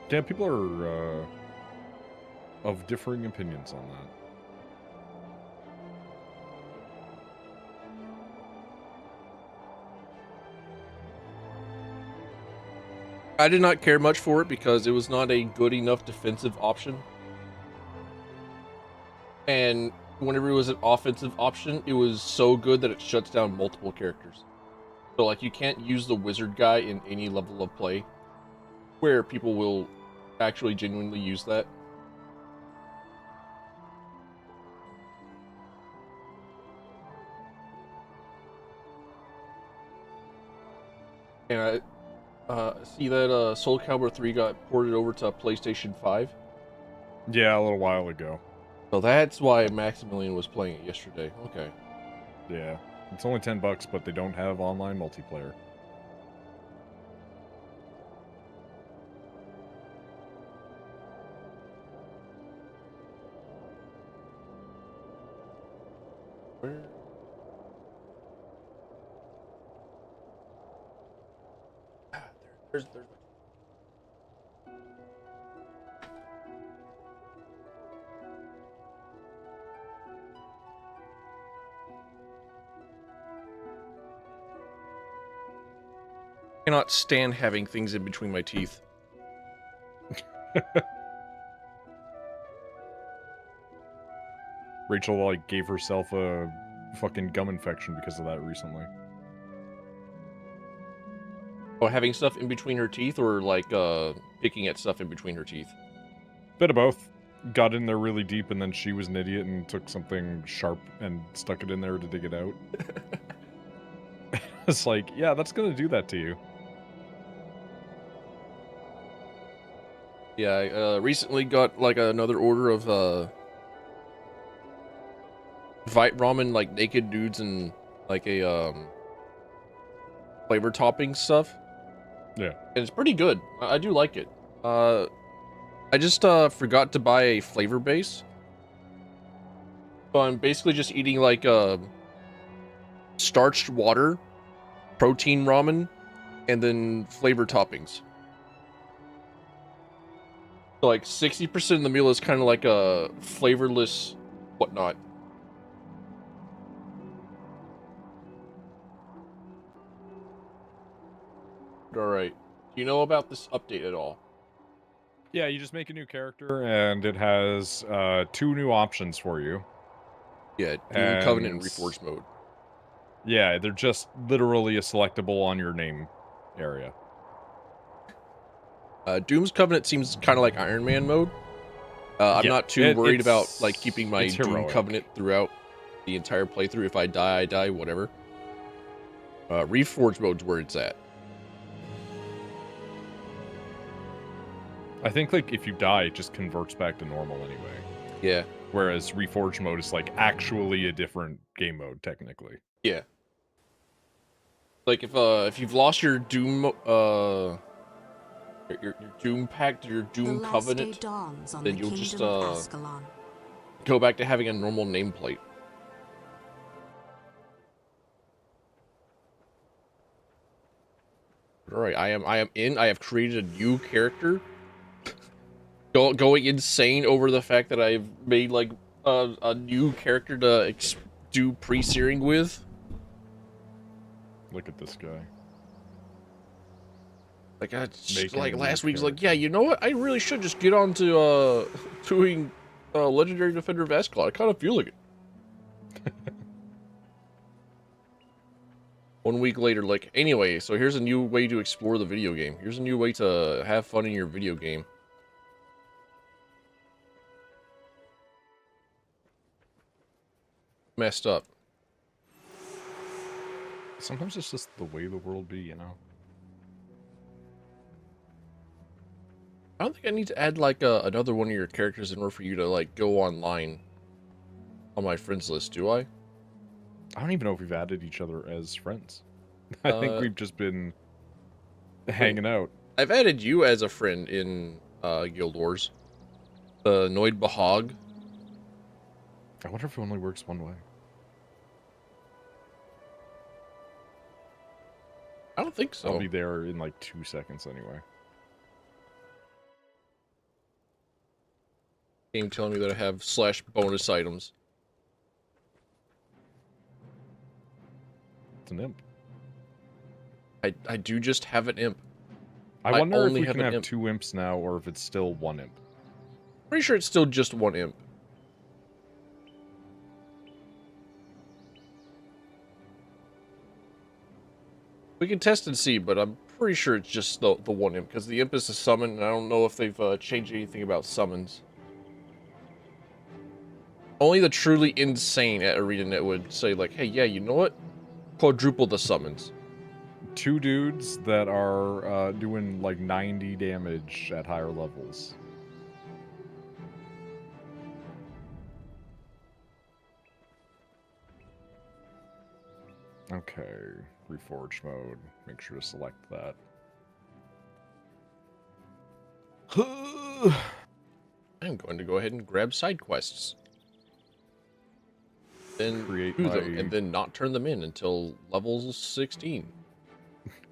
Yeah, people are of differing opinions on that. I did not care much for it because it was not a good enough defensive option. And whenever it was an offensive option, it was so good that it shuts down multiple characters. So, like, you can't use the wizard guy in any level of play where people will actually genuinely use that. And I see that Soul Calibur 3 got ported over to PlayStation 5. Yeah, a little while ago. So that's why Maximilian was playing it yesterday. Okay. Yeah. It's only $10, but they don't have online multiplayer. Where? Ah, there's my... I cannot stand having things in between my teeth. Rachel, like, gave herself a fucking gum infection because of that recently. Oh, having stuff in between her teeth, or like picking at stuff in between her teeth? Bit of both. Got in there really deep, and then she was an idiot and took something sharp and stuck it in there to dig it out. It's like, yeah, that's gonna do that to you. Yeah, I recently got like another order of Vite ramen, like naked dudes and like a flavor topping stuff. Yeah. And it's pretty good. I do like it. I just forgot to buy a flavor base. So I'm basically just eating like starched water, protein ramen, and then flavor toppings. So like 60% of the meal is kind of like a flavorless whatnot. All right. Do you know about this update at all? Yeah, you just make a new character, and it has 2 new options for you. Yeah, Doom Covenant and And Reforged mode. yeah, they're just literally a selectable on your name area. Doom's Covenant seems kind of like Iron Man mode. I'm Yeah, not too worried about like keeping my it's Doom heroic. Covenant throughout the entire playthrough. If I die, I die, whatever. Reforged mode's where it's at. I think, like, if you die, it just converts back to normal anyway. Yeah. Whereas Reforged mode is, like, actually a different game mode, technically. Yeah. Like if you've lost your Doom your Doom Pact, your Doom Covenant, then you'll just go back to having a normal nameplate. All right, I am in. I have created a new character. Going insane over the fact that I've made like a new character to do pre-searing with. Look at this guy. Like Making like a last new week's like, character. yeah, you know what? I really should just get on to doing Legendary Defender of Ascalon. I kind of feel like it. 1 week later, like, anyway, so here's a new way to explore the video game. Here's a new way to have fun in your video game. Messed up. Sometimes it's just the way the world be, you know? I don't think I need to add like another one of your characters in order for you to like go online on my friends list, do I? I don't even know if we've added each other as friends. I think Uh, we've just been wait, hanging out. I've added you as a friend in Guild Wars. Noid Bahag. I wonder if it only works one way. I don't think I'll so. be there in like 2 seconds anyway. Game telling me that I have / bonus items. It's an imp. I do just have an imp. I wonder if only we have can an have imp. 2 imps now, or if it's still 1 imp. Pretty sure it's still just 1 imp. We can test and see, but I'm pretty sure it's just the 1 imp, because the imp is a summon, and I don't know if they've changed anything about summons. Only the truly insane at ArenaNet would say, like, hey, yeah, you know what? Quadruple the summons. 2 dudes that are doing like 90 damage at higher levels. Okay, Reforged mode. Make sure to select that. I'm going to go ahead and grab side quests. Then Create do my... them, and then not turn them in until level 16.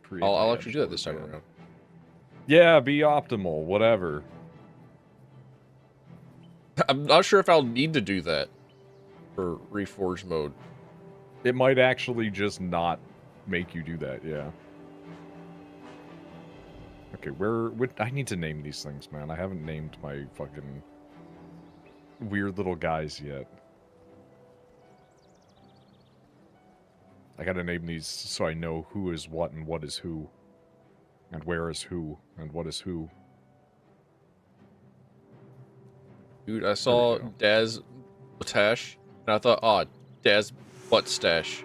Create I'll my actually do that this time again. around. Yeah, be optimal, whatever. I'm not sure if I'll need to do that for Reforged mode. It might actually just not make you do that, yeah. Okay, I need to name these things, man. I haven't named my fucking weird little guys yet. I gotta name these so I know who is what and what is who. And where is who and what is who. Dude, I saw Daz Tash, and I thought, oh, Daz Butt Stash.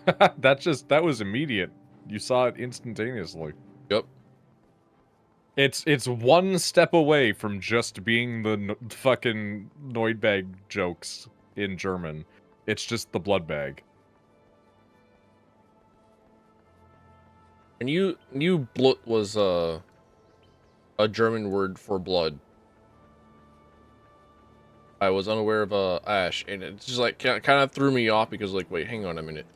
That was immediate. You saw it instantaneously. Yep. It's one step away from just being the fucking Neudbag jokes in German. It's just the blood bag. And you knew Blut was a German word for blood. I was unaware of Ash, and it just like kind of threw me off because like, wait, hang on a minute.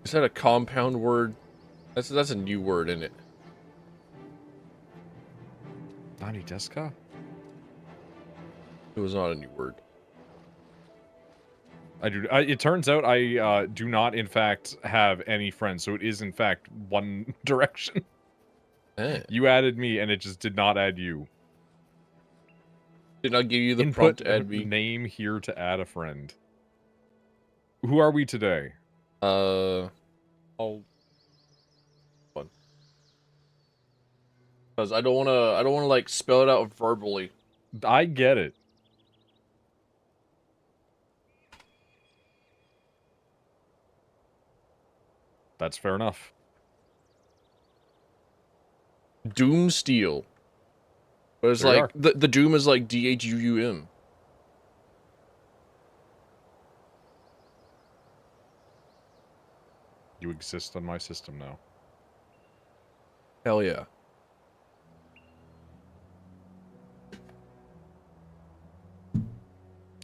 Is that a compound word? That's a new word, isn't it? Nani Deska? It was not a new word. It turns out I do not, in fact, have any friends, so it is, in fact, one direction. Eh. You added me, and it just did not add you. Did not give you the Input prompt to add me. Name here to add a friend. Who are we today? I'll... Because I don't wanna like spell it out verbally. I get it. That's fair enough. Doom Steel. But it's like the Doom is like DHUUM. You exist on my system now. Hell yeah.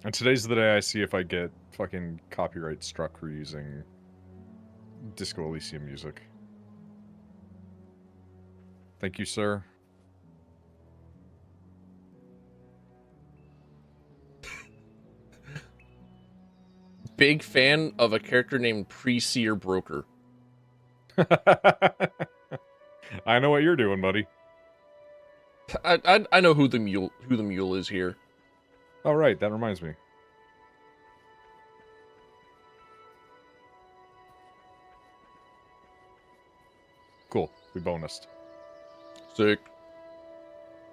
And today's the day I see if I get fucking copyright struck for using Disco Elysium music. Thank you, sir. Big fan of a character named Pre-Seer Broker. I know what you're doing, buddy. I know who the mule is here. Oh, right, that reminds me. Cool, we bonused. Sick.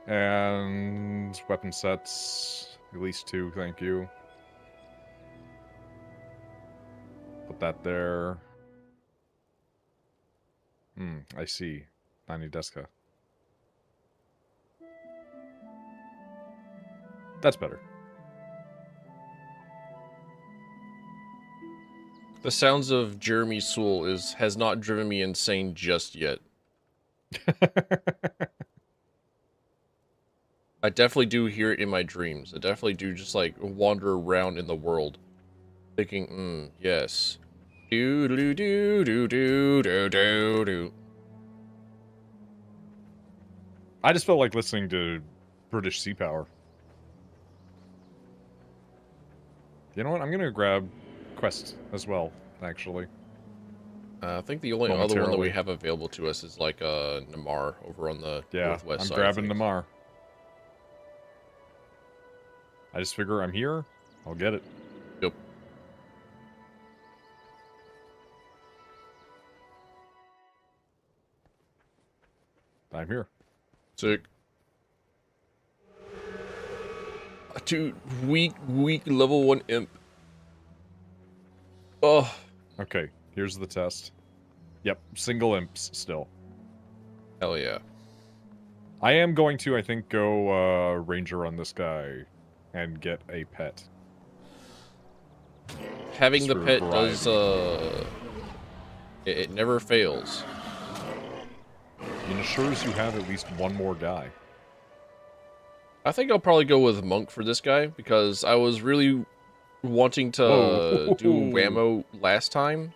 And weapon sets, at least 2, thank you. Put that there. I see. Nani Deska. That's better. The sounds of Jeremy Sewell has not driven me insane just yet. I definitely do hear it in my dreams. I definitely do just like wander around in the world, thinking, yes. Do do do do do do do do. I just felt like listening to British Sea Power. You know what? I'm gonna grab quest as well, actually. I think the only other one that we have available to us is like Namar over on the northwest side. I'm grabbing Namar. I just figure I'm here, I'll get it. Yep. I'm here. Sick. Dude, weak level 1 imp. Oh. Okay, here's the test. Yep, single imps still. Hell yeah. I am going to, I think, go ranger on this guy and get a pet. Having the pet variety. does, it never fails. It ensures you have at least one more guy. I think I'll probably go with Monk for this guy, because I was really wanting to do Whammo last time.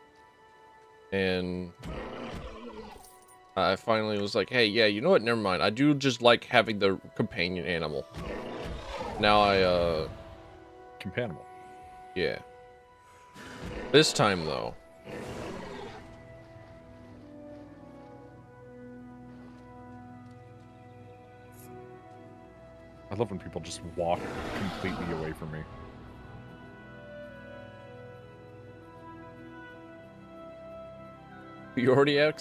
And I finally was like, hey, yeah, you know what, never mind. I do just like having the companion animal. Now Companion. Yeah. This time, though. I love when people just walk completely away from me. You already have.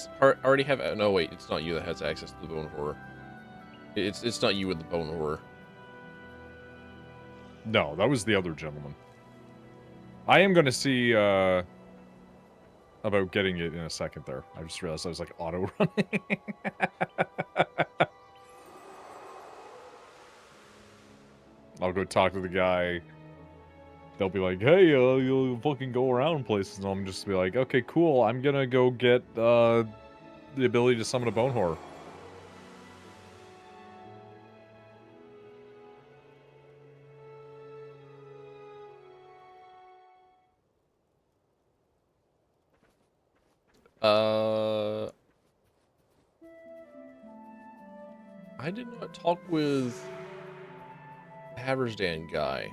No, wait, it's not you that has access to the bone horror. It's not you with the bone horror. No, that was the other gentleman. I am going to see about getting it in a second there. I just realized I was like auto running. I'll go talk to the guy. They'll be like, hey, you'll fucking go around places. And I'm just be like, okay, cool. I'm gonna go get the ability to summon a bone horror. I did not talk with the Habersdan guy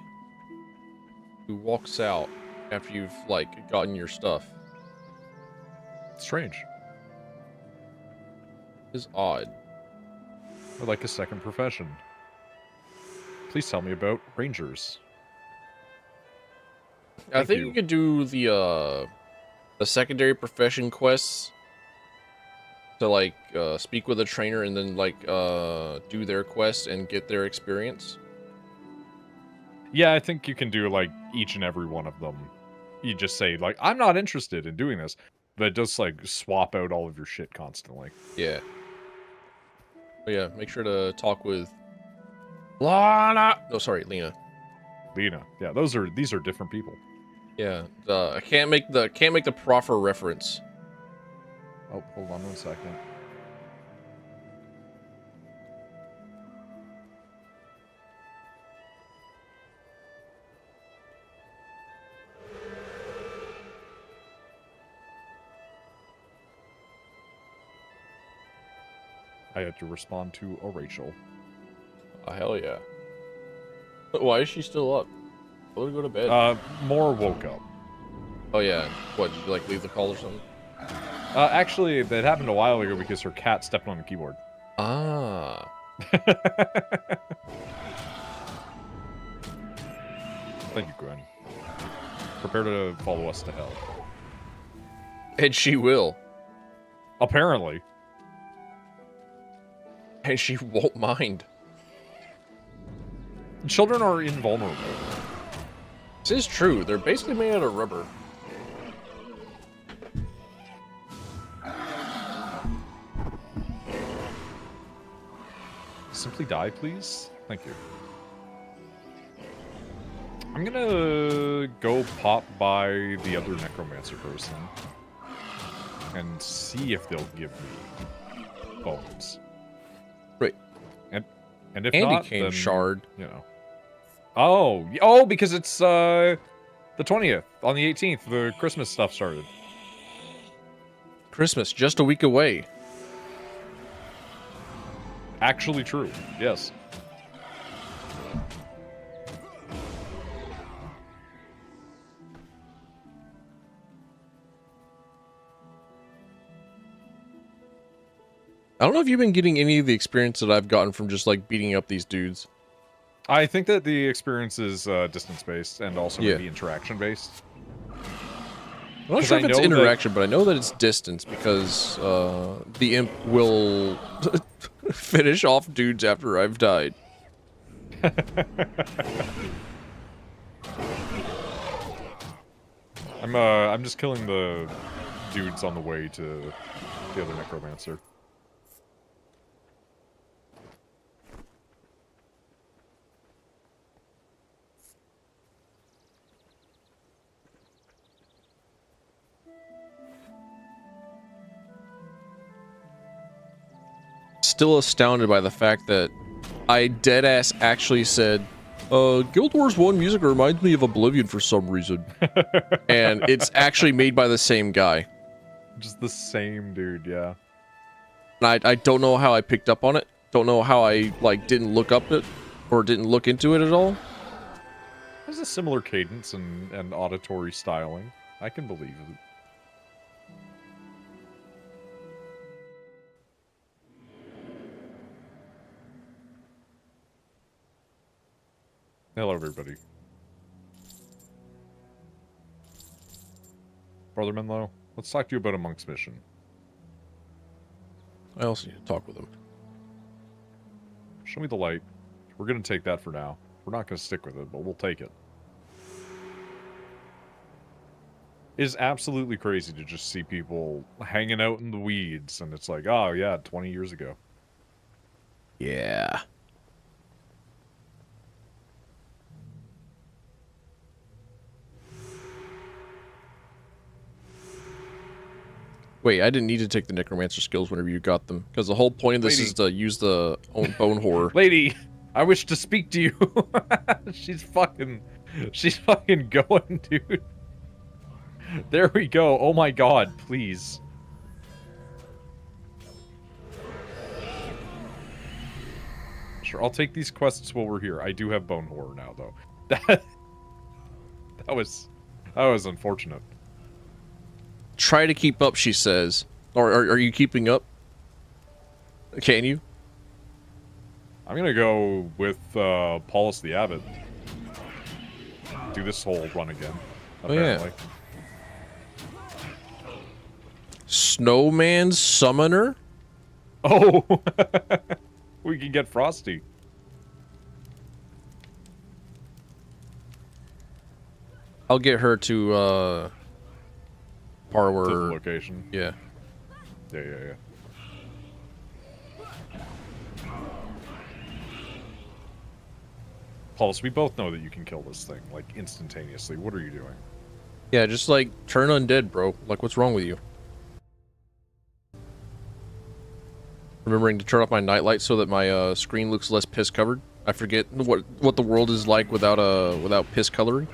who walks out after you've, like, gotten your stuff. Strange. It's odd. I'd like a second profession. Please tell me about rangers. I think you could do the secondary profession quests to, like, speak with a trainer and then, like, do their quest and get their experience. Yeah, I think you can do, like, each and every one of them. You just say, like, I'm not interested in doing this. But it does, like, swap out all of your shit constantly. Yeah. But yeah, make sure to talk with Lana. No, sorry, Lena. Lena. Yeah, these are different people. Yeah, I can't make the proper reference. Oh, hold on 1 second. I had to respond to a Rachel. Oh, hell yeah. Why is she still up? Let her go to bed. More woke up. Oh yeah. What, did you, like, leave the call or something? Actually, that happened a while ago because her cat stepped on the keyboard. Ah. Thank you, Gwen. Prepare to follow us to hell. And she will. Apparently. And she won't mind. Children are invulnerable. This is true. They're basically made out of rubber. Simply die, please? Thank you. I'm gonna go pop by the other necromancer person and see if they'll give me bones. Right. And if Candy not, cane then, shard. You know. Oh, because it's the 20th. On the 18th, the Christmas stuff started. Christmas, just a week away. Actually true, yes. I don't know if you've been getting any of the experience that I've gotten from just like beating up these dudes. I think that the experience is distance-based and also maybe interaction-based. I'm not sure if it's interaction, but I know that it's distance because the imp will finish off dudes after I've died. I'm just killing the dudes on the way to the other necromancer. Still astounded by the fact that I deadass actually said, Guild Wars 1 music reminds me of Oblivion for some reason. And it's actually made by the same guy. Just the same dude, yeah. And I don't know how I picked up on it. Don't know how I, like, didn't look up it or didn't look into it at all. There's a similar cadence and auditory styling. I can believe it. Hello, everybody. Brother Menlo, let's talk to you about a monk's mission. I also need to talk with him. Show me the light. We're going to take that for now. We're not going to stick with it, but we'll take it. It is absolutely crazy to just see people hanging out in the weeds, and it's like, oh yeah, 20 years ago. Yeah. Wait, I didn't need to take the necromancer skills whenever you got them, because the whole point of this is to use the bone horror. Lady, I wish to speak to you. she's fucking going, dude. There we go. Oh my god, please. Sure, I'll take these quests while we're here. I do have bone horror now, though. That was unfortunate. Try to keep up, she says. Or are you keeping up? Can you? I'm gonna go with Paulus the Abbot. Do this whole run again, apparently. Oh, yeah. Snowman Summoner? Oh! We can get Frosty. I'll get her to, Parlor. To the location. Yeah. Yeah. Paulus, we both know that you can kill this thing, like, instantaneously. What are you doing? Yeah, just, like, turn undead, bro. Like, what's wrong with you? Remembering to turn off my nightlight so that my, screen looks less piss-covered. I forget what the world is like without piss coloring.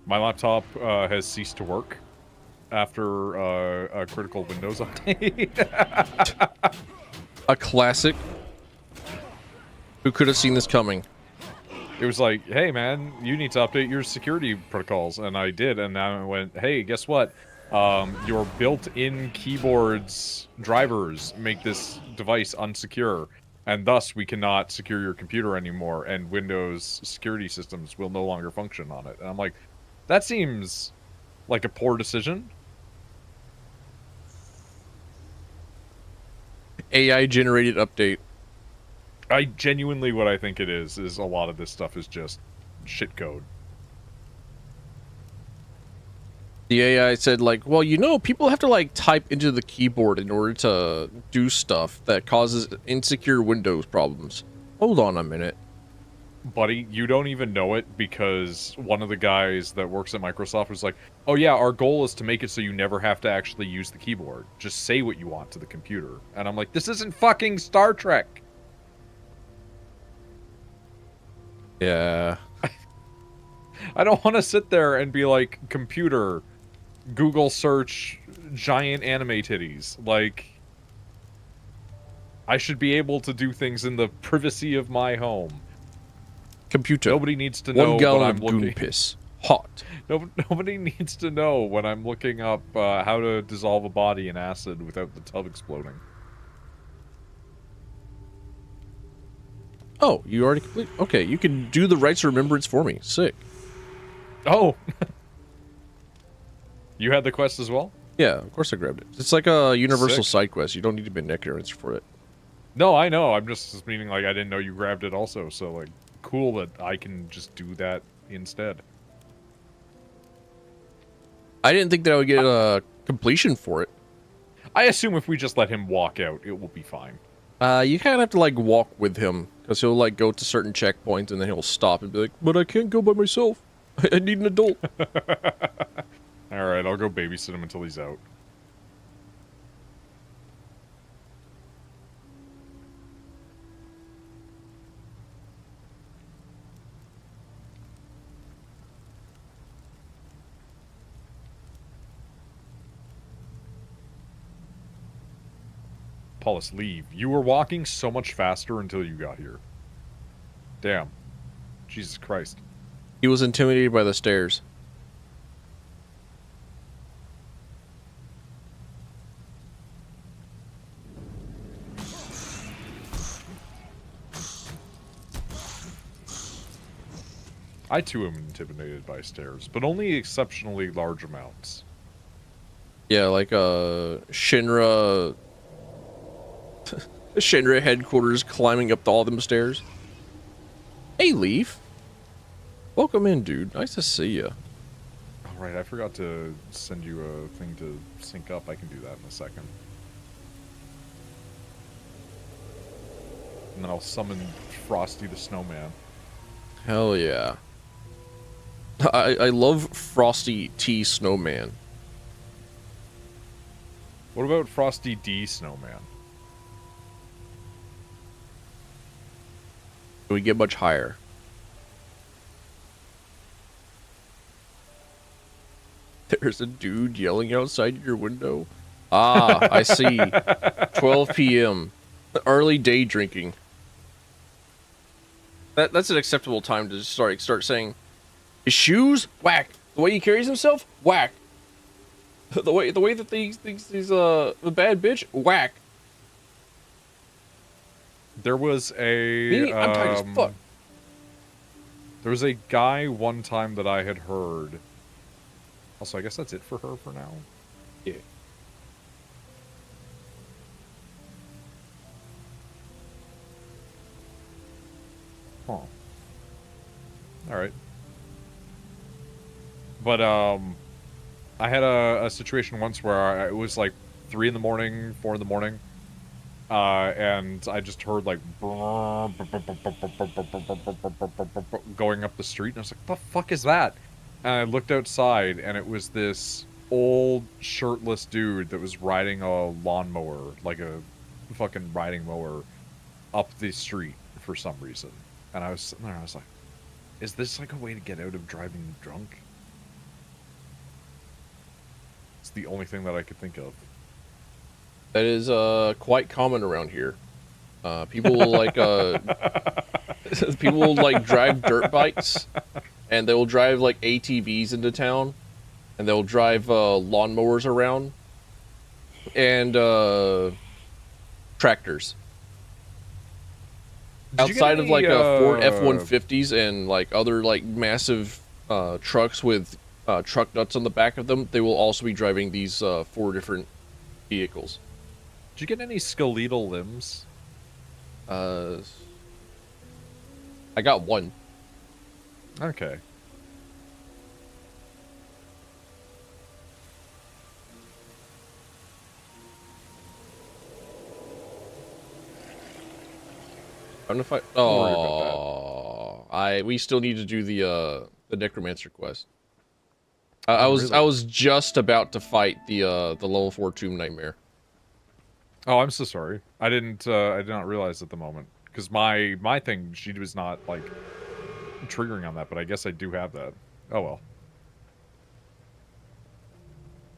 My laptop has ceased to work after a critical Windows update. A classic. Who could have seen this coming? It was like, hey man, you need to update your security protocols, and I did, and now I went, hey, guess what? Your built-in keyboard's drivers make this device unsecure, and thus we cannot secure your computer anymore, and Windows security systems will no longer function on it. And I'm like, that seems like a poor decision. AI-generated update. I genuinely, what I think it is a lot of this stuff is just shit code. The AI said, like, well, you know, people have to, like, type into the keyboard in order to do stuff that causes insecure Windows problems. Hold on a minute. Buddy, you don't even know it because one of the guys that works at Microsoft was like, oh yeah, our goal is to make it so you never have to actually use the keyboard. Just say what you want to the computer. And I'm like, this isn't fucking Star Trek! Yeah. I don't want to sit there and be like, computer, Google search, giant anime titties. Like, I should be able to do things in the privacy of my home. Computer. Nobody needs to know 1 gallon when I'm of goon looking. piss. Hot. Nobody needs to know when I'm looking up how to dissolve a body in acid without the tub exploding. Oh, you already complete? Okay, you can do the rites of remembrance for me. Sick. Oh! You had the quest as well? Yeah, of course I grabbed it. It's like a universal Sick. side quest. You don't need to be a necromancer for it. No, I know. I'm just meaning, like, I didn't know you grabbed it also, so, like, cool that I can just do that instead. I didn't think that I would get a completion for it. I assume if we just let him walk out, it will be fine. You kind of have to, like, walk with him, because he'll, like, go to certain checkpoints, and then he'll stop and be like, but I can't go by myself. I need an adult. Alright, I'll go babysit him until he's out. Paulus, leave. You were walking so much faster until you got here. Damn. Jesus Christ. He was intimidated by the stairs. I too am intimidated by stairs, but only exceptionally large amounts. Yeah, like, Shinra... Shinra headquarters climbing up all them stairs. Hey, Leaf. Welcome in, dude. Nice to see you. Alright, I forgot to send you a thing to sync up. I can do that in a second. And then I'll summon Frosty the Snowman. Hell yeah. I love Frosty T Snowman. What about Frosty D Snowman? Can we get much higher? There's a dude yelling outside your window. Ah, I see. 12 p.m. Early day drinking. That's an acceptable time to start saying, his shoes, whack. The way he carries himself, whack. The way that he's a bad bitch, whack. There was a Me, I'm tired as fuck. There was a guy one time that I had heard. Also, I guess that's it for her for now. Yeah. Huh. Alright. But, I had a situation once where it was like 3 in the morning, 4 in the morning, and I just heard like going up the street, and I was like, "What the fuck is that?" And I looked outside, and it was this old shirtless dude that was riding a lawnmower, like a fucking riding mower, up the street for some reason. And I was sitting there, and I was like, "Is this like a way to get out of driving drunk?" It's the only thing that I could think of. That is quite common around here. People will like people will like drive dirt bikes, and they will drive like ATVs into town, and they'll drive lawnmowers around, and tractors. Outside of like Ford F-150s and like other like massive trucks with truck nuts on the back of them, they will also be driving these 4 different vehicles. Did you get any skeletal limbs? I got 1. Okay. I don't know if I... Don't worry about Oh, we still need to do the necromancer quest. I Really? was just about to fight the level 4 tomb nightmare. Oh, I'm so sorry. I did not realize at the moment. Because my thing, she was not, like, triggering on that, but I guess I do have that. Oh, well.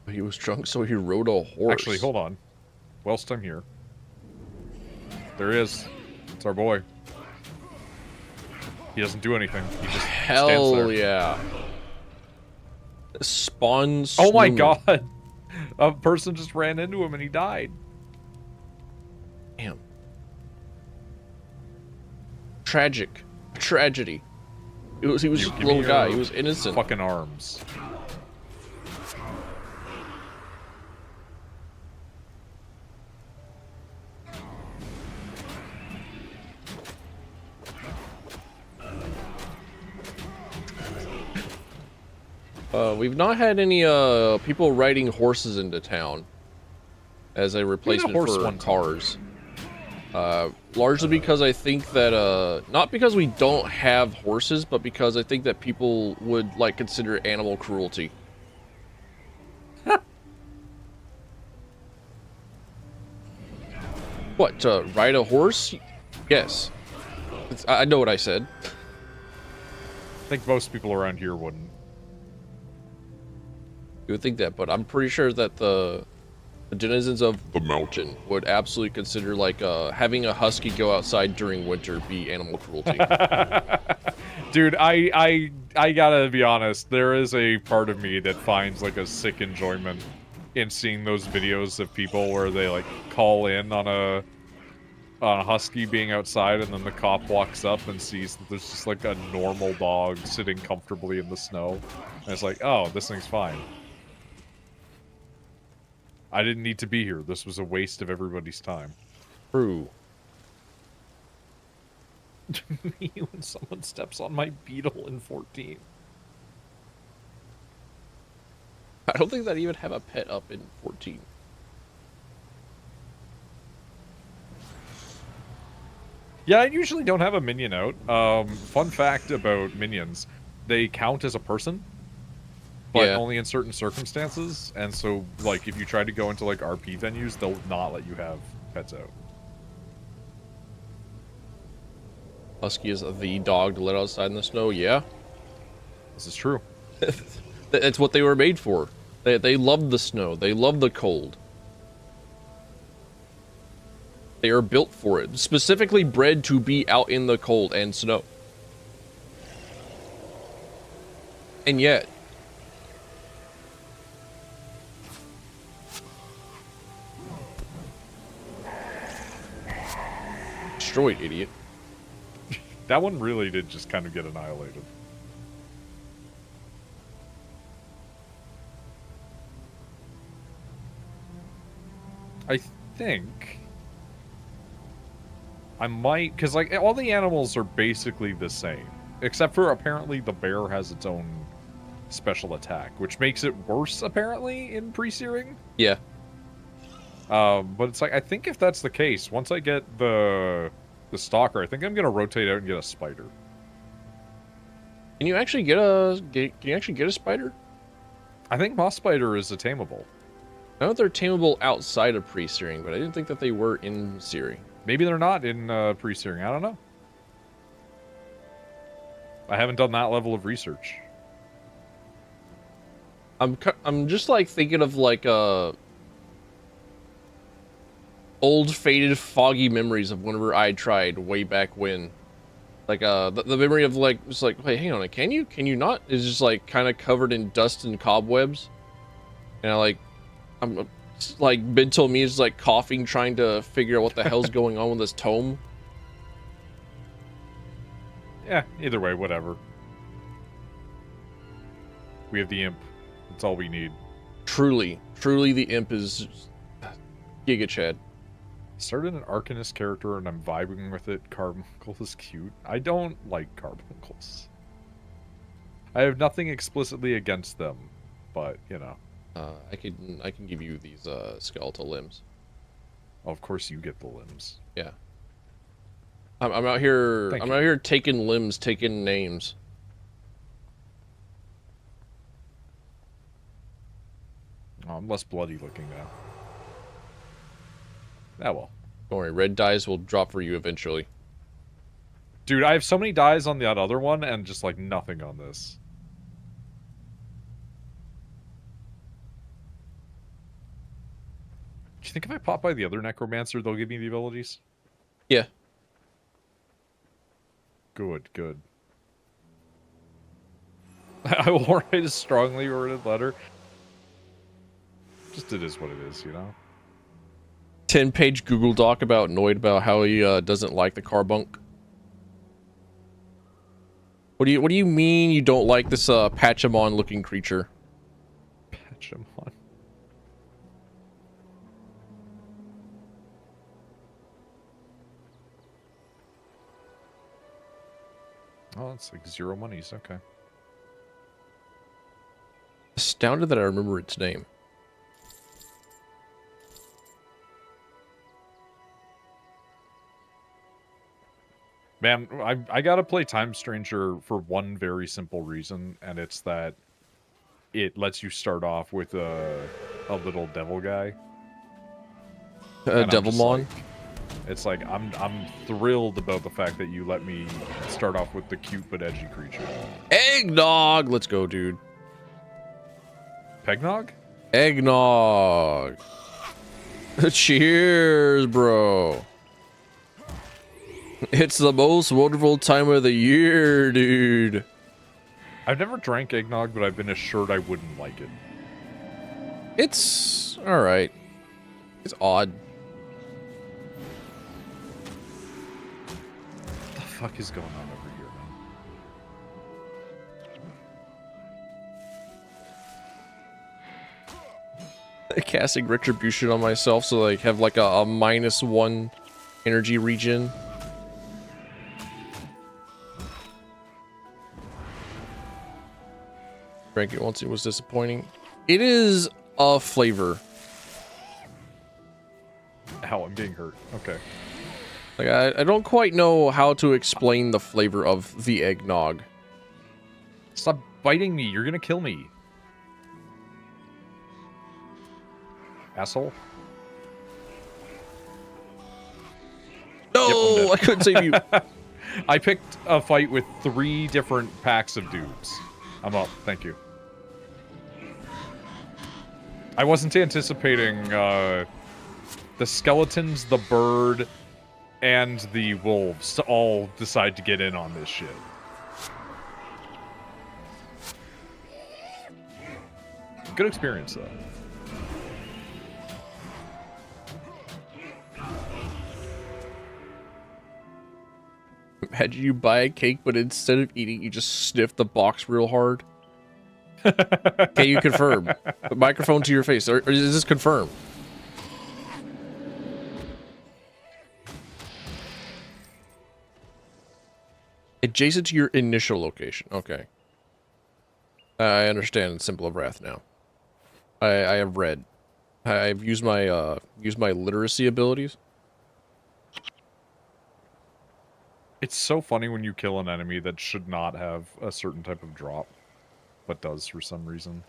He was drunk, so he rode a horse. Actually, hold on. Whilst I'm here. There he is. It's our boy. He doesn't do anything. He just stands Hell there. yeah. Spawn Oh my snowman. god! A person just ran into him and he died. Damn. Tragic. Tragedy. He was just a little guy. He was innocent. Fucking arms. We've not had any people riding horses into town as a replacement for cars. Largely because I think that not because we don't have horses, but because I think that people would like consider animal cruelty. What, to ride a horse? Yes. I know what I said. I think most people around here wouldn't. You would think that, but I'm pretty sure that the denizens of the mountain would absolutely consider like having a husky go outside during winter be animal cruelty. Dude, I gotta be honest, there is a part of me that finds like a sick enjoyment in seeing those videos of people where they like call in on a husky being outside, and then the cop walks up and sees that there's just like a normal dog sitting comfortably in the snow, and it's like, oh, this thing's fine. I didn't need to be here. This was a waste of everybody's time. True. Me when someone steps on my beetle in 14. I don't think that even have a pet up in 14. Yeah, I usually don't have a minion out. Fun fact about minions, they count as a person, but only in certain circumstances, and so, like, if you try to go into, like, RP venues, they'll not let you have pets out. Husky is the dog to let outside in the snow, yeah? This is true. That's what they were made for. They love the snow. They love the cold. They are built for it. Specifically bred to be out in the cold and snow. And yet... destroyed, idiot. That one really did just kind of get annihilated. I think I might, because like all the animals are basically the same, except for apparently the bear has its own special attack, which makes it worse apparently in pre-searing. Yeah. But it's like, I think if that's the case, once I get the stalker, I think I'm gonna rotate out and get a spider. Can you actually get a spider? I think moss spider is a tameable. I know they're tameable outside of pre-searing, but I didn't think that they were in searing. Maybe they're not in pre-searing. I don't know. I haven't done that level of research. I'm just like thinking of like old faded foggy memories of whenever I tried way back when. Like the memory of like, it's like, wait, hang on, can you not? It's just like kind of covered in dust and cobwebs. And I'm like, Ben told me is like coughing, trying to figure out what the hell's going on with this tome. Yeah, either way, whatever. We have the imp. That's all we need. Truly the imp is Giga Chad. Started an Arcanist character and I'm vibing with it. Carbuncle is cute. I don't like carbuncles. I have nothing explicitly against them, but you know. I can give you these skeletal limbs. Of course, you get the limbs. Yeah. I'm out here. I'm out here taking limbs, taking names. Oh, I'm less bloody looking now. Ah, well. Don't worry, red dyes will drop for you eventually. Dude, I have so many dyes on that other one and just like nothing on this. Do you think if I pop by the other necromancer, they'll give me the abilities? Yeah. Good, good. I will write a strongly worded letter. Just it is what it is, you know? 10-page Google Doc about Noid about how he doesn't like the carbunk. What do you mean you don't like this Pachamon looking creature? Pachamon. Oh, it's like 0 monies, okay. Astounded that I remember its name. Man, I gotta play Time Stranger for one very simple reason, and it's that it lets you start off with a little devil guy. Devilmon? It's like I'm thrilled about the fact that you let me start off with the cute but edgy creature. Eggnog! Let's go, dude. Pegnog? Eggnog! Cheers, bro. It's the most wonderful time of the year, dude. I've never drank eggnog, but I've been assured I wouldn't like it. It's alright. It's odd. What the fuck is going on over here, man? Casting retribution on myself so like have like a -1 energy regen. Drank it once, it was disappointing. It is a flavor. Ow, I'm getting hurt. Okay. Like I don't quite know how to explain the flavor of the eggnog. Stop biting me. You're gonna kill me. Asshole. No, Yep, I couldn't save you. I picked a fight with 3 different packs of dudes. I'm up. Thank you. I wasn't anticipating the skeletons, the bird, and the wolves to all decide to get in on this shit. Good experience, though. Imagine you buy a cake, but instead of eating, you just sniff the box real hard. Okay, you confirm. The microphone to your face. Or is this confirmed? Adjacent to your initial location. Okay. I understand Symbol of Wrath now. I have read. I've used my literacy abilities. It's so funny when you kill an enemy that should not have a certain type of drop, but does for some reason.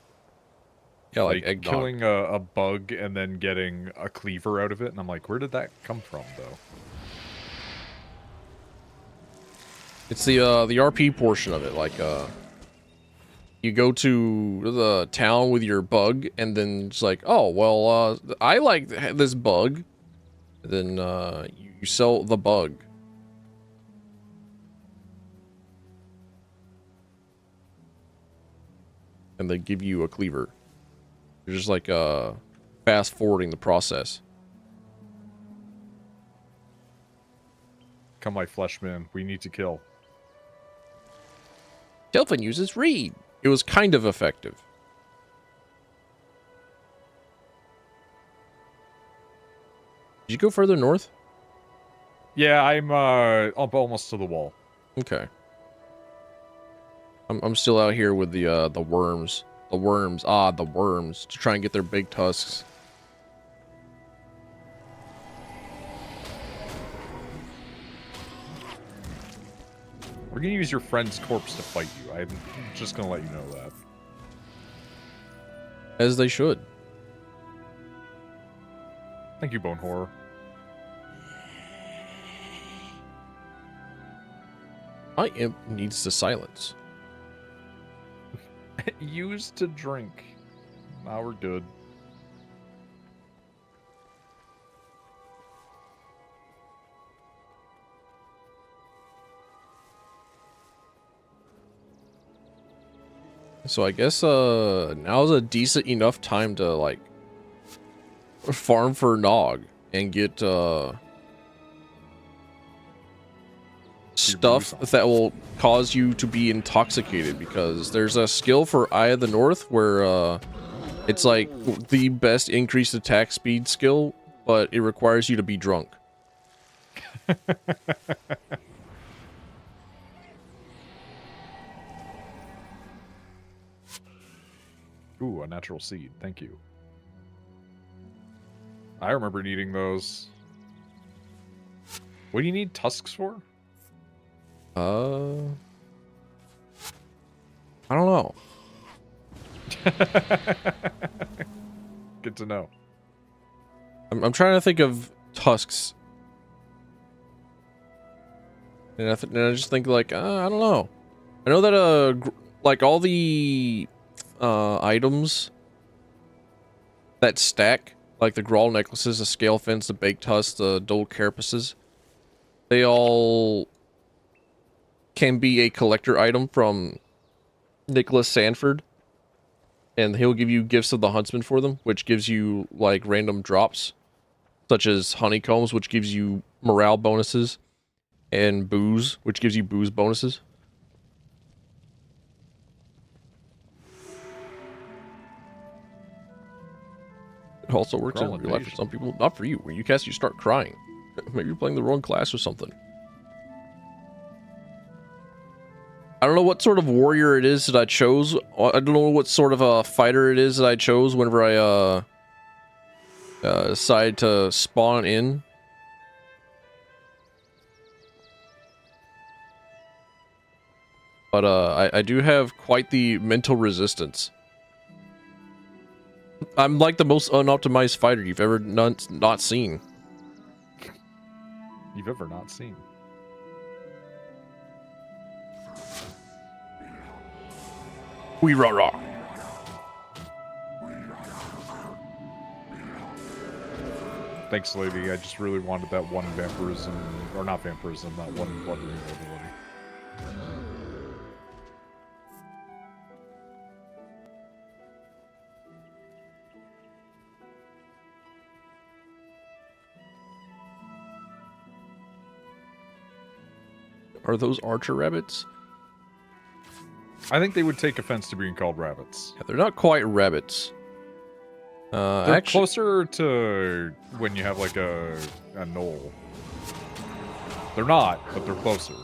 Yeah, like eggnog. Killing a bug and then getting a cleaver out of it, and I'm like, where did that come from, though? It's the RP portion of it. Like, you go to the town with your bug, and then it's like, oh, well, I like this bug. And then you sell the bug. And they give you a cleaver. You're just like fast forwarding the process. Come, my flesh man, we need to kill. Delphin uses reed. It was kind of effective. Did you go further north? Yeah, I'm up almost to the wall. Okay. I'm still out here with the worms. The worms. Ah, the worms. To try and get their big tusks. We're gonna use your friend's corpse to fight you. I'm just gonna let you know that. As they should. Thank you, Bone Horror. My imp needs to silence. Used to drink. Now we're good. So I guess now's a decent enough time to like farm for Nog and get stuff that will cause you to be intoxicated, because there's a skill for Eye of the North where it's like the best increased attack speed skill, but it requires you to be drunk. Ooh, a natural seed. Thank you. I remember needing those. What do you need tusks for? I don't know. Good to know. I'm trying to think of tusks. And I just think like, I don't know. I know that like all the items that stack, like the Grawl necklaces, the scale fins, the baked husks, the dull carapaces, they all can be a collector item from Nicholas Sanford, and he'll give you gifts of the huntsman for them, which gives you like random drops, such as honeycombs, which gives you morale bonuses, and booze, which gives you booze bonuses. It also works in real life for some people, not for you. When you cast, you start crying. Maybe you're playing the wrong class or something. I don't know what sort of warrior it is that I chose. I don't know what sort of a fighter it is that I chose whenever I decide to spawn in. But I do have quite the mental resistance. I'm like the most unoptimized fighter you've ever not seen. You've ever not seen. Weirdo. Thanks, lady. I just really wanted that one vampirism, or not vampirism, that one blood ring ability. Are those archer rabbits? I think they would take offense to being called rabbits. Yeah, they're not quite rabbits. They're closer to when you have like a knoll. They're not, but they're closer.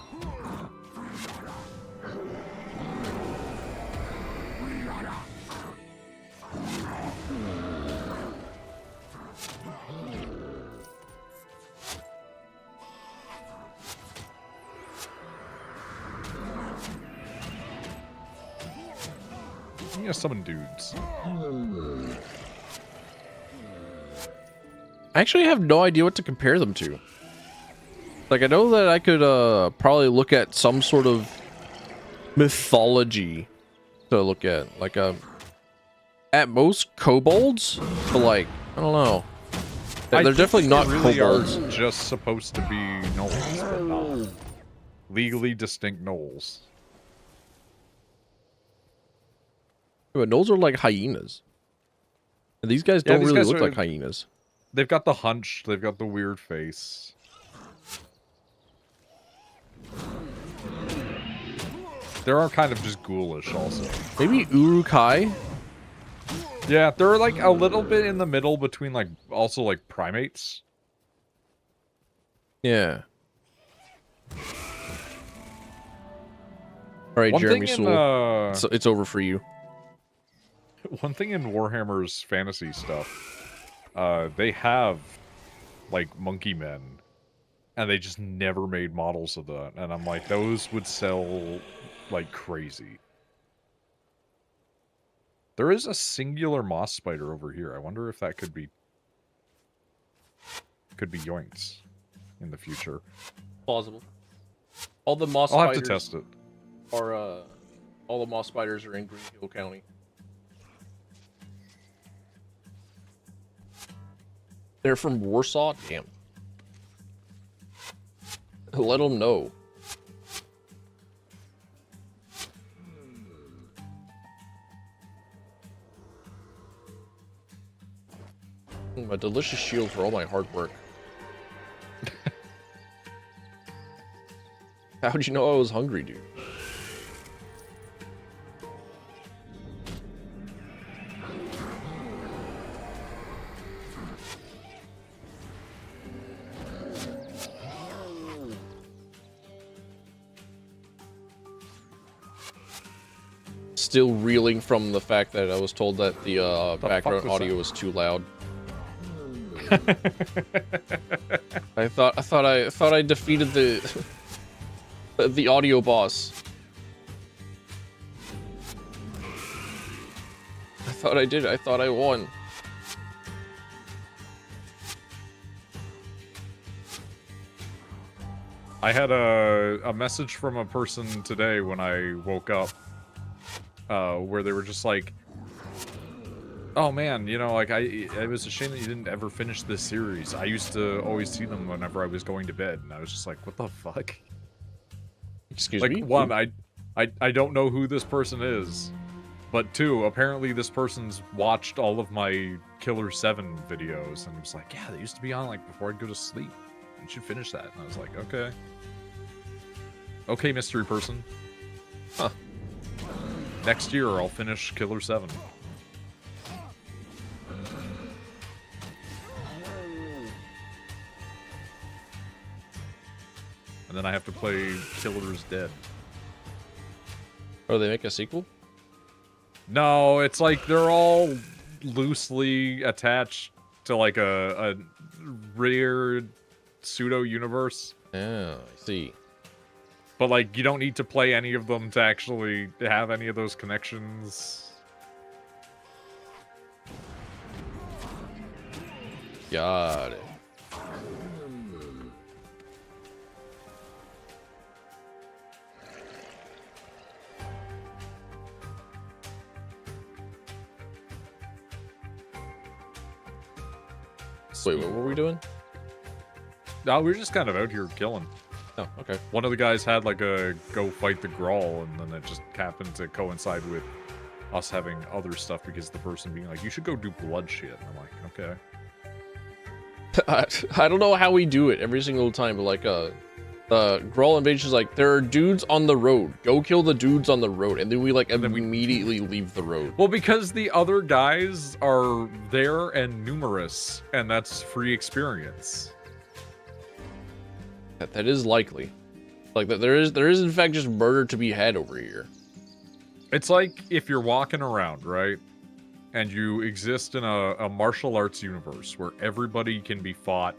You know, summon dudes. I actually have no idea what to compare them to. Like, I know that I could probably look at some sort of mythology to look at. Like, at most, kobolds? But, like, I don't know. They're definitely not really kobolds. Are just supposed to be gnolls, but not. Legally distinct gnolls. But gnolls are like hyenas. And these guys don't really look like hyenas. They've got the hunch, they've got the weird face. They are kind of just ghoulish also. Maybe Urukai? Yeah, they're like a little bit in the middle between like, also like primates. Yeah. Alright, Jeremy Sewell. So it's over for you. One thing in Warhammer's fantasy stuff, they have, like, monkey men, and they just never made models of that. And I'm like, those would sell like crazy. There is a singular moss spider over here. I wonder if that could be yoinks in the future. Plausible. All the moss I'll spiders have to test it. Are all the moss spiders are in Green Hill County. They're from Warsaw? Damn. Let them know. A delicious shield for all my hard work. How'd you know I was hungry, dude? Still reeling from the fact that I was told that the background audio was too loud. I thought I defeated the audio boss. I thought I did. I thought I won. I had a message from a person today when I woke up, where they were just like, "Oh man, you know, like it was a shame that you didn't ever finish this series. I used to always see them whenever I was going to bed," and I was just like, "What the fuck?" Excuse like, me? one, I don't know who this person is, but two, apparently this person's watched all of my Killer 7 videos, and was like, "Yeah, they used to be on like before I'd go to sleep. You should finish that." And I was like, "Okay, okay, mystery person. Huh? Next year I'll finish Killer 7." And then I have to play Killer's Dead. Oh, they make a sequel? No, it's like they're all loosely attached to like a weird pseudo-universe. Oh, I see. But like, you don't need to play any of them to actually have any of those connections. Got it. Wait, what were we doing? No, we were just kind of out here killing. Oh, okay. One of the guys had like a go fight the Grawl, and then it just happened to coincide with us having other stuff because the person being like, "You should go do blood shit." And I'm like, okay. I don't know how we do it every single time, but like the Grawl invasion is like, there are dudes on the road. Go kill the dudes on the road, and then we like immediately leave the road. Well, because the other guys are there and numerous, and that's free experience. That is likely. Like that there is in fact just murder to be had over here. It's like if you're walking around, right? And you exist in a martial arts universe where everybody can be fought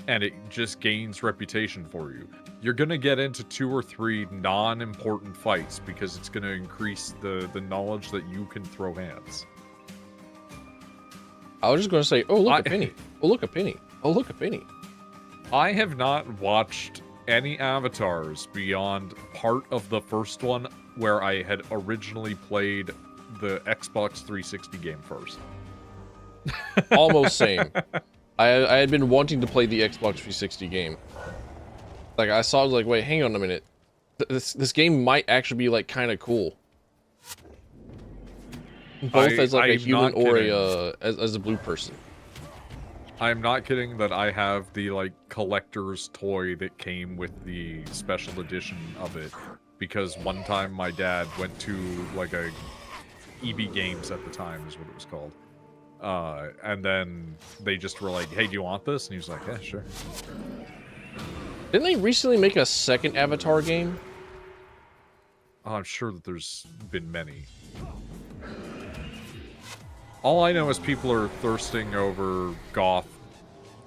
and it just gains reputation for you. You're going to get into 2 or 3 non-important fights because it's going to increase the knowledge that you can throw hands. I was just going to say, oh, look, a penny. Oh, look, a penny. Oh, look, a penny. I have not watched any avatars beyond part of the first one where I had originally played the Xbox 360 game first. Almost same. I had been wanting to play the Xbox 360 game. Like I saw, I was like, wait, hang on a minute. This game might actually be like kind of cool. Both as like a human or as a blue person. I'm not kidding that I have the like collector's toy that came with the special edition of it, because one time my dad went to like a EB Games at the time is what it was called. And then they just were like, "Hey, do you want this?" And he was like, "Yeah, sure." Didn't they recently make a second Avatar game? Oh, I'm sure that there's been many. All I know is people are thirsting over Goth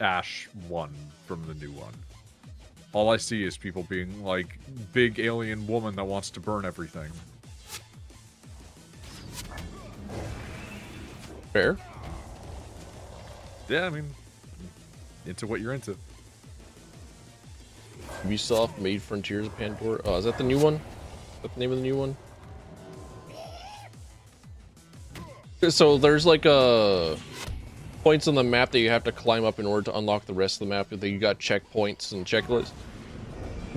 Ash 1 from the new one. All I see is people being like, big alien woman that wants to burn everything. Fair. Yeah, I mean, into what you're into. Ubisoft made Frontiers of Pandora. Oh, is that the new one? Is that the name of the new one? So there's like points on the map that you have to climb up in order to unlock the rest of the map. That you got checkpoints and checklists,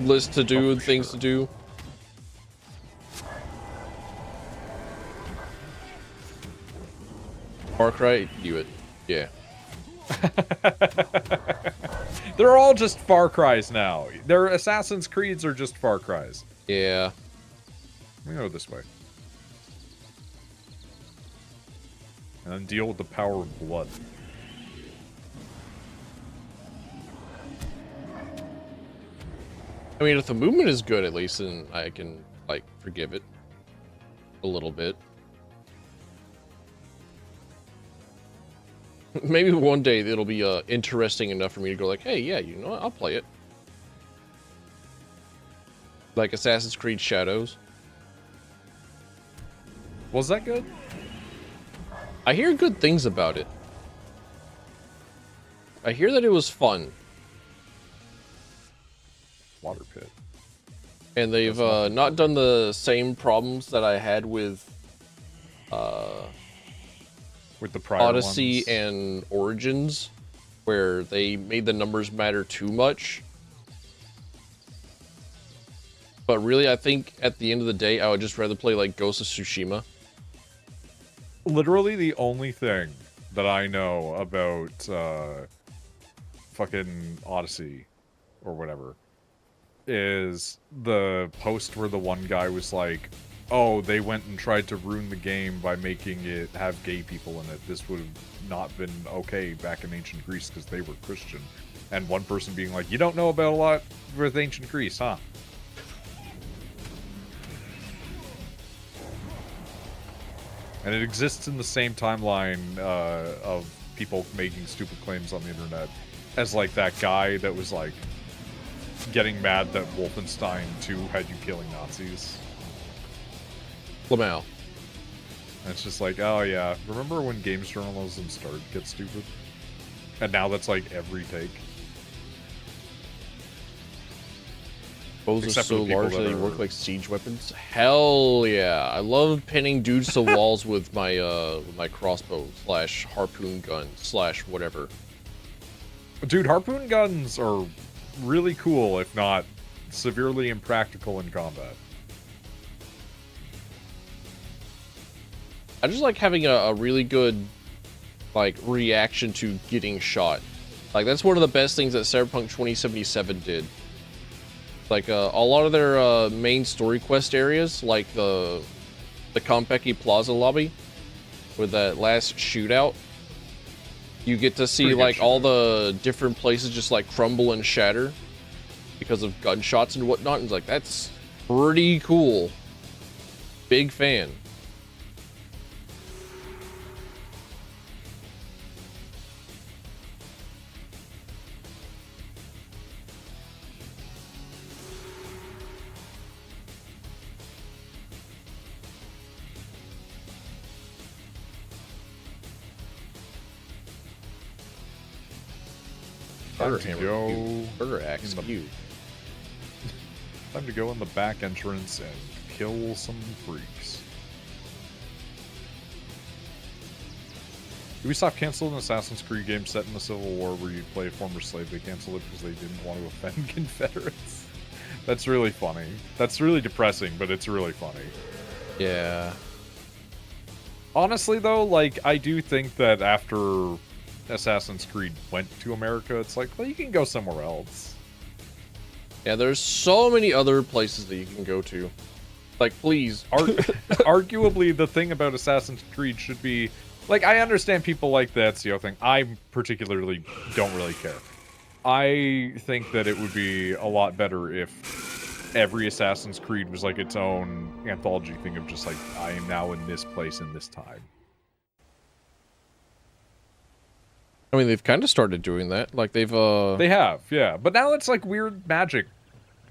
lists to do and things to do. Far Cry, do it, yeah. They're all just Far Cries now. Their Assassin's Creeds are just Far Cries. Yeah. We go this way. And then deal with the power of blood. I mean, if the movement is good, at least, then I can, like, forgive it a little bit. Maybe one day it'll be interesting enough for me to go like, hey, yeah, you know what? I'll play it. Like Assassin's Creed Shadows. Was that good? I hear good things about it. I hear that it was fun. Water pit. And they've not done the same problems that I had with the prior Odyssey ones. and Origins, where they made the numbers matter too much. But really, I think at the end of the day, I would just rather play like Ghost of Tsushima. Literally the only thing that I know about fucking Odyssey or whatever is the post where the one guy was like, oh, they went and tried to ruin the game by making it have gay people in it. This would have not been okay back in ancient Greece because they were Christian. And one person being like, you don't know about a lot with ancient Greece, huh? And it exists in the same timeline of people making stupid claims on the internet as, like, that guy that was, like, getting mad that Wolfenstein 2 had you killing Nazis. Lamau. And it's just like, oh yeah, remember when games journalism started to get stupid? And now that's, like, every take. Those are Except for so the people large that that they are- work like siege weapons. Hell yeah! I love pinning dudes to walls with my crossbow / harpoon gun / whatever. Dude, harpoon guns are really cool, if not severely impractical in combat. I just like having a really good like reaction to getting shot. Like that's one of the best things that Cyberpunk 2077 did. Like a lot of their main story quest areas, like the Konpeki Plaza lobby with that last shootout, you get to see Pretty good like all shootout. the different places just like crumble and shatter because of gunshots and whatnot. And it's like that's pretty cool. Big fan. Time to Hammer go. you. Burger axe in the- you. Time to go in the back entrance and kill some freaks. Ubisoft canceled an Assassin's Creed game set in the Civil War where you'd play a former slave. They canceled it because they didn't want to offend Confederates. That's really funny. That's really depressing, but it's really funny. Yeah. Honestly, though, like, I do think that after Assassin's Creed went to America, it's like, well, you can go somewhere else. Yeah, there's so many other places that you can go to. Like, please. Arguably, the thing about Assassin's Creed should be... Like, I understand people like the Ezio thing. I particularly don't really care. I think that it would be a lot better if every Assassin's Creed was like its own anthology thing of just like, I am now in this place in this time. I mean, they've kind of started doing that. Like, they've, They have, yeah. But now it's like weird magic.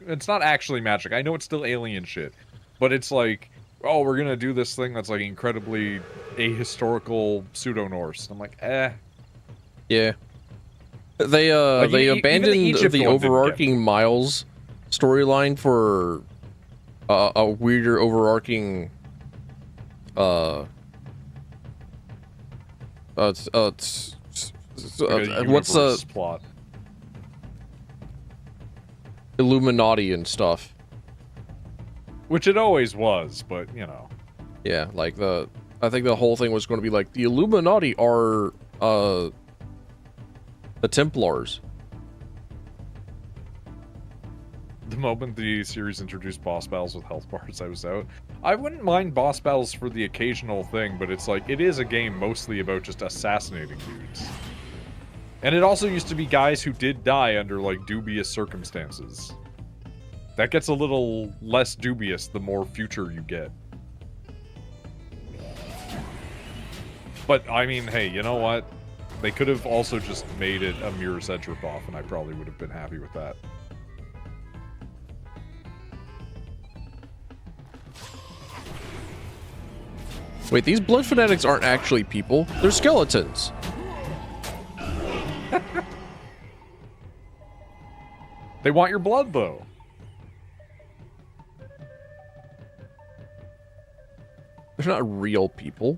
It's not actually magic. I know it's still alien shit. But it's like, oh, we're gonna do this thing that's like incredibly ahistorical pseudo-Norse. I'm like, eh. Yeah. They Like, they even the abandoned Egypt the one didn't get overarching Miles storyline for a weirder overarching what's Like a the universe plot? Illuminati and stuff. Which it always was, but, you know. Yeah, like I think the whole thing was going to be like the Illuminati are The Templars. The moment the series introduced boss battles with health bars, I was out. I wouldn't mind boss battles for the occasional thing, but it's like, it is a game mostly about just assassinating dudes. And it also used to be guys who did die under, like, dubious circumstances. That gets a little less dubious the more future you get. But, I mean, hey, you know what? They could have also just made it a Mirror's Edge ripoff, and I probably would have been happy with that. Wait, these blood fanatics aren't actually people. They're skeletons. They want your blood, though. They're not real people.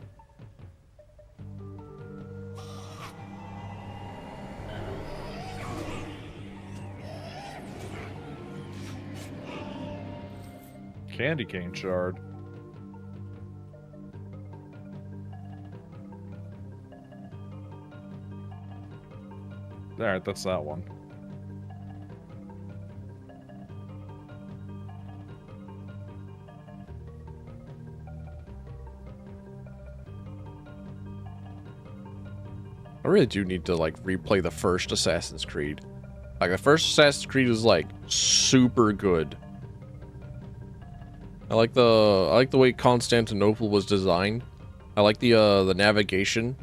Candy cane shard. Alright, that's that one. I really do need to, like, replay the first Assassin's Creed. Like, the first Assassin's Creed is, like, super good. I like the way Constantinople was designed. I like the navigation.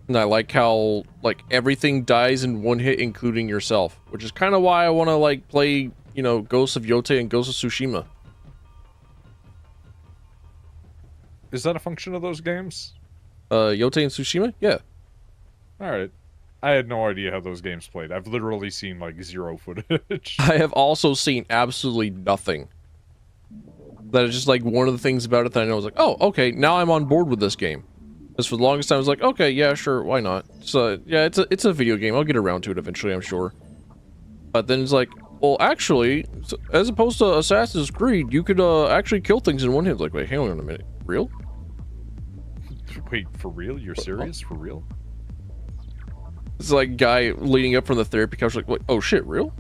And I like how, like, everything dies in one hit, including yourself. Which is kind of why I want to, like, play, you know, Ghosts of Yotei and Ghosts of Tsushima. Is that a function of those games? Yotei and Tsushima? Yeah. Alright. I had no idea how those games played. I've literally seen, like, 0 footage. I have also seen absolutely nothing. That is just, like, one of the things about it that I know is like, oh, okay, now I'm on board with this game. Because for the longest time, I was like, okay, yeah, sure, why not? So, yeah, it's a video game. I'll get around to it eventually, I'm sure. But then it's like, well, actually, as opposed to Assassin's Creed, you could actually kill things in one hit. Like, wait, hang on a minute. Real? Wait, for real? You're serious? For real? It's like a guy leaning up from the therapy couch, like, oh shit, real?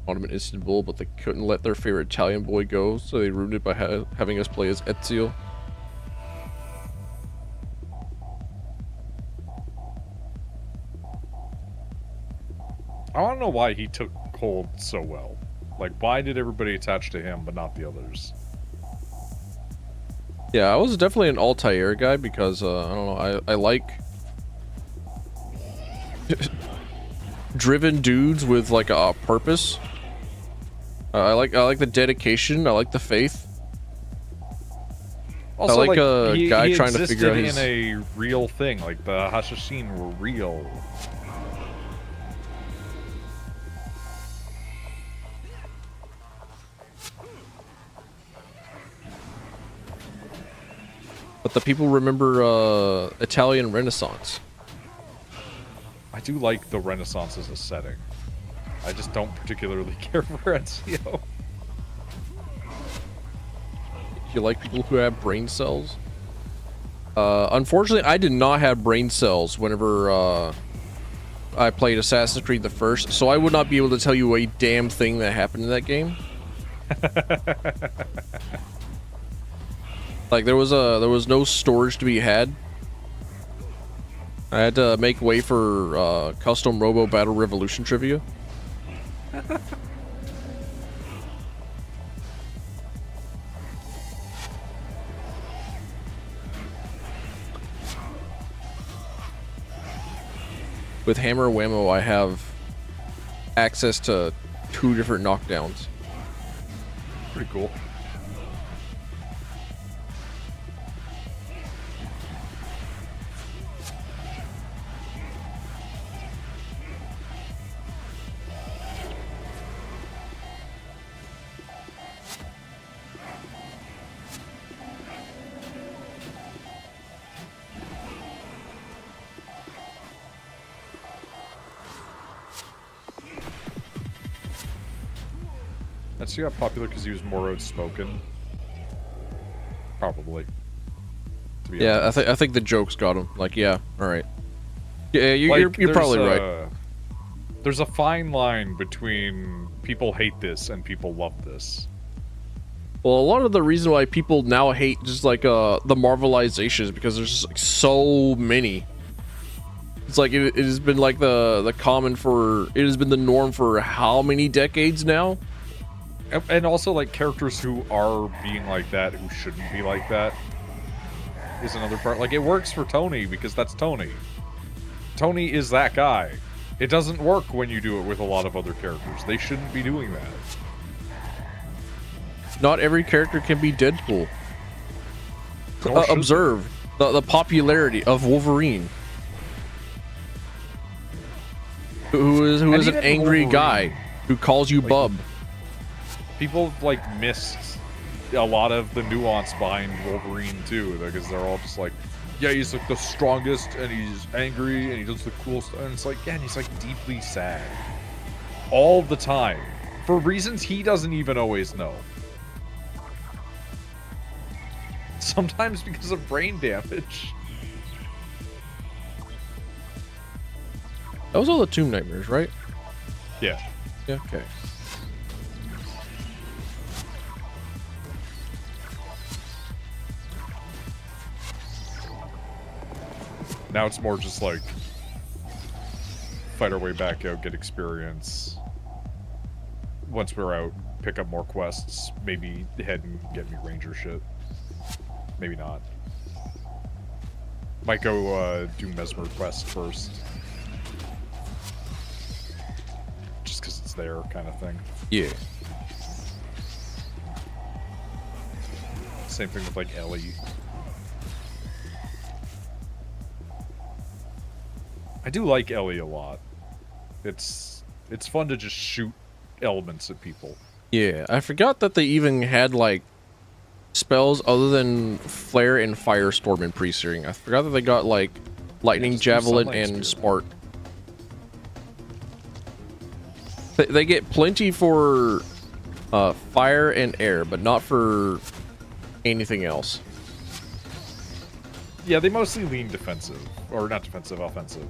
Ottoman Istanbul, but they couldn't let their favorite Italian boy go, so they ruined it by having us play as Ezio. I want to know why he took hold so well. Like, why did everybody attach to him, but not the others? Yeah, I was definitely an Altair guy because, I don't know, I like driven dudes with, like, a purpose. I like the dedication. I like the faith. Also, I like a guy he trying to figure out his... in a real thing. Like, the Hashashin were real. But the people remember Italian Renaissance. I do like the Renaissance as a setting. I just don't particularly care for Ezio. You like people who have brain cells? Unfortunately, I did not have brain cells whenever I played Assassin's Creed the first, so I would not be able to tell you a damn thing that happened in that game. Like, there was no storage to be had. I had to make way for custom Robo Battle Revolution trivia. With Hammer Whammo, I have access to 2 different knockdowns. Pretty cool. He got popular because he was more outspoken. Probably. To be Yeah, honest. I think the jokes got him. Like, yeah, all right. Yeah, Like, you're probably right. There's a fine line between people hate this and people love this. Well, a lot of the reason why people now hate just like the Marvelization is because there's just like so many. It's like it has been like the common for it has been the norm for how many decades now? And also, like, characters who are being like that, who shouldn't be like that, is another part. Like, it works for Tony, because that's Tony. Tony is that guy. It doesn't work when you do it with a lot of other characters. They shouldn't be doing that. Not every character can be Deadpool. Nor should Observe the popularity of Wolverine. Who is an even angry Wolverine, guy who calls you like, bub. People, like, missed a lot of the nuance behind Wolverine, too, because they're all just like, yeah, he's, like, the strongest, and he's angry, and he does the cool stuff, and it's like, yeah, and he's, like, deeply sad. All the time. For reasons he doesn't even always know. Sometimes because of brain damage. That was all the Tomb Nightmares, right? Yeah. Yeah, okay. Now it's more just like fight our way back out, get experience. Once we're out, pick up more quests, maybe head and get me ranger shit. Maybe not. Might go do Mesmer quest first. Just because it's there, kind of thing. Yeah. Same thing with, like, Ellie. I do like Ellie a lot. It's fun to just shoot elements at people. Yeah, I forgot that they even had like spells other than Flare and Firestorm in pre-searing. I forgot that they got like Lightning, Yeah, just do Javelin, Sunlight and Spear. Spark. They get plenty for fire and air, but not for anything else. Yeah, they mostly lean defensive. Or not defensive, offensive.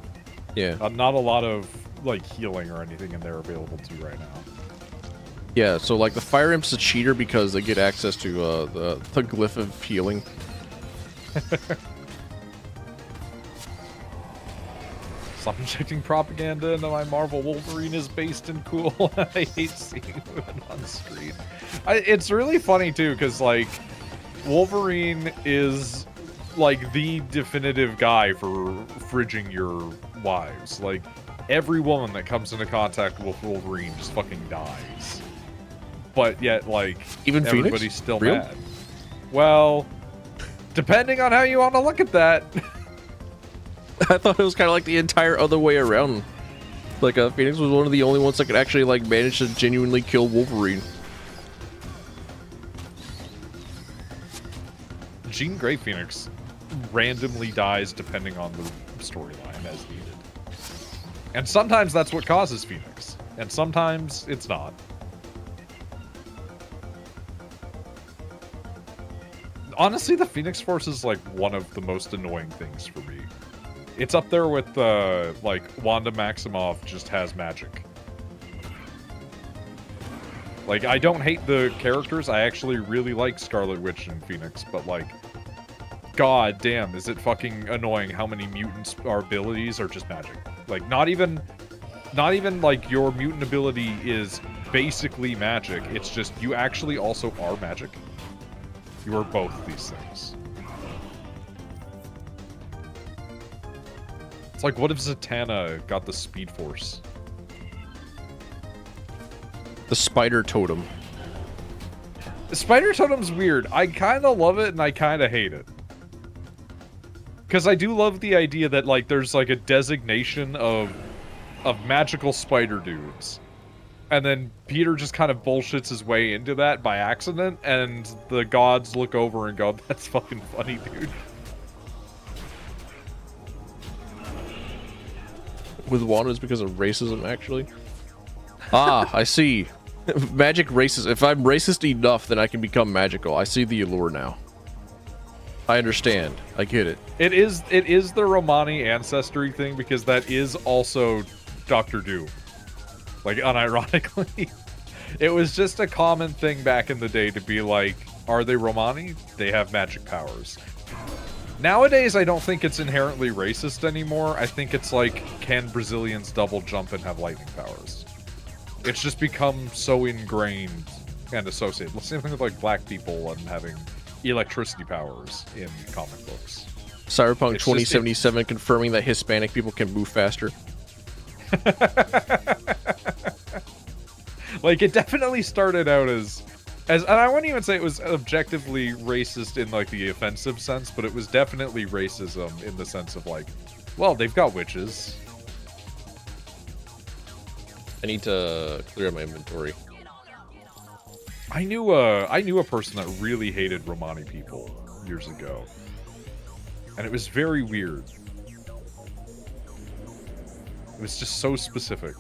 Yeah. Not a lot of, like, healing or anything in there available to right now. Yeah, so like the Fire Imp's a cheater because they get access to the glyph of healing. Stop injecting propaganda into my Marvel. Wolverine is based and cool. I hate seeing women on screen. It's really funny, too, because, like, Wolverine is, like, the definitive guy for fridging your wives. Like, every woman that comes into contact with Wolverine just fucking dies. But yet, like, Even everybody's Phoenix? still Real? mad. Well, depending on how you want to look at that. I thought it was kind of like the entire other way around. Like, Phoenix was one of the only ones that could actually, like, manage to genuinely kill Wolverine. Jean Grey Phoenix randomly dies depending on the storyline as needed. And sometimes that's what causes Phoenix. And sometimes it's not. Honestly, the Phoenix Force is, like, one of the most annoying things for me. It's up there with, like, Wanda Maximoff just has magic. Like, I don't hate the characters. I actually really like Scarlet Witch and Phoenix, but, like, god damn, is it fucking annoying how many mutants or abilities are just magic. Like, not even, like, your mutant ability is basically magic. It's just, you actually also are magic. You are both these things. It's like, what if Zatanna got the Speed Force? The Spider Totem. The Spider Totem's weird. I kind of love it and I kind of hate it. Because I do love the idea that, like, there's, like, a designation of magical spider dudes. And then Peter just kind of bullshits his way into that by accident, and the gods look over and go, that's fucking funny, dude. With Wanda is because of racism, actually. Ah, I see. Magic racist. If I'm racist enough, then I can become magical. I see the allure now. I understand. I get it. It is the Romani ancestry thing, because that is also Doctor Doom. Like, unironically. It was just a common thing back in the day to be like, are they Romani? They have magic powers. Nowadays, I don't think it's inherently racist anymore. I think it's like, can Brazilians double jump and have lightning powers? It's just become so ingrained and associated. Same thing with like black people and having electricity powers in comic books. Cyberpunk 2077 confirming that Hispanic people can move faster. Like, it definitely started out as, and I wouldn't even say it was objectively racist in like the offensive sense, but it was definitely racism in the sense of like, well, they've got witches. I need to clear out my inventory. I knew a person that really hated Romani people years ago, and it was very weird. It was just so specific.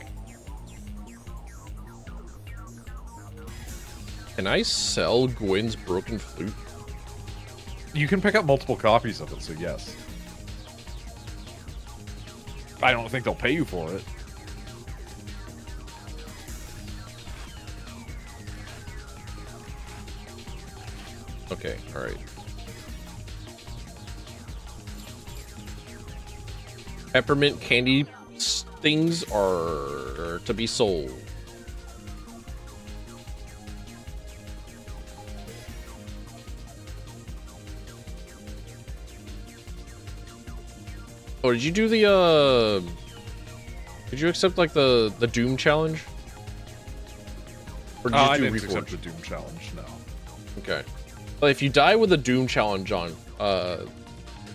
Can I sell Gwen's broken flute? You can pick up multiple copies of it, so yes. I don't think they'll pay you for it. Okay, alright. Peppermint candy things are to be sold. Oh, did you do the, did you accept, like, the Doom challenge? Or did you I do didn't accept Reforged? the Doom challenge, no. Okay. Well, if you die with the Doom challenge on, the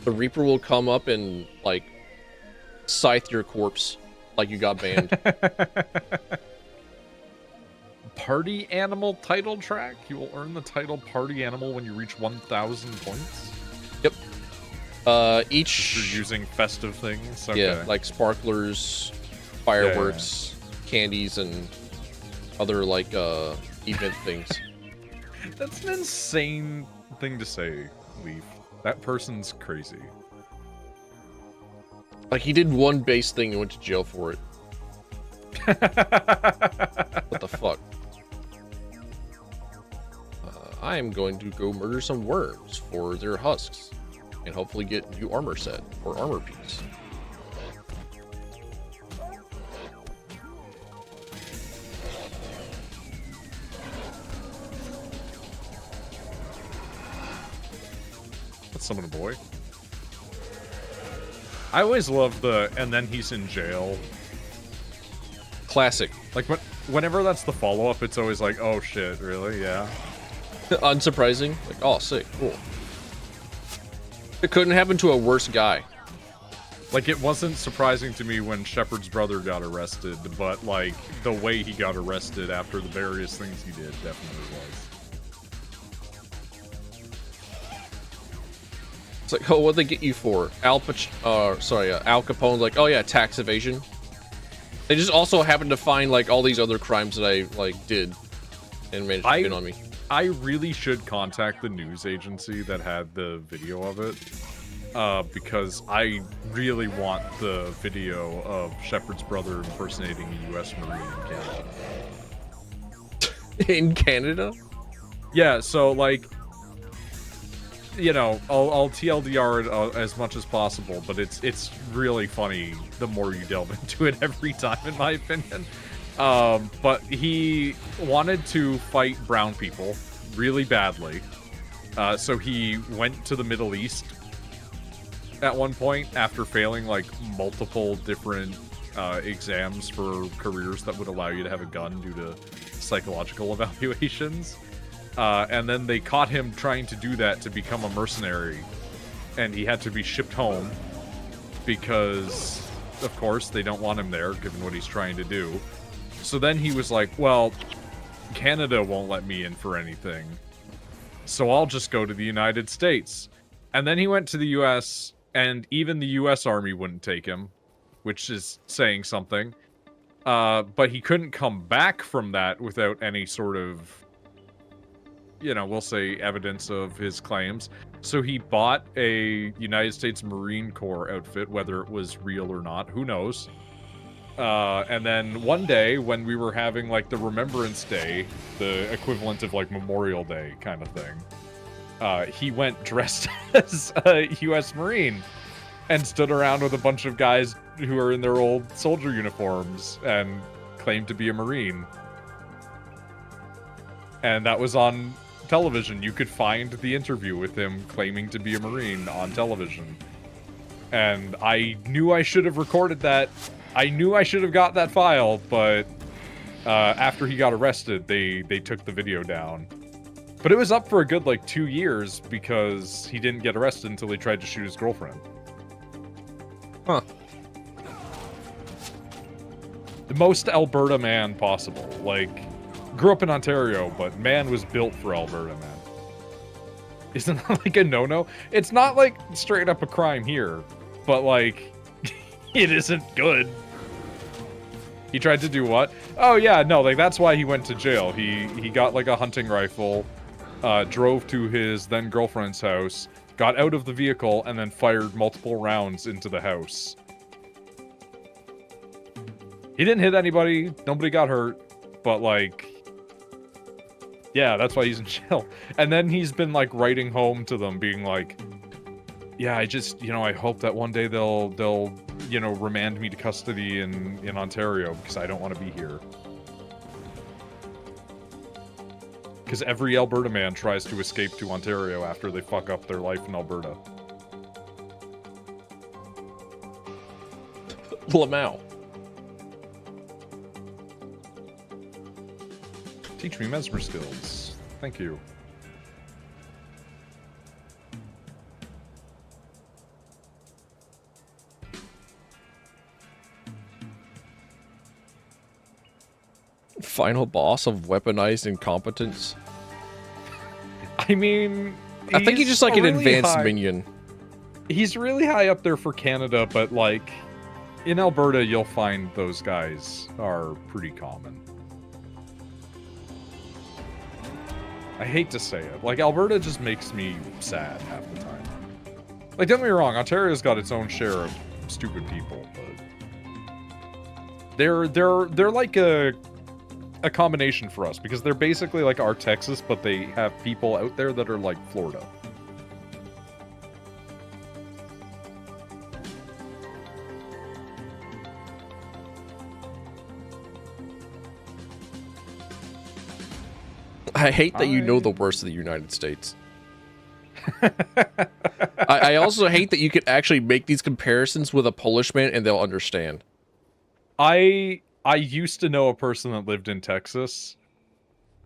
Reaper will come up and, like, scythe your corpse like you got banned. Party Animal title track? You will earn the title Party Animal when you reach 1,000 points? Yep. Each... If you're using festive things? Okay. Yeah, like sparklers, fireworks, candies, and other, like, event things. That's an insane thing to say, Leaf. That person's crazy. Like, he did one base thing and went to jail for it. What the fuck? I am going to go murder some worms for their husks. And hopefully get new armor set or armor piece. Let's summon a boy. I always love the, and then he's in jail. Classic. Like, whenever that's the follow-up, it's always like, oh shit, really? Yeah. Unsurprising. Like, oh, sick, cool. It couldn't happen to a worse guy. Like, it wasn't surprising to me when Shepard's brother got arrested, but, like, the way he got arrested after the various things he did definitely was. It's like, oh, what'd they get you for? Al Capone's like, oh yeah, tax evasion. They just also happened to find, like, all these other crimes that I, like, did and managed to pin on me. I really should contact the news agency that had the video of it, because I really want the video of Shepard's brother impersonating a U.S. Marine in Canada. In Canada? Yeah, so, like, you know, I'll TLDR it as much as possible, but it's really funny the more you delve into it every time, in my opinion. But he wanted to fight brown people really badly. So he went to the Middle East at one point after failing like multiple different exams for careers that would allow you to have a gun due to psychological evaluations. And then they caught him trying to do that to become a mercenary. And he had to be shipped home because, of course, they don't want him there given what he's trying to do. So then he was like, well, Canada won't let me in for anything, so I'll just go to the United States. And then he went to the US, and even the US Army wouldn't take him, which is saying something. But he couldn't come back from that without any sort of you know, we'll say evidence of his claims. So he bought a United States Marine Corps outfit, whether it was real or not, who knows. And then one day when we were having like the Remembrance Day, the equivalent of like Memorial Day kind of thing, he went dressed as a US Marine and stood around with a bunch of guys who are in their old soldier uniforms and claimed to be a Marine. And that was on television. You could find the interview with him claiming to be a Marine on television. And I knew I should have recorded that. I knew I should have got that file, but after he got arrested, they took the video down. But it was up for a good, like, 2 years because he didn't get arrested until he tried to shoot his girlfriend. Huh. The most Alberta man possible. Like, grew up in Ontario, but man was built for Alberta, man. Isn't that like a no-no? It's not like straight up a crime here, but like, it isn't good. He tried to do what? Oh yeah, no, like that's why he went to jail. He got like a hunting rifle, drove to his then girlfriend's house, got out of the vehicle, and then fired multiple rounds into the house. He didn't hit anybody, nobody got hurt, but like, yeah, that's why he's in jail. And then he's been like writing home to them being like, yeah, I just, you know, I hope that one day they'll, you know, remand me to custody in Ontario because I don't want to be here. Because every Alberta man tries to escape to Ontario after they fuck up their life in Alberta. Lamau. Teach me mesmer skills. Thank you. Final boss of weaponized incompetence. I mean, I think he's just like an really advanced high. minion. He's really high up there for Canada, but like in Alberta, you'll find those guys are pretty common. I hate to say it. Like, Alberta just makes me sad half the time. Like, don't get me wrong, Ontario's got its own share of stupid people, but they're like a combination for us, because they're basically like our Texas, but they have people out there that are like Florida. I hate that you know the worst of the United States. I also hate that you could actually make these comparisons with a Polish man and they'll understand. I used to know a person that lived in Texas,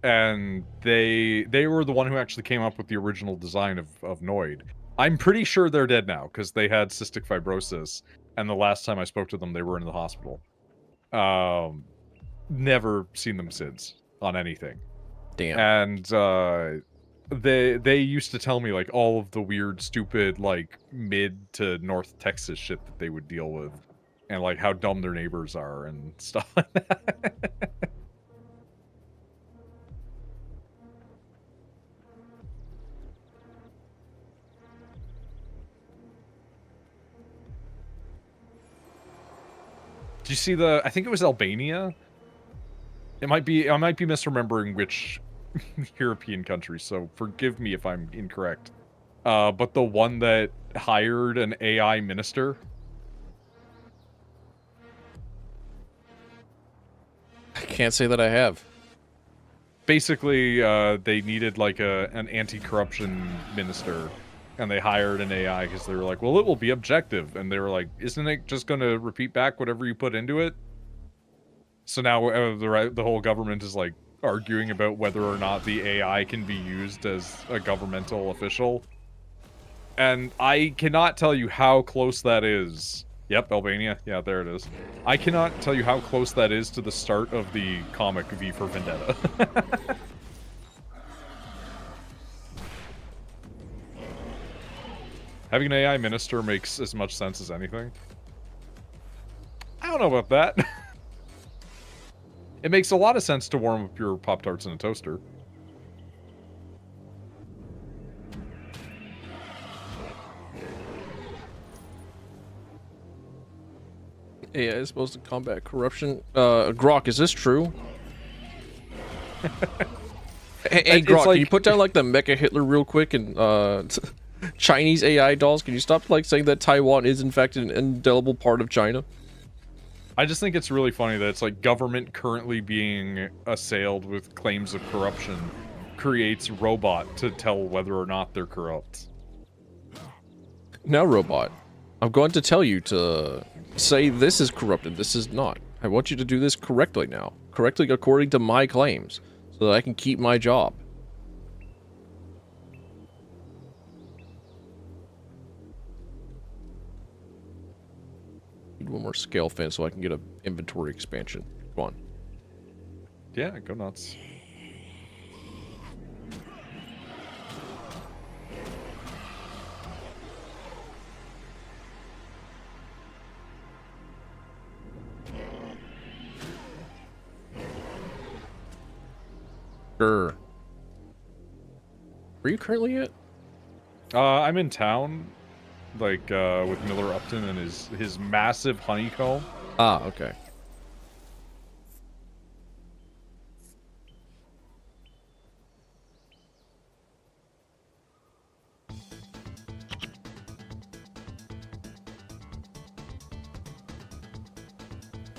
and they were the one who actually came up with the original design of Noid. I'm pretty sure they're dead now, because they had cystic fibrosis, and the last time I spoke to them, they were in the hospital. Never seen them since, on anything. Damn. And they used to tell me like all of the weird, stupid, like mid to North Texas shit that they would deal with, and like how dumb their neighbors are and stuff like that. Did you see I think it was Albania? I might be misremembering which European country, so forgive me if I'm incorrect. But the one that hired an AI minister. I can't say that I have. Basically, they needed like an anti-corruption minister, and they hired an AI because they were like, well, it will be objective. And they were like, isn't it just going to repeat back whatever you put into it? So now the whole government is like arguing about whether or not the AI can be used as a governmental official. And I cannot tell you how close that is. Yep, Albania. Yeah, there it is. I cannot tell you how close that is to the start of the comic V for Vendetta. Having an AI minister makes as much sense as anything. I don't know about that. It makes a lot of sense to warm up your Pop-Tarts in a toaster. AI is supposed to combat corruption. Grok, is this true? Hey Grok, can you put down like the Mecha Hitler real quick and Chinese AI dolls? Can you stop like saying that Taiwan is in fact an indelible part of China? I just think it's really funny that it's like government currently being assailed with claims of corruption creates robot to tell whether or not they're corrupt. Now, robot, I'm going to tell you to say this is corrupted, this is not. I want you to do this correctly now. Correctly according to my claims, so that I can keep my job. Need one more scale fin so I can get an inventory expansion. Come on. Yeah, go nuts. Sure. Where are you currently at? I'm in town, like, with Miller Upton and his massive honeycomb. Ah, okay.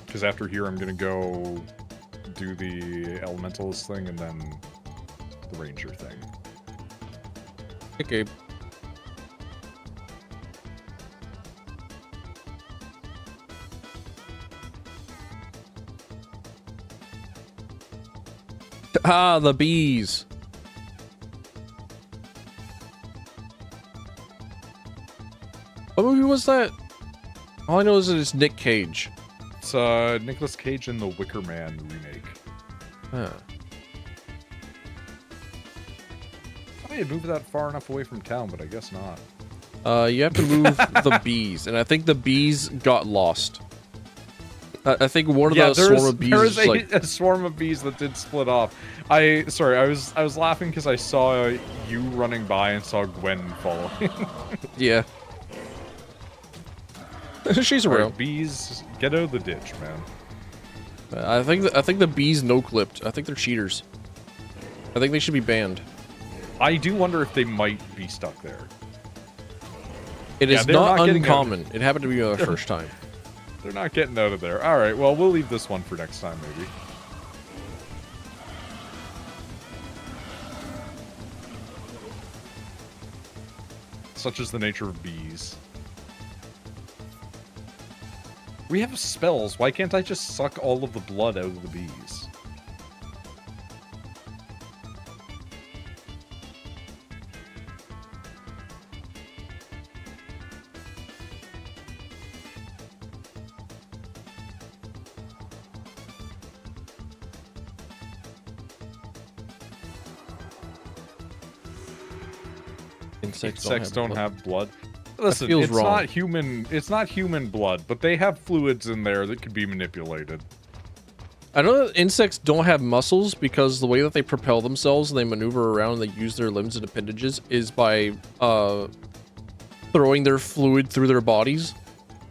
Because after here, I'm gonna go do the elementalist thing and then the ranger thing. Okay. Ah, the bees. What movie was that? All I know is that it's Nick Cage. It's Nicolas Cage in the Wicker Man remake. Huh. I thought he had moved that far enough away from town, but I guess not. You have to move the bees, and I think the bees got lost. I think one of the swarm of bees there is is like... a swarm of bees that did split off. Sorry, I was laughing because I saw you running by and saw Gwen following. Yeah. She's around. Right, bees, get out of the ditch, man. I think the bees no-clipped. I think they're cheaters. I think they should be banned. I do wonder if they might be stuck there. It is not uncommon. It happened to me the first time. They're not getting out of there. All right, well, we'll leave this one for next time, maybe. Such is the nature of bees. We have spells. Why can't I just suck all of the blood out of the bees? Insects don't have blood. Listen, it's wrong. not human. It's not human blood, but they have fluids in there that could be manipulated. I know that insects don't have muscles because the way that they propel themselves and they maneuver around and they use their limbs and appendages is by throwing their fluid through their bodies.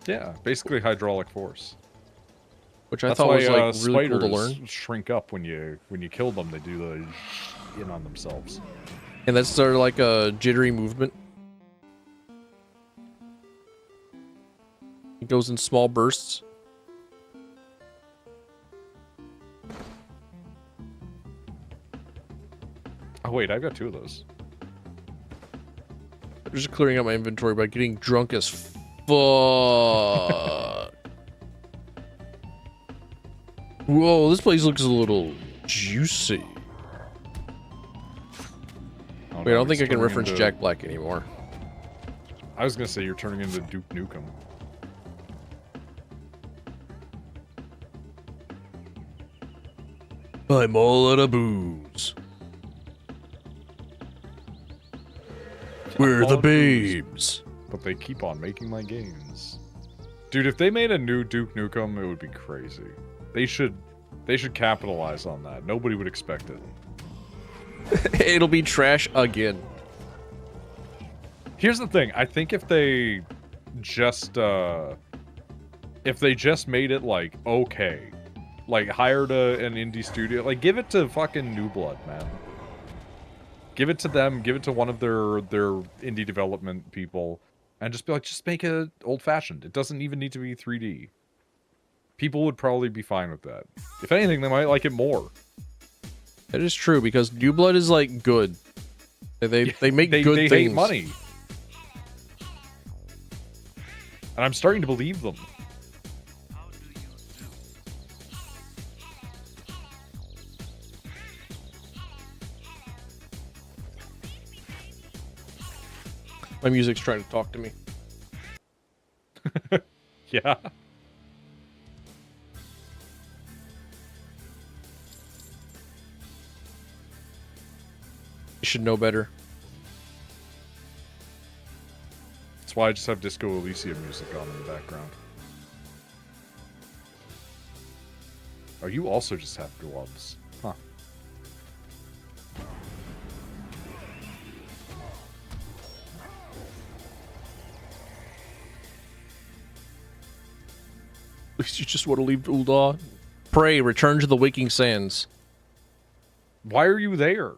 Yeah, basically hydraulic force. Which I thought was like really cool to learn. Spiders shrink up when you kill them. They do the in on themselves. And that's sort of like a jittery movement. It goes in small bursts. Oh wait, I've got two of those. I'm just clearing out my inventory by getting drunk as fuck. Whoa, this place looks a little juicy. Wait, I don't think I can reference Jack Black anymore. I was gonna say you're turning into Duke Nukem. I'm all out of booze. We're the babes. But they keep on making my games. Dude, if they made a new Duke Nukem, it would be crazy. They should capitalize on that. Nobody would expect it. It'll be trash again. Here's the thing. I think if they just if they just made it like okay, like hired an indie studio, like give it to fucking New Blood, man. Give it to them. Give it to one of their indie development people, and just be like, just make it old fashioned. It doesn't even need to be 3D. People would probably be fine with that. If anything, they might like it more. That is true, because New Blood is like good. They make good they things. hate money. And I'm starting to believe them. My music's trying to talk to me. Yeah. You should know better. That's why I just have Disco Elysium music on in the background. Oh, you also just have gloves. Huh. At least you just want to leave Ul'dah. Pray, return to the waking sands. Why are you there?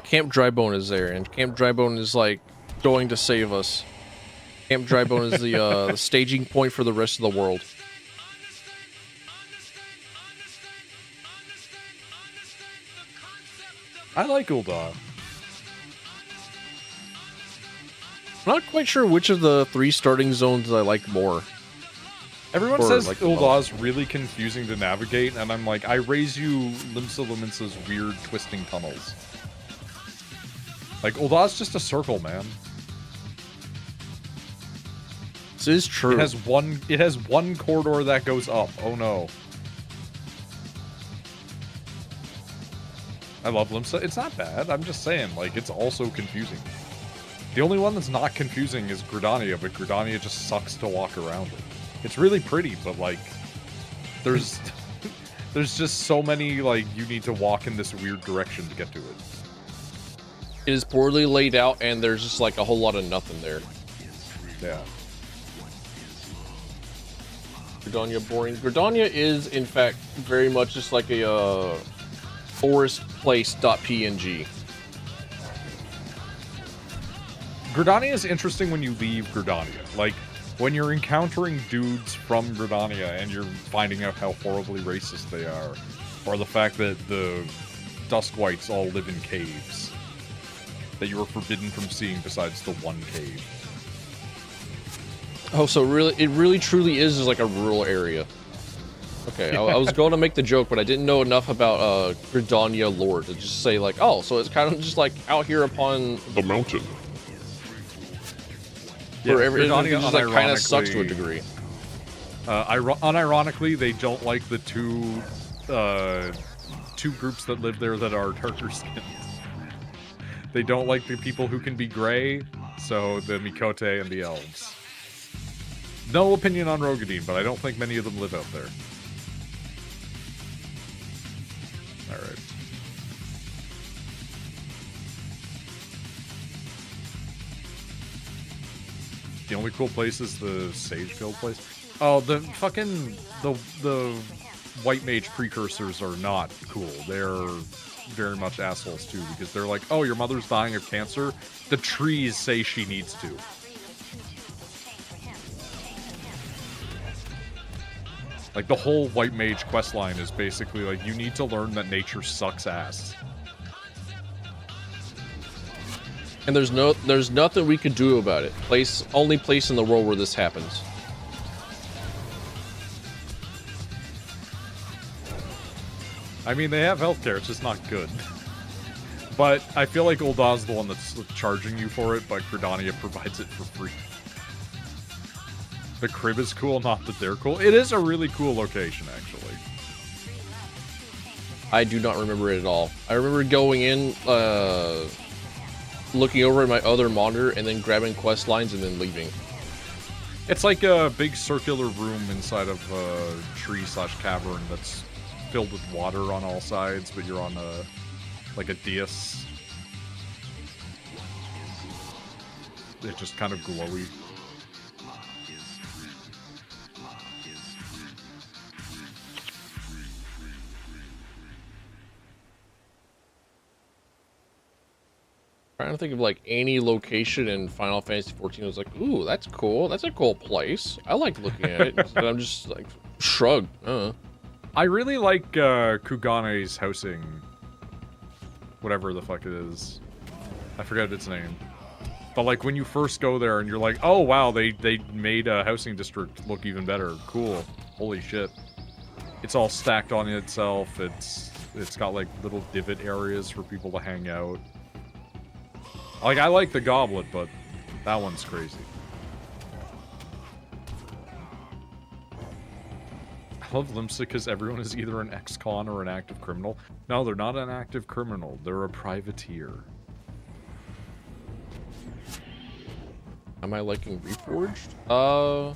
Camp Drybone is there, and Camp Drybone is like going to save us. Camp Drybone is the staging point for the rest of the world. I like Ul'dah. I'm not quite sure which of the 3 starting zones I like more. Everyone Or, says like, Uldah's really confusing to navigate, and I'm like, I raise you Limsa Luminsa's weird twisting tunnels. Like, Uldah's just a circle, man. This is true. It has one corridor that goes up. Oh no. I love Limsa. It's not bad. I'm just saying, like, it's also confusing. The only one that's not confusing is Gridania, but Gridania just sucks to walk around it. It's really pretty, but, like, there's there's just so many, like, you need to walk in this weird direction to get to it. It is poorly laid out, and there's just like a whole lot of nothing there. Yeah. Gridania boring. Gridania is, in fact, very much just like a forest place.png. Gridania is interesting when you leave Gridania. Like, when you're encountering dudes from Gridania and you're finding out how horribly racist they are, or the fact that the Duskwights all live in caves that you were forbidden from seeing besides the one cave. Oh, so really, it really truly is just like a rural area. Okay, I was going to make the joke, but I didn't know enough about Gridania lore to just say like, oh, so it's kind of just like out here upon The mountain. Yeah, where everything Gridania just like kind of sucks to a unironically- degree. Unironically, they don't like the two groups that live there that are darker skinned. They don't like the people who can be gray, so the Mikote and the elves. No opinion on Rogadin, but I don't think many of them live out there. Alright. The only cool place is the Sagefield place. Oh, the fucking the White Mage precursors are not cool. They're very much assholes too, because they're like, oh, your mother's dying of cancer. The trees say she needs to. Like, the whole White Mage questline is basically like, you need to learn that nature sucks ass. And there's nothing we could do about it. Only place in the world where this happens. I mean, they have healthcare, it's just not good. But I feel like Uldah's the one that's charging you for it, but Gridania provides it for free. The crib is cool, not that they're cool. It is a really cool location, actually. I do not remember it at all. I remember going in, looking over at my other monitor, and then grabbing quest lines and then leaving. It's like a big circular room inside of a tree/cavern that's filled with water on all sides, but you're on like a dais. it's just kind of glowy. Trying to think of like any location in Final Fantasy 14 was like, ooh, that's cool. That's a cool place. I like looking at it. But I'm just like, shrug. I really like Kugane's housing. Whatever the fuck it is. I forget its name. But like when you first go there and you're like, oh wow, they made a housing district look even better. Cool. Holy shit. It's all stacked on itself. It's got like little divot areas for people to hang out. Like, I like the goblet, but that one's crazy. I love Limsa because everyone is either an ex-con or an active criminal. No, they're not an active criminal. They're a privateer. Am I liking Reforged?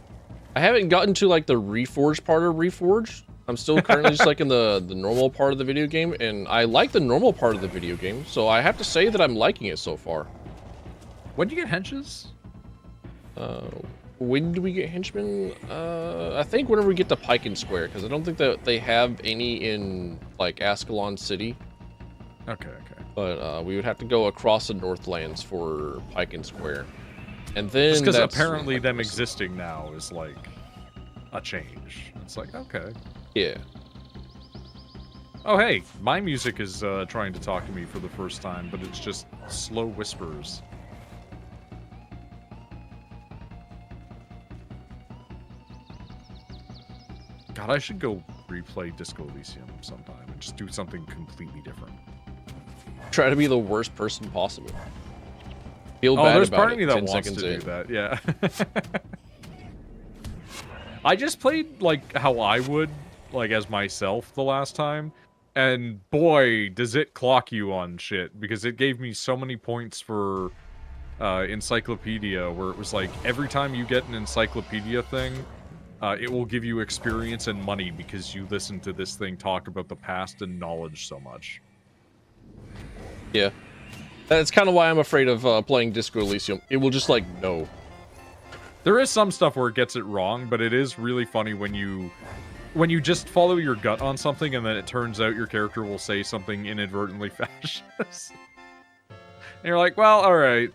I haven't gotten to like the Reforged part of Reforged. I'm still currently just like in the normal part of the video game, and I like the normal part of the video game, so I have to say that I'm liking it so far. When do you get henches? When do we get henchmen? I think whenever we get to Pike Square, because I don't think that they have any in like Ascalon City. Okay, okay. But we would have to go across the Northlands for Pike Square, and then just because apparently them existing now is like a change. It's like, okay. Yeah. Oh hey, my music is trying to talk to me for the first time, but it's just slow whispers. God, I should go replay Disco Elysium sometime and just do something completely different. Try to be the worst person possible. Feel Oh, bad there's about part it of me that 10 wants to seconds do in. that, yeah. I just played, like, how I would, like, as myself the last time, and boy, does it clock you on shit, because it gave me so many points for Encyclopedia, where it was like, every time you get an Encyclopedia thing, it will give you experience and money because you listen to this thing talk about the past and knowledge so much. Yeah. That's kind of why I'm afraid of playing Disco Elysium. It will just, like, no. There is some stuff where it gets it wrong, but it is really funny when you just follow your gut on something and then it turns out your character will say something inadvertently fascist. And you're like, well, alright.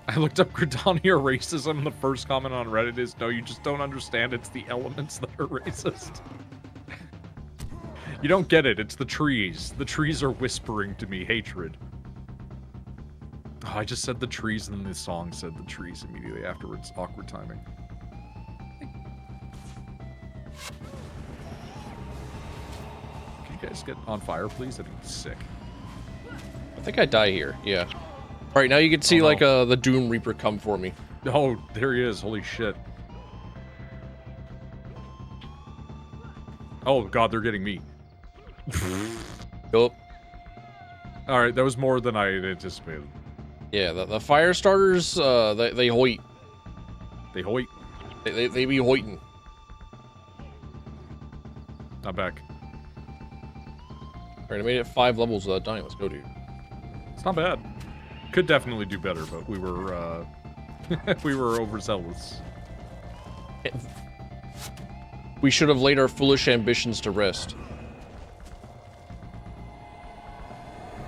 I looked up Gridania racism, and the first comment on Reddit is, no, you just don't understand, it's the elements that are racist. You don't get it, it's the trees. The trees are whispering to me hatred. Oh, I just said the trees, and then the song said the trees immediately afterwards. Awkward timing. Can you guys get on fire, please? That'd be sick. I think I die here, yeah. Alright, now you can see, like, the Doom Reaper come for me. Oh, there he is. Holy shit. Oh, God, they're getting me. Yup. Alright, that was more than I had anticipated. Yeah, the fire starters, they hoit. They hoit. They be hoiting. I'm back. Alright, I made it 5 levels without dying. Let's go, dude. It's not bad. Could definitely do better, but we were, we were overzealous. We should have laid our foolish ambitions to rest.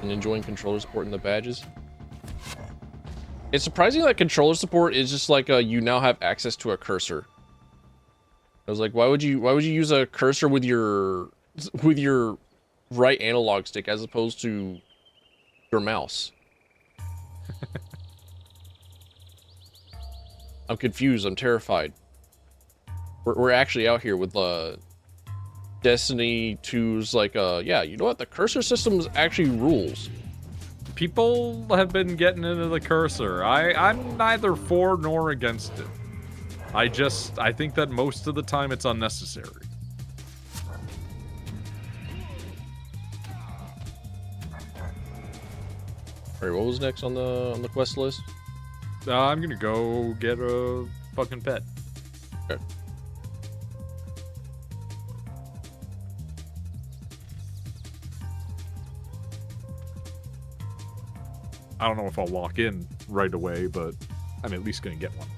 And enjoying controller support in the badges. It's surprising that controller support is just like you now have access to a cursor. I was like, why would you use a cursor with your right analog stick as opposed to your mouse? I'm confused. I'm terrified. We're actually out here with Destiny 2's like yeah, you know what? The cursor system actually rules. People have been getting into the cursor. I'm neither for nor against it. I think that most of the time it's unnecessary. Alright, what was next on the quest list? I'm gonna go get a fucking pet. Okay. I don't know if I'll walk in right away, but I'm at least going to get one.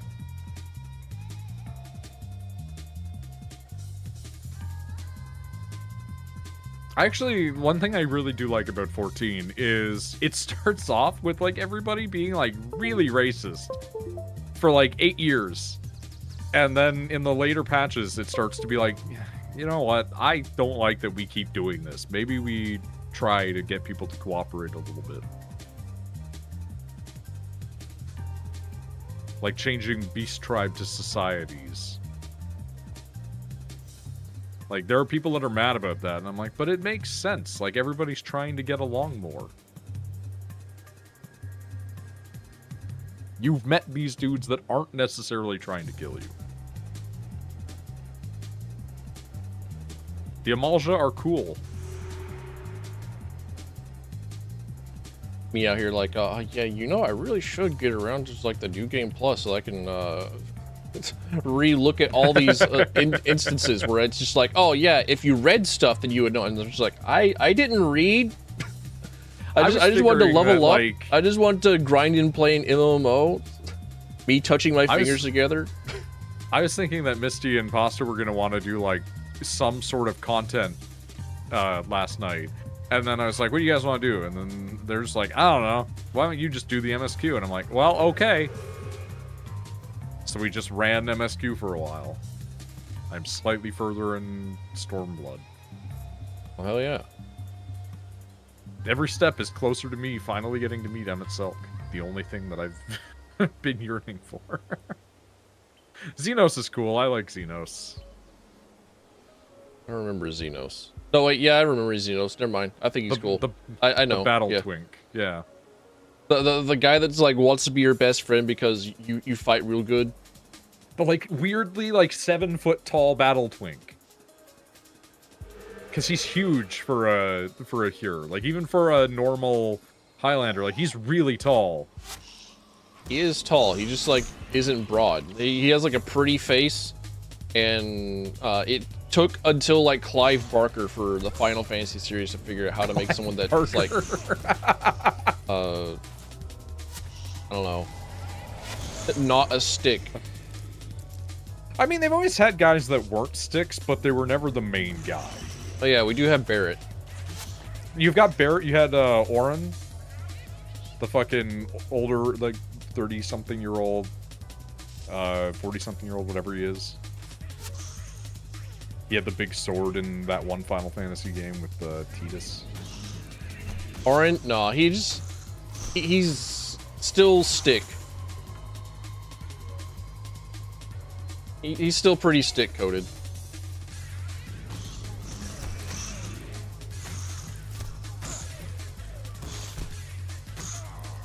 Actually, one thing I really do like about 14 is it starts off with, like, everybody being, like, really racist for, like, 8 years. And then in the later patches, it starts to be like, you know what? I don't like that we keep doing this. Maybe we try to get people to cooperate a little bit. Like changing Beast Tribe to societies. Like, there are people that are mad about that, and I'm like, but it makes sense. Like, everybody's trying to get along more. You've met these dudes that aren't necessarily trying to kill you. The Amalja are cool. Me out here like, yeah, you know, I really should get around to, like, the New Game Plus so I can, re-look at all these instances where it's just like, oh yeah, if you read stuff then you would know, and it's just like, I didn't read. I just wanted to level up. Like, I just want to grind and play an MMO. Me touching my fingers together. I was thinking that Misty and Pasta were gonna want to do like some sort of content last night, and then I was like, what do you guys want to do? And then there's like, I don't know, why don't you just do the MSQ? And I'm like, well, okay. So we just ran MSQ for a while. I'm slightly further in Stormblood. Well, hell yeah. Every step is closer to me finally getting to meet Emmett Selk. The only thing that I've been yearning for. Xenos is cool. I like Xenos. I remember Xenos. No, wait, yeah, I remember Xenos. Never mind. I think he's cool. I know. The battle yeah. twink. Yeah. The guy that's like wants to be your best friend because you fight real good. The like weirdly like 7-foot tall battle twink. Cause he's huge for a Hero. Like even for a normal Highlander, like he's really tall. He is tall. He just like isn't broad. He has like a pretty face, and it took until like Clive Barker for the Final Fantasy series to figure out how to make someone that's like I don't know, not a stick. I mean, they've always had guys that weren't sticks, but they were never the main guy. Oh yeah, we do have Barrett. You've got Barrett, you had Orin, the fucking older, like 30-something-year-old, 40-something-year-old, whatever he is. He had the big sword in that one Final Fantasy game with Tidus. Orin, no, he's still stick. He's still pretty stick coated.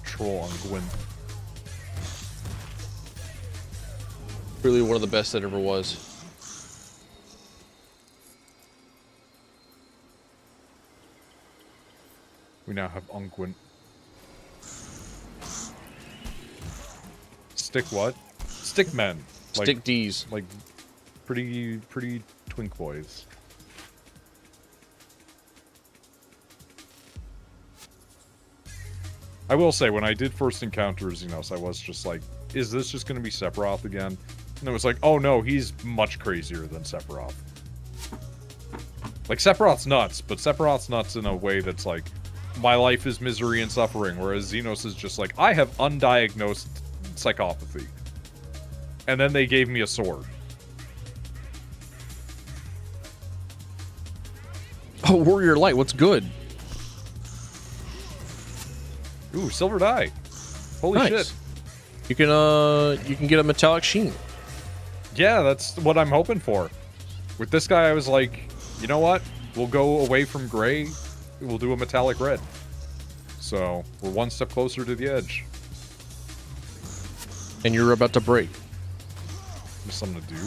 Troll on Gwyn. Really one of the best that ever was. We now have Unguent. Stick what? Stick men. Stick D's. Like pretty twink boys. I will say, when I did first encounter Xenos, I was just like, is this just going to be Sephiroth again? And it was like, oh no, he's much crazier than Sephiroth. Like, Sephiroth's nuts, but Sephiroth's nuts in a way that's like, my life is misery and suffering, whereas Xenos is just like, I have undiagnosed psychopathy. And then they gave me a sword. Oh, Warrior Light, what's good? Ooh, silver dye. Holy nice. shit. You can get a metallic sheen. Yeah, that's what I'm hoping for. With this guy, I was like, you know what? We'll go away from gray. We'll do a metallic red. So, we're one step closer to the edge. And you're about to break. There's something to do.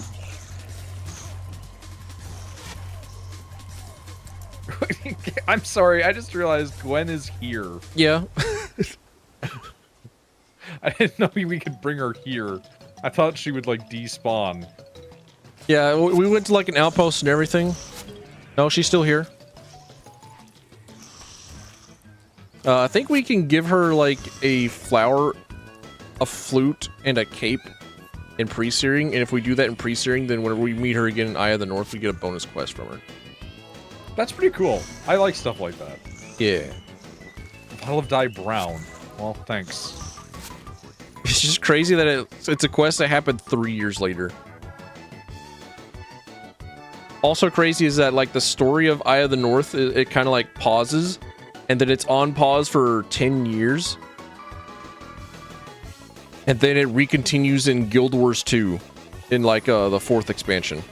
I'm sorry, I just realized Gwen is here. Yeah. I didn't know we could bring her here. I thought she would, like, despawn. Yeah, we went to, like, an outpost and everything. No, she's still here. I think we can give her like a flower, a flute, and a cape in pre-searing, and if we do that in pre-searing, then whenever we meet her again in Eye of the North, we get a bonus quest from her. That's pretty cool. I like stuff like that. Yeah. Vial of Dye Brown. Well, thanks. It's just crazy that it's a quest that happened 3 years later. Also crazy is that like the story of Eye of the North, it kind of like pauses, and then it's on pause for 10 years. And then it recontinues in Guild Wars 2 in like the 4th expansion.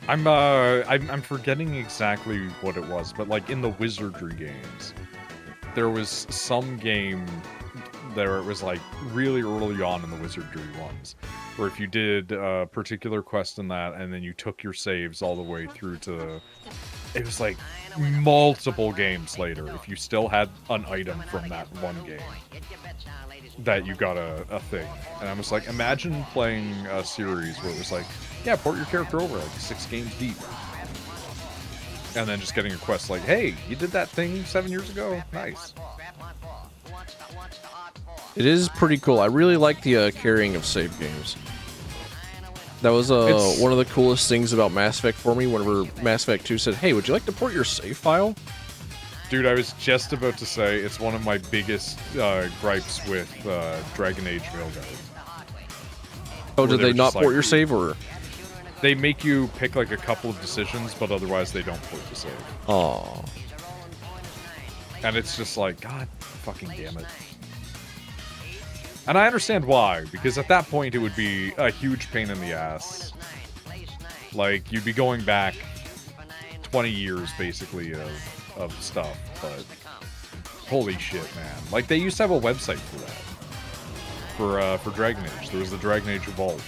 I'm forgetting exactly what it was, but like in the Wizardry games, there was some game there, it was like really early on in the Wizardry ones, where if you did a particular quest in that and then you took your saves all the way through to, it was like multiple games later, if you still had an item from that one game, that you got a thing. And I was like, imagine playing a series where it was like, yeah, port your character over like 6 games deep. And then just getting a quest like, hey, you did that thing 7 years ago? Nice. It is pretty cool. I really like the carrying of save games. That was one of the coolest things about Mass Effect for me, whenever Mass Effect 2 said, hey, would you like to port your save file? Dude, I was just about to say, it's one of my biggest gripes with Dragon Age Veilguard. Oh, did they not port your save, or...? They make you pick like a couple of decisions, but otherwise they don't port the save. Oh. And it's just like, God fucking damn it. And I understand why, because at that point it would be a huge pain in the ass. Like, you'd be going back 20 years, basically, of stuff, but holy shit, man. Like, they used to have a website for that. For Dragon Age. There was the Dragon Age Vault.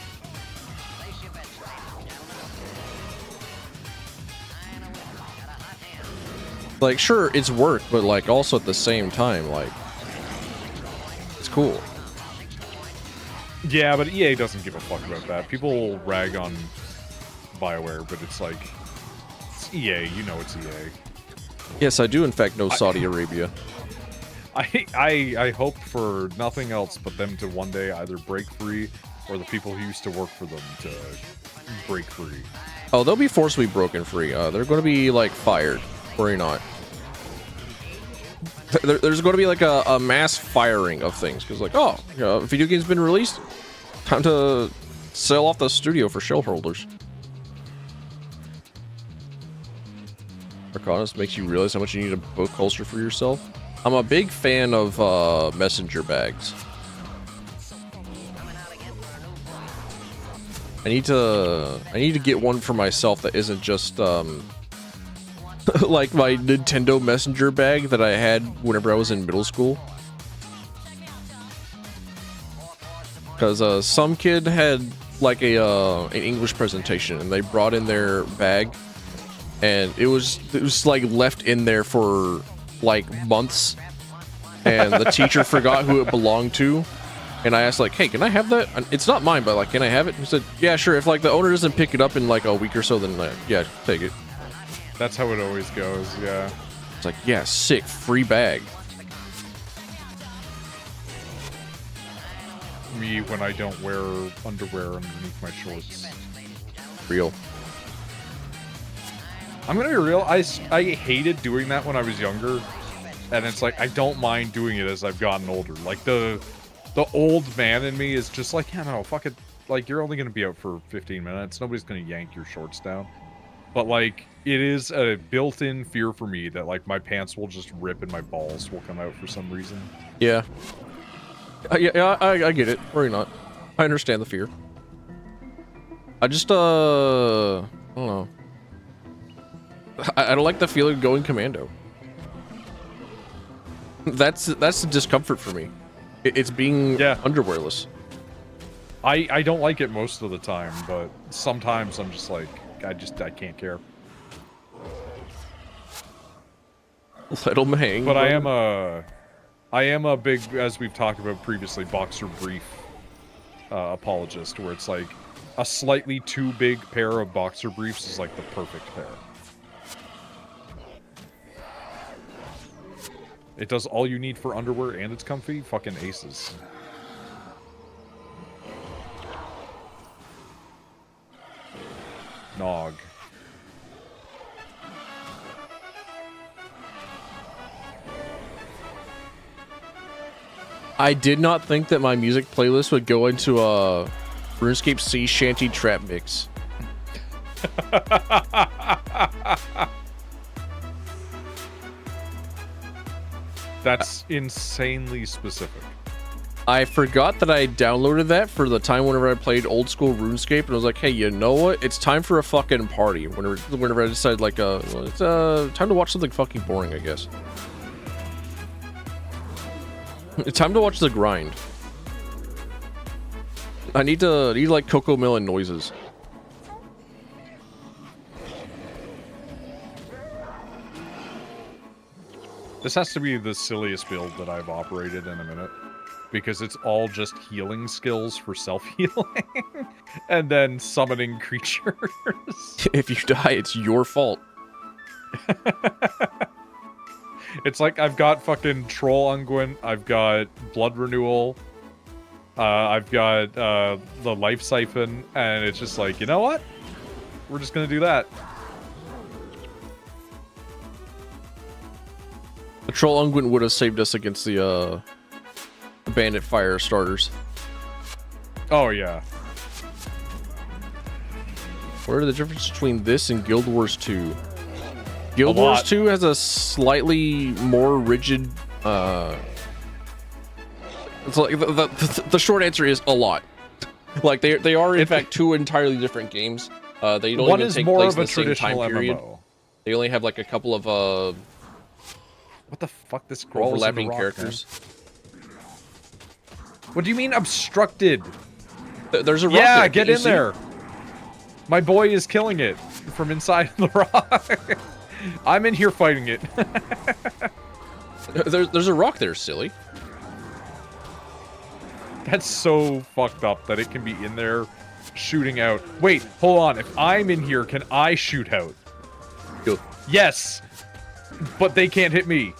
Like, sure, it's work, but, like, also at the same time, like, it's cool. Yeah, but EA doesn't give a fuck about that. People rag on BioWare, but it's like, it's EA, you know it's EA. Yes, I do, in fact, know Saudi Arabia. I hope for nothing else but them to one day either break free, or the people who used to work for them to break free. Oh, they'll be forcibly broken free. They're going to be, like, fired. Worry not. There's going to be like a mass firing of things, because like, oh, video game's been released, time to sell off the studio for shareholders. Arcanus makes you realize how much you need a book holster for yourself. I'm a big fan of messenger bags. I need to get one for myself that isn't just like my Nintendo messenger bag that I had whenever I was in middle school. Because some kid had like an English presentation, and they brought in their bag, and it was like left in there for like months, and the teacher forgot who it belonged to. And I asked like, hey, can I have that? It's not mine, but like, can I have it? He said, yeah, sure. If like the owner doesn't pick it up in like a week or so, then yeah, take it. That's how it always goes, yeah. It's like, yeah, sick, free bag. Me when I don't wear underwear underneath my shorts. Real. I'm gonna be real, I hated doing that when I was younger. And it's like, I don't mind doing it as I've gotten older. Like, the old man in me is just like, yeah, no, fuck it. Like, you're only gonna be out for 15 minutes. Nobody's gonna yank your shorts down. But, like, it is a built-in fear for me that, like, my pants will just rip and my balls will come out for some reason. Yeah. Yeah, I get it. Worry not. I understand the fear. I just, I don't know. I don't like the feeling of going commando. That's the discomfort for me. It's being underwearless. I don't like it most of the time, but sometimes I'm just like, I can't care. Let 'em hang. But I am a big, as we've talked about previously, boxer brief apologist, where it's like a slightly too big pair of boxer briefs is like the perfect pair. It does all you need for underwear and it's comfy. Fucking aces. Nog. I did not think that my music playlist would go into a RuneScape sea shanty trap mix. That's insanely specific. I forgot that I downloaded that for the time whenever I played old school RuneScape, and I was like, hey, you know what? It's time for a fucking party. Whenever I decided, like, it's time to watch something fucking boring, I guess. It's time to watch the grind. I need like Cocoa Melon noises. This has to be the silliest build that I've operated in a minute. Because it's all just healing skills for self-healing. And then summoning creatures. If you die, it's your fault. It's like I've got fucking Troll Unguent, I've got Blood Renewal, I've got the Life Siphon, and it's just like, you know what? We're just gonna do that. The Troll Unguent would have saved us against the Bandit Fire starters. Oh, yeah. What are the difference between this and Guild Wars 2? Guild Wars 2 has a slightly more rigid, it's like the short answer is a lot. Like they are in fact two entirely different games. They don't even take place in the same time period. They only have like a couple of what the fuck? This scroll overlapping characters. Man. What do you mean obstructed? There's a rock. Yeah, there. get in there. My boy is killing it from inside the rock. I'm in here fighting it. There's a rock there, silly. That's so fucked up that it can be in there shooting out. Wait, hold on. If I'm in here, can I shoot out? Go. Yes, but they can't hit me.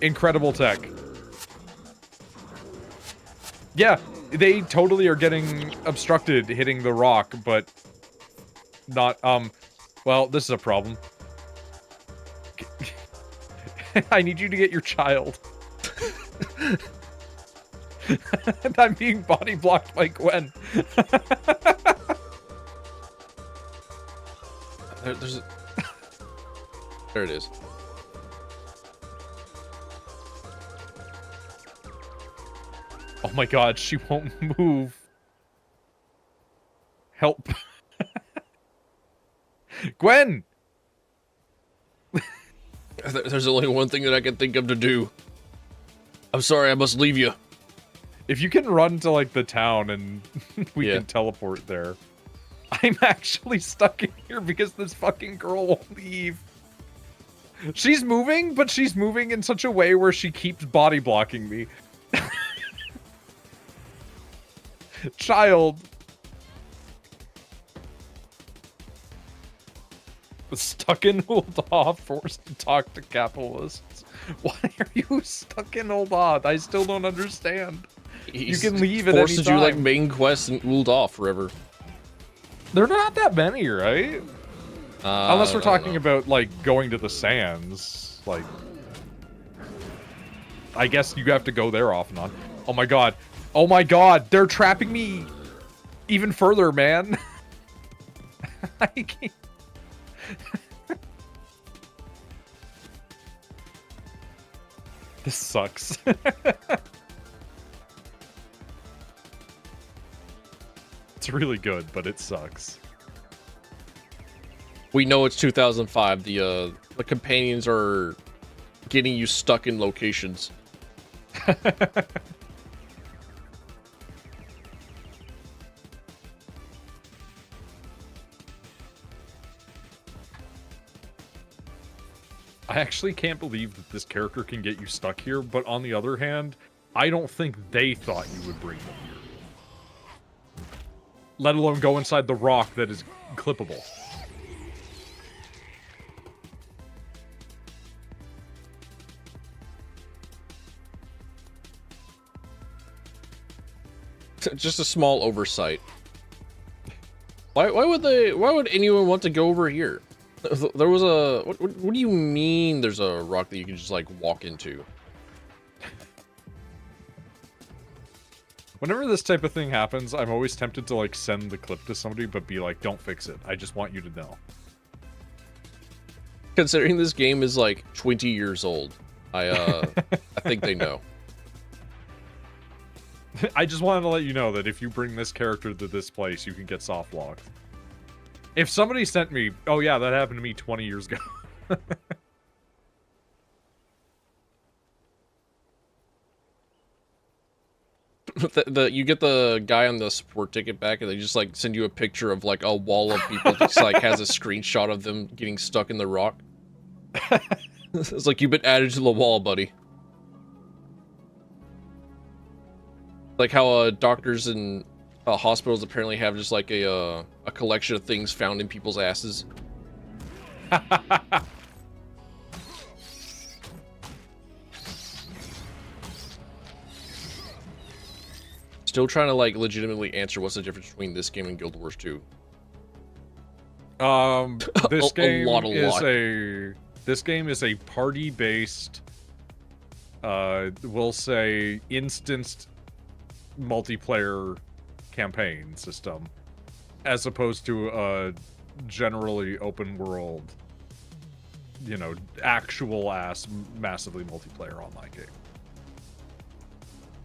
Incredible tech. Yeah, they totally are getting obstructed hitting the rock, but not, well, this is a problem. I need you to get your child. And I'm being body blocked by Gwen. There it is. Oh my god, she won't move. Help. Gwen! There's only one thing that I can think of to do. I'm sorry, I must leave you. If you can run to, like, the town and we can teleport there. I'm actually stuck in here because this fucking girl won't leave. She's moving, but she's moving in such a way where she keeps body blocking me. Child. Stuck in Ul'dah, forced to talk to capitalists. Why are you stuck in Ul'dah? I still don't understand. You can leave at any time. Forced to do like main quests in Ul'dah forever. They're not that many, right? Unless we're talking about like going to the sands, like. I guess you have to go there off and on. Oh my god. Oh my god, they're trapping me even further, man. I can't. This sucks. It's really good, but it sucks. We know it's 2005. The companions are getting you stuck in locations. I actually can't believe that this character can get you stuck here, but on the other hand, I don't think they thought you would bring them here. Let alone go inside the rock that is clippable. Just a small oversight. Why would anyone want to go over here? There was a what do you mean there's a rock that you can just like walk into? Whenever this type of thing happens, I'm always tempted to like send the clip to somebody, but be like, don't fix it. I just want you to know. Considering this game is like 20 years old, I think they know. I just wanted to let you know that if you bring this character to this place, you can get soft locked. If somebody sent me, oh yeah, that happened to me 20 years ago. You get the guy on the support ticket back, and they just like send you a picture of like a wall of people just like has a screenshot of them getting stuck in the rock. It's like you've been added to the wall, buddy. Like how doctors and hospitals apparently have just like a collection of things found in people's asses. Still trying to like legitimately answer what's the difference between this game and Guild Wars 2. This game is a party-based, we'll say, instanced multiplayer campaign system, as opposed to a generally open world, you know, actual ass massively multiplayer online game.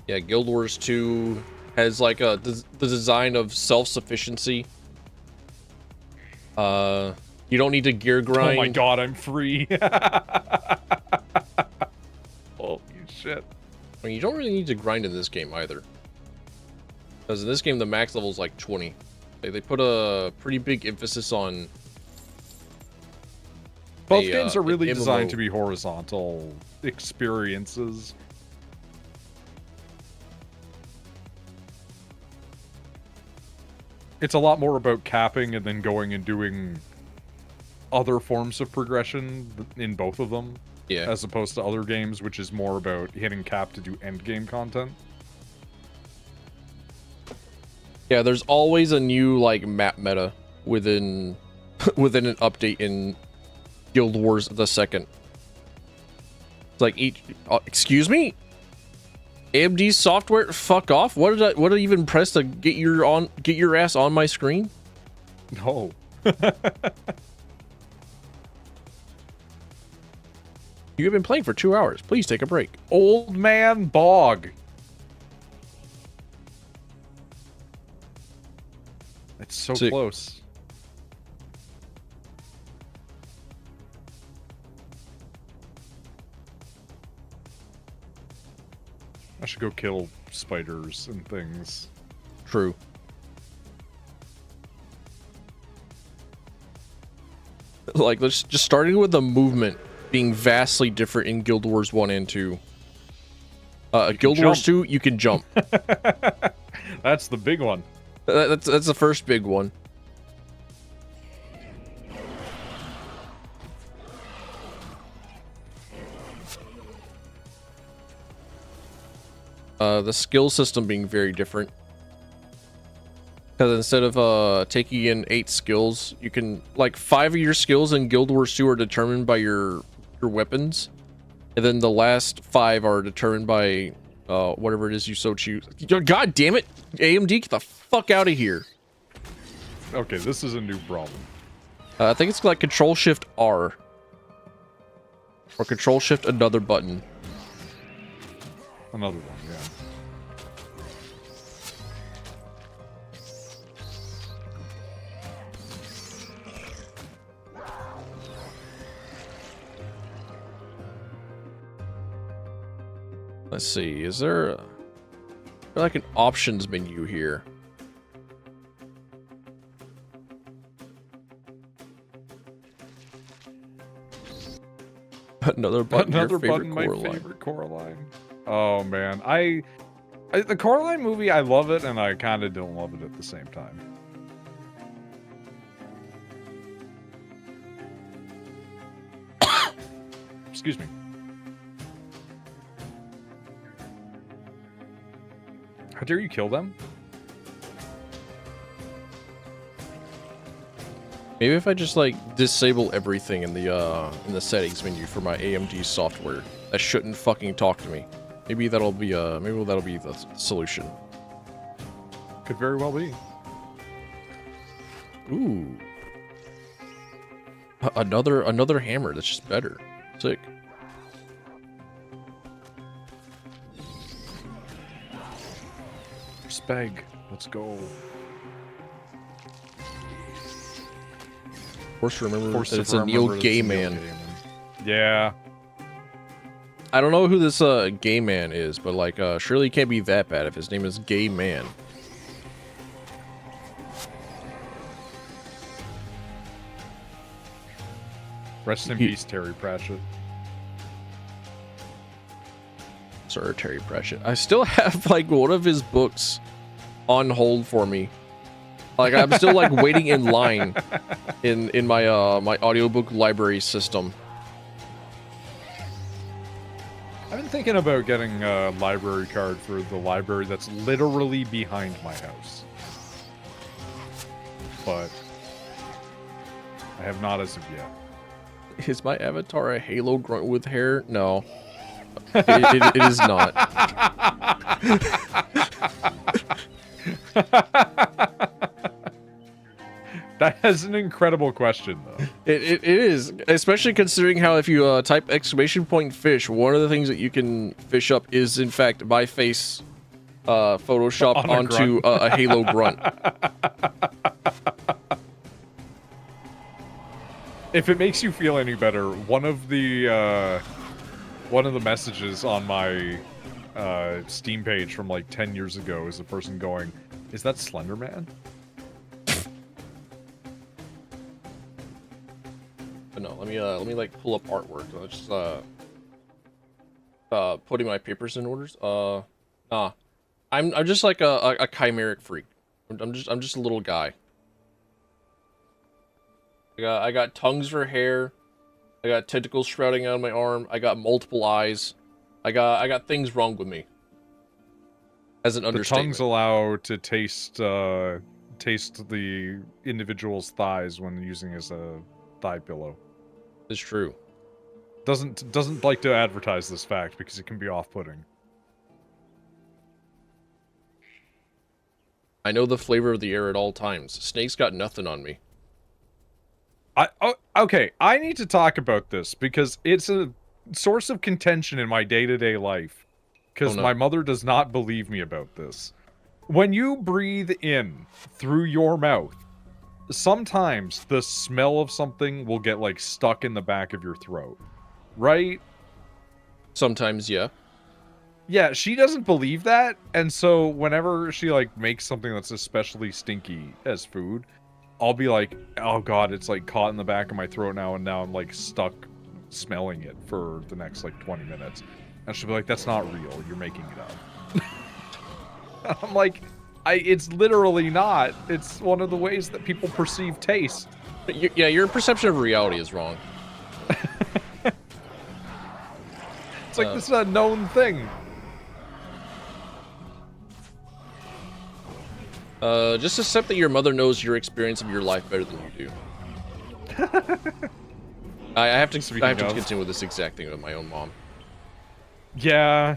Yeah, Guild Wars 2 has like the design of self-sufficiency. You don't need to gear grind. Oh my god, I'm free. Holy shit. I mean, you don't really need to grind in this game either. Because in this game, the max level is like 20. They put a pretty big emphasis on... Both games are really designed to be horizontal experiences. It's a lot more about capping and then going and doing other forms of progression in both of them. Yeah. As opposed to other games, which is more about hitting cap to do end game content. Yeah, there's always a new like map meta within within an update in Guild Wars the Second. It's like each excuse me? AMD software, fuck off. What did I even press to get your ass on my screen? No. You have been playing for 2 hours. Please take a break. Old man bog. It's so Sick. close. I should go kill spiders and things. True. Like, let's just starting with the movement being vastly different in Guild Wars 1 and 2. Guild Wars 2, you can jump. That's the big one. That's the first big one. The skill system being very different. Because instead of taking in 8 skills, you can, like, 5 of your skills in Guild Wars 2 are determined by your weapons. And then the last 5 are determined by whatever it is you so choose. God damn it! AMD, get the fuck out of here. Okay, this is a new problem. I think it's like Control-Shift-R. Or Control-Shift another button. Another one, yeah. Let's see, is there like an options menu here? Another button, Another button, my Coraline. favorite Coraline. Oh man, the Coraline movie, I love it, and I kind of don't love it at the same time. Excuse me. How dare you kill them? Maybe if I just like disable everything in the settings menu for my AMD software, that shouldn't fucking talk to me. Maybe that'll be the solution. Could very well be. Ooh. Another hammer that's just better. Sick. Speg, let's go. Forced to remember that it's a Neil Gaiman. Yeah. I don't know who this gay man is, but like surely he can't be that bad if his name is Gay Man. Rest in peace, Terry Pratchett. Sorry, Terry Pratchett. I still have like one of his books on hold for me. Like I'm still like waiting in line in my my audiobook library system. I've been thinking about getting a library card for the library that's literally behind my house. But I have not as of yet. Is my avatar a Halo grunt with hair? No. It is not. That is an incredible question, though. It is, especially considering how if you type exclamation point fish, one of the things that you can fish up is in fact my face photoshopped onto a Halo grunt. If it makes you feel any better, one of the messages on my Steam page from like 10 years ago is a person going, "Is that Slender Man?" But no, let me like pull up artwork. I'm just putting my papers in orders. I'm just like a chimeric freak. I'm just a little guy. I got tongues for hair. I got tentacles sprouting out of my arm. I got multiple eyes. I got things wrong with me. As an understatement. The tongues allow to taste the individual's thighs when using as a thigh pillow. It's true. Doesn't like to advertise this fact because it can be off-putting. I know the flavor of the air at all times. Snake's got nothing on me. Okay, I need to talk about this because it's a source of contention in my day-to-day life. Because my mother does not believe me about this. When you breathe in through your mouth, sometimes the smell of something will get, like, stuck in the back of your throat. Right? Sometimes, yeah. Yeah, she doesn't believe that, and so whenever she, like, makes something that's especially stinky as food, I'll be like, oh god, it's, like, caught in the back of my throat now, and now I'm, like, stuck smelling it for the next, like, 20 minutes. And she'll be like, that's not real, you're making it up. I'm like, it's literally not. It's one of the ways that people perceive taste. Yeah, your perception of reality is wrong. It's like, this is a known thing. Just accept that your mother knows your experience of your life better than you do. I have to continue with this exact thing with my own mom. Yeah.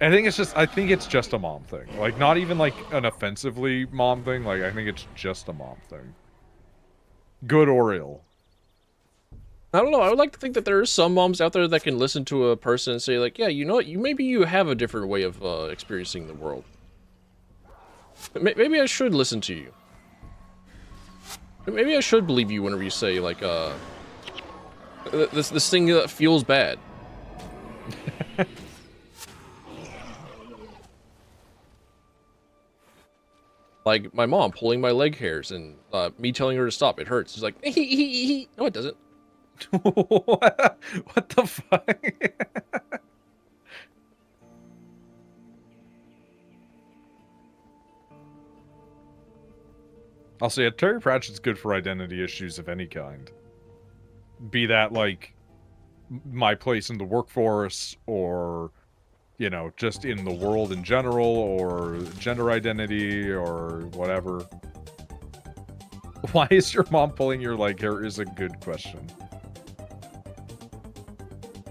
I think it's just a mom thing. Like, not even like an offensively mom thing. Like, I think it's just a mom thing. Good or ill. I don't know. I would like to think that there are some moms out there that can listen to a person and say, like, yeah, you know what? Maybe you have a different way of experiencing the world. Maybe I should listen to you. Maybe I should believe you whenever you say, like, this thing that feels bad. Like my mom pulling my leg hairs and me telling her to stop. It hurts. She's like, no, it doesn't. What the fuck? I'll say Terry Pratchett's good for identity issues of any kind. Be that, like, my place in the workforce, or, you know, just in the world in general, or gender identity, or whatever. Why is your mom pulling your leg hair is a good question.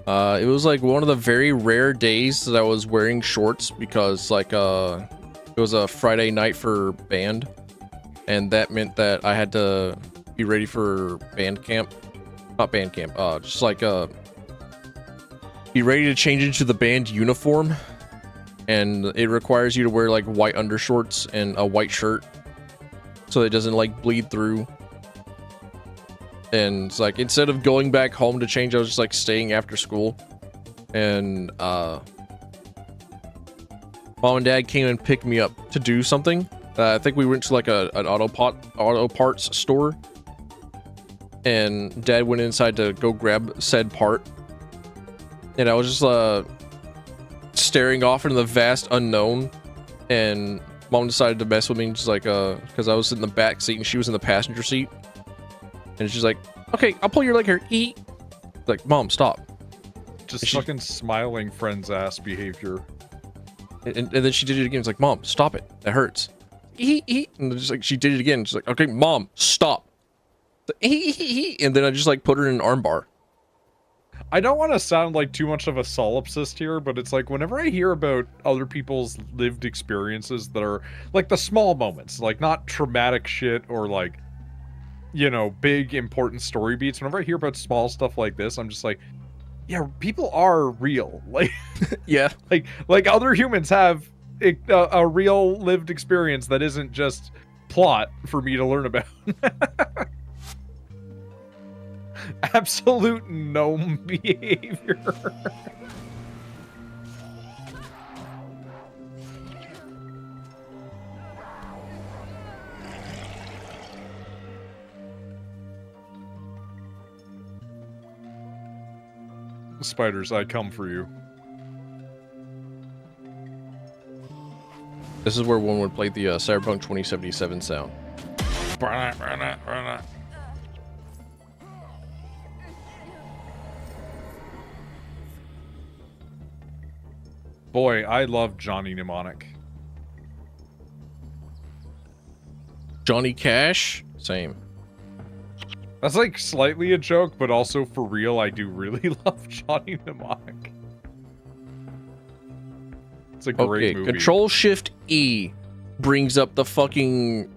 It was like one of the very rare days that I was wearing shorts because like it was a Friday night for band, and that meant that I had to be ready for band camp. Not band camp, just like be ready to change into the band uniform, and it requires you to wear like white undershorts and a white shirt so it doesn't like bleed through. And it's like, instead of going back home to change, I was just like staying after school, and mom and dad came and picked me up to do something. I think we went to like an auto parts store, and dad went inside to go grab said part, and I was just staring off into the vast unknown, and mom decided to mess with me, just like because I was in the back seat and she was in the passenger seat, and she's like, okay, I'll pull your leg here. Eat. Like, mom, stop. Just fucking smiling friend's ass behavior. And then she did it again. It's like, mom, stop it. That hurts. Eat. And just like she did it again. She's like, okay, mom, stop. And then I just like put her in an armbar. I don't want to sound like too much of a solipsist here, but it's like whenever I hear about other people's lived experiences that are like the small moments, like not traumatic shit or like, you know, big important story beats. Whenever I hear about small stuff like this, I'm just like, yeah, people are real. Like, yeah, like other humans have a real lived experience that isn't just plot for me to learn about. Absolute gnome behavior. Spiders, I come for you. This is where one would play the Cyberpunk 2077 sound. Boy, I love Johnny Mnemonic. Johnny Cash? Same. That's like slightly a joke, but also for real, I do really love Johnny Mnemonic. It's a great movie. Control Shift E brings up the fucking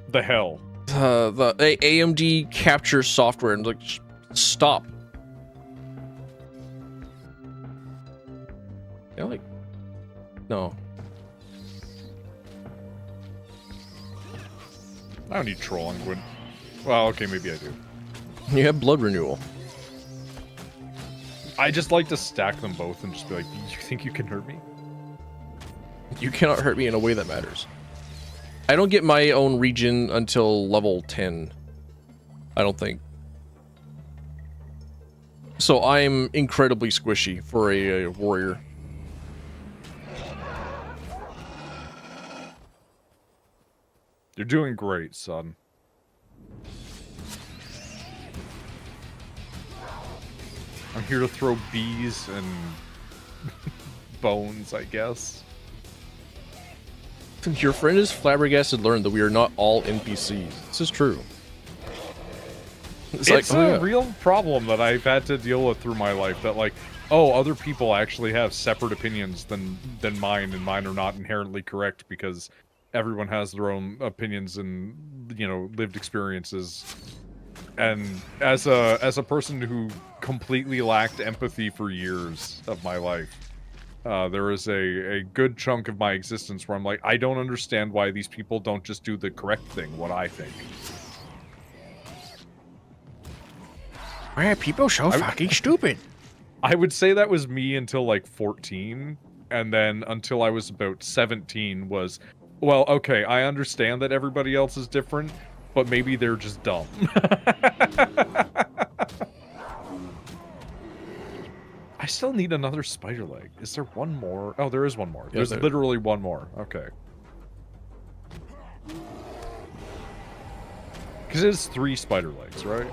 the hell. The AMD capture software, and like, stop. Yeah, like, no. I don't need trolling. Well, okay, maybe I do. You have blood renewal. I just like to stack them both and just be like, you think you can hurt me? You cannot hurt me in a way that matters. I don't get my own region until level 10. I don't think. So I'm incredibly squishy for a warrior. You're doing great, son. I'm here to throw bees and bones, I guess. Your friend is flabbergasted learned that we are not all NPCs. This is true. It's a real problem that I've had to deal with through my life, that like, oh, other people actually have separate opinions than mine, and mine are not inherently correct because everyone has their own opinions and, you know, lived experiences. And as a person who completely lacked empathy for years of my life, there is a good chunk of my existence where I'm like, I don't understand why these people don't just do the correct thing, what I think. Why are people so fucking stupid? I would say that was me until like 14, and then until I was about 17 was, well, okay, I understand that everybody else is different, but maybe they're just dumb. I still need another spider leg. Is there one more? Oh, there is one more. There's literally one more. Okay. Because it is 3 spider legs, right?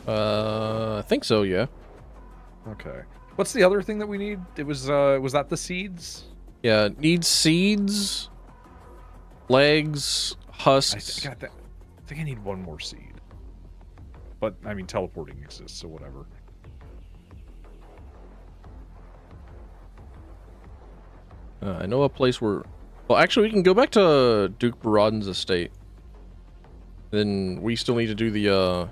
I think so, yeah. Okay. What's the other thing that we need? It was that the seeds? Yeah, need seeds, legs, husks. I think I need one more seed. But, I mean, teleporting exists, so whatever. I know a place where... Well, actually, we can go back to Duke Baradin's estate. Then we still need to do the,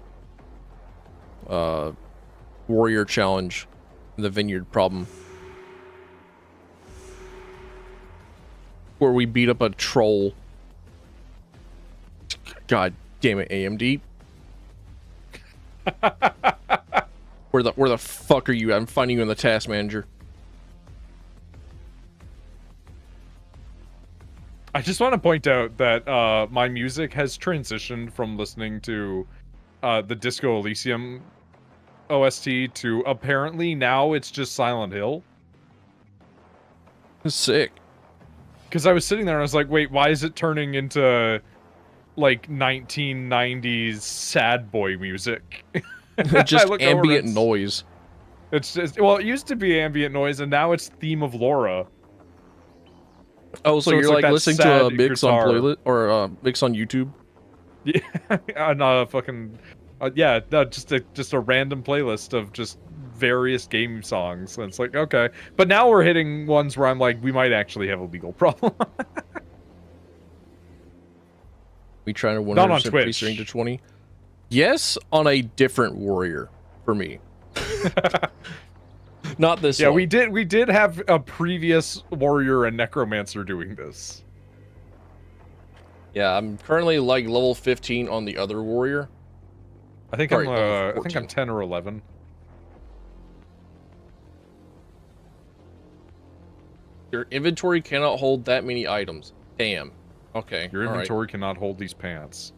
warrior challenge. The vineyard problem. Where we beat up a troll. God damn it, AMD. Where the fuck are you? I'm finding you in the task manager. I just want to point out that my music has transitioned from listening to the Disco Elysium OST to apparently now it's just Silent Hill. Sick. Because I was sitting there and I was like, wait, why is it turning into like 1990s sad boy music? Just ambient noise. It's just, well, it used to be ambient noise and now it's Theme of Laura. Oh, so you're like listening to a mix guitar. on playlist or a mix on YouTube? Yeah, on fucking yeah, no, just a random playlist of just various game songs. And it's like, okay, but now we're hitting ones where I'm like, we might actually have a legal problem. We trying to 100% Not on Twitch. pre-string to 20. Yes, on a different warrior for me. Not this. Yeah, one. we did have a previous warrior and necromancer doing this. Yeah, I'm currently like level 15 on the other warrior. I think Sorry, I think I'm 10 or 11. Your inventory cannot hold that many items. Damn. Okay. Your all right. inventory cannot hold these pants.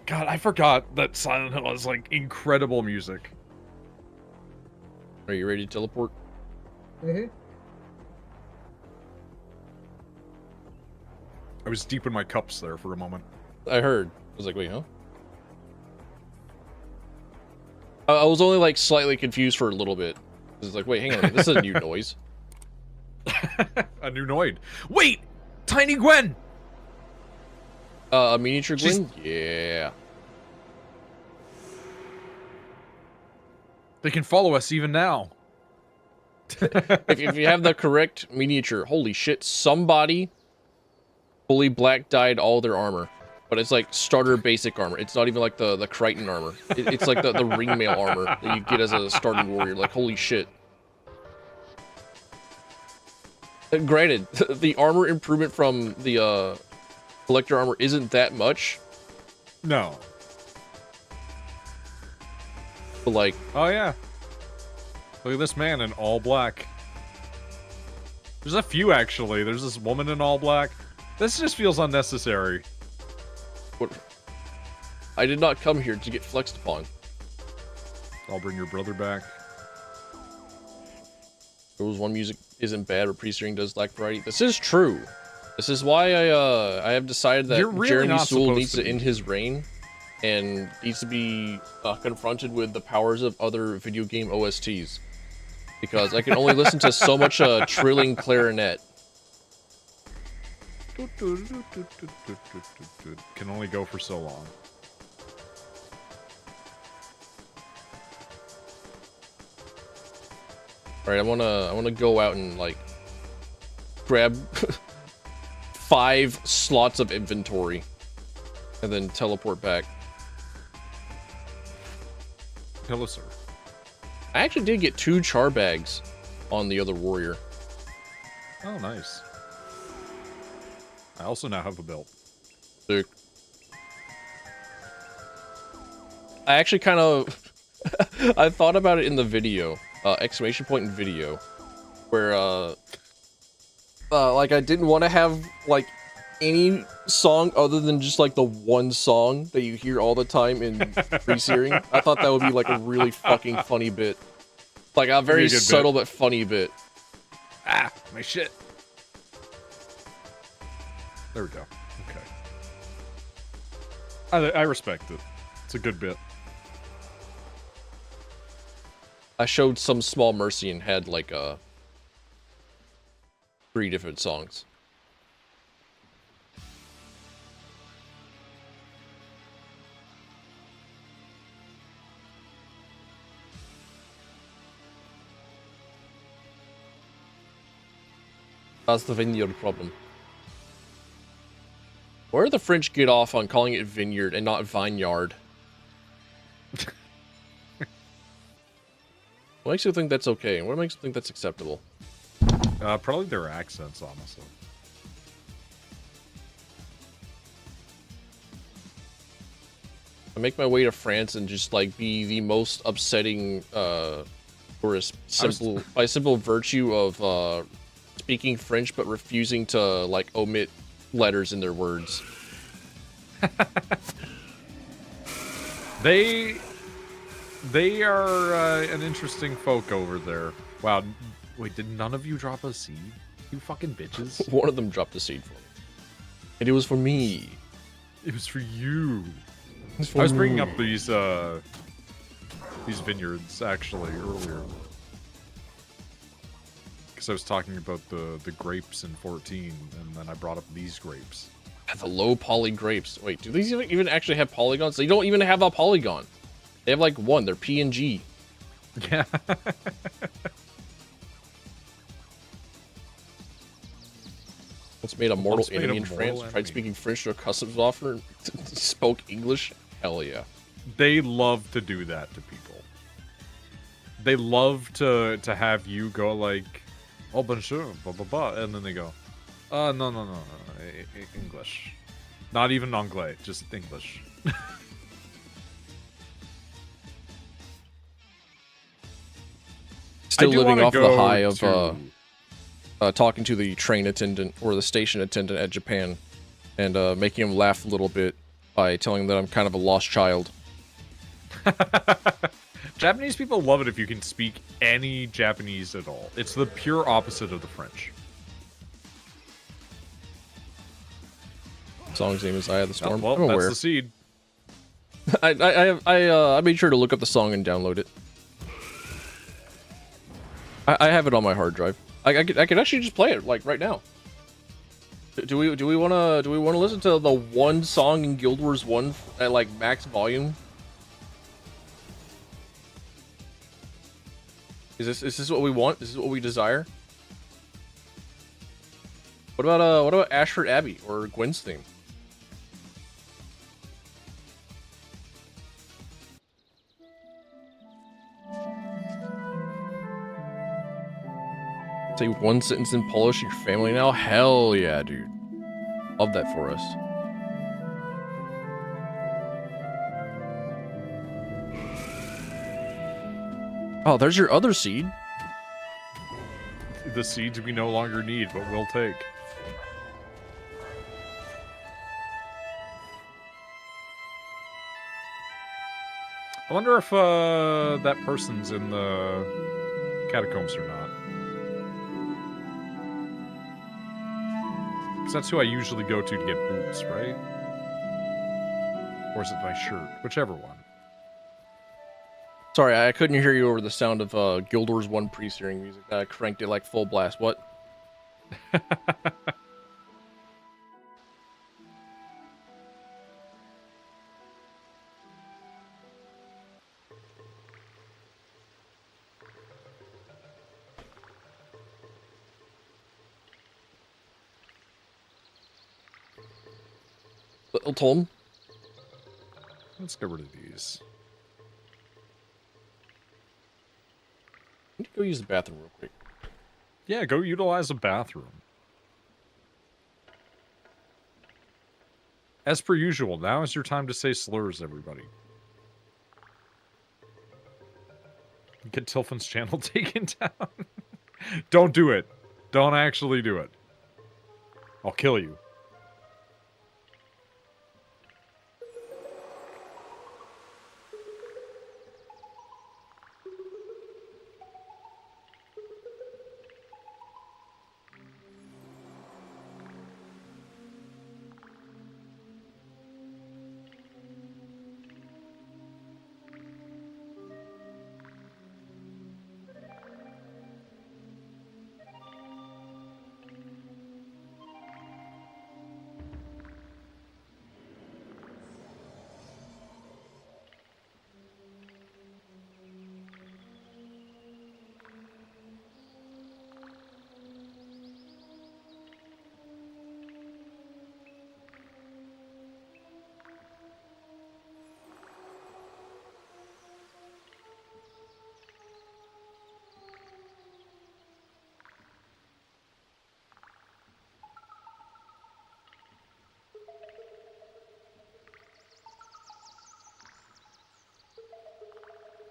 God, I forgot that Silent Hill has like incredible music. Are you ready to teleport? Mm-hmm. I was deep in my cups there for a moment. I heard. I was like, wait, huh? I was only like slightly confused for a little bit. It's like, wait, hang on, this is a new noise. A new Noid. Wait! Tiny Gwen! A miniature Gwen? Yeah. They can follow us even now. if you have the correct miniature, holy shit, somebody fully black dyed all their armor. But it's like starter basic armor. It's not even like the Crichton armor. It's like the ringmail armor that you get as a starting warrior. Like, holy shit. Granted, the armor improvement from the collector armor isn't that much. No. But like... Oh, yeah. Look at this man in all black. There's a few, actually. There's this woman in all black. This just feels unnecessary. What? I did not come here to get flexed upon. I'll bring your brother back. Rules 1 music isn't bad, but pre-steering does lack variety. This is true. This is why I have decided that You're really Jeremy not Sewell supposed needs to to end his reign and needs to be confronted with the powers of other video game OSTs. Because I can only listen to so much trilling clarinet. Can only go for so long. All right, I wanna go out and like grab 5 slots of inventory and then teleport back. Hello, sir. I actually did get 2 char bags on the other warrior. Oh, nice. I also now have a belt. Sick. I actually kind of I thought about it in the video, exclamation point in video, where like I didn't want to have like any song other than just like the one song that you hear all the time in pre-searing. I thought that would be like a really fucking funny bit, like a very subtle but funny bit. Ah, my shit. There we go. Okay. I respect it. It's a good bit. I showed some small mercy and had like 3 different songs. That's the vineyard problem. Where do the French get off on calling it vineyard and not vineyard? What makes you think that's okay? What makes you think that's acceptable? Probably their accents, honestly. I make my way to France and just like be the most upsetting tourist by simple virtue of speaking French but refusing to like omit letters in their words. They are an interesting folk over there. Wow, wait, did none of you drop a seed? You fucking bitches. One of them dropped a seed for me. And it was for me. It was for you. For I was bringing up these vineyards actually earlier. Because I was talking about the grapes in 14, and then I brought up these grapes. The low poly grapes. Wait, do these even actually have polygons? They don't even have a polygon. They have like one. They're PNG. Yeah. Once made a mortal enemy in France. Tried speaking French to a customs officer. Spoke English. Hell yeah. They love to do that to people. They love to have you go like, oh bonjour, blah blah blah, and then they go, no, English, not even anglais, just English. Still living off the high of talking to the train attendant or the station attendant at Japan, and making him laugh a little bit by telling him that I'm kind of a lost child. Japanese people love it if you can speak any Japanese at all. It's the pure opposite of the French. Song's name is Eye of the Storm. Oh, well, I'm aware. That's the seed. I made sure to look up the song and download it. I have it on my hard drive. I could actually just play it like right now. Do we wanna listen to the one song in Guild Wars 1 at like max volume? Is this what we want? Is this what we desire? What about Ashford Abbey or Gwen's theme? Say one sentence in Polish, your family now? Hell yeah, dude. Love that for us. Oh, there's your other seed. The seeds we no longer need, but we'll take. I wonder if that person's in the catacombs or not. Because that's who I usually go to get boots, right? Or is it my shirt? Whichever one. Sorry, I couldn't hear you over the sound of Guild Wars 1 pre-searing music. I cranked it like full blast. What? Little Tom? Let's get rid of these. I need to go use the bathroom real quick. Yeah, go utilize the bathroom. As per usual, now is your time to say slurs, everybody. Get Tilfin's channel taken down. Don't do it. Don't actually do it. I'll kill you.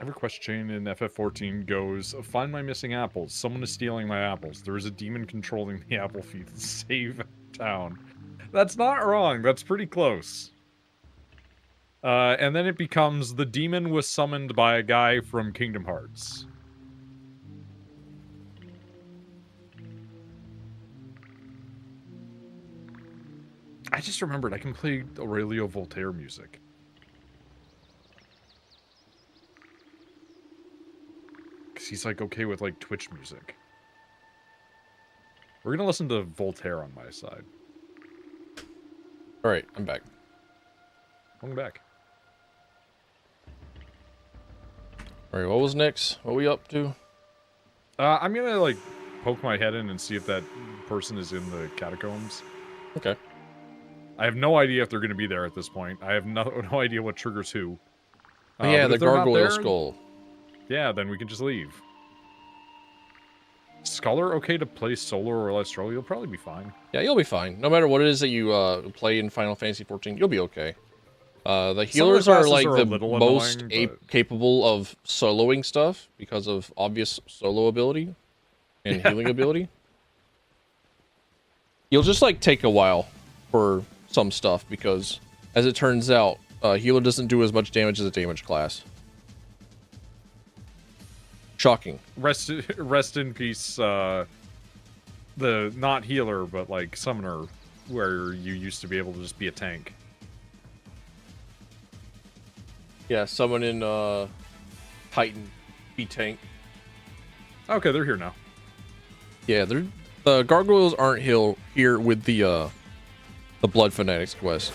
Every quest chain in FF14 goes, find my missing apples. Someone is stealing my apples. There is a demon controlling the apple field. Save town. That's not wrong. That's pretty close. And then it becomes the demon was summoned by a guy from Kingdom Hearts. I just remembered I can play Aurelio Voltaire music. Because he's like okay with like Twitch music. We're gonna listen to Voltaire on my side. All right, I'm back. Welcome back. All right, what was next? What we up to? I'm gonna like poke my head in and see if that person is in the catacombs. Okay. I have no idea if they're gonna be there at this point. I have no idea what triggers who. Oh, yeah, but the if they're not gargoyle there, skull. Yeah, then we can just leave. Scholar okay to play solo or Lestro? You'll probably be fine. Yeah, you'll be fine. No matter what it is that you play in Final Fantasy 14, you'll be okay. The healers are like the most annoying, but... capable of soloing stuff because of obvious solo ability and healing ability. You'll just like take a while for some stuff because, as it turns out, healer doesn't do as much damage as a damage class. Shocking. Rest in peace, the not healer, but like summoner, where you used to be able to just be a tank. Yeah, someone in Titan be tank. Okay, they're here now. Yeah, the gargoyles aren't here with the Blood Fanatics quest.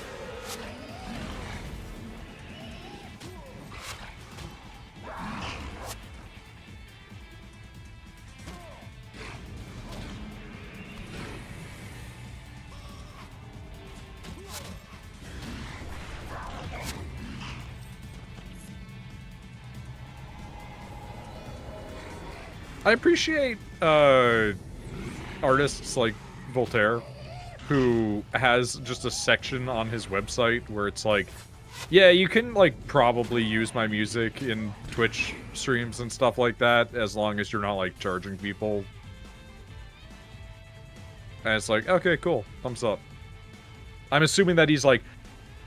I appreciate artists like Voltaire, who has just a section on his website where it's like, yeah, you can like probably use my music in Twitch streams and stuff like that, as long as you're not like charging people. And it's like, okay, cool, thumbs up. I'm assuming that he's like,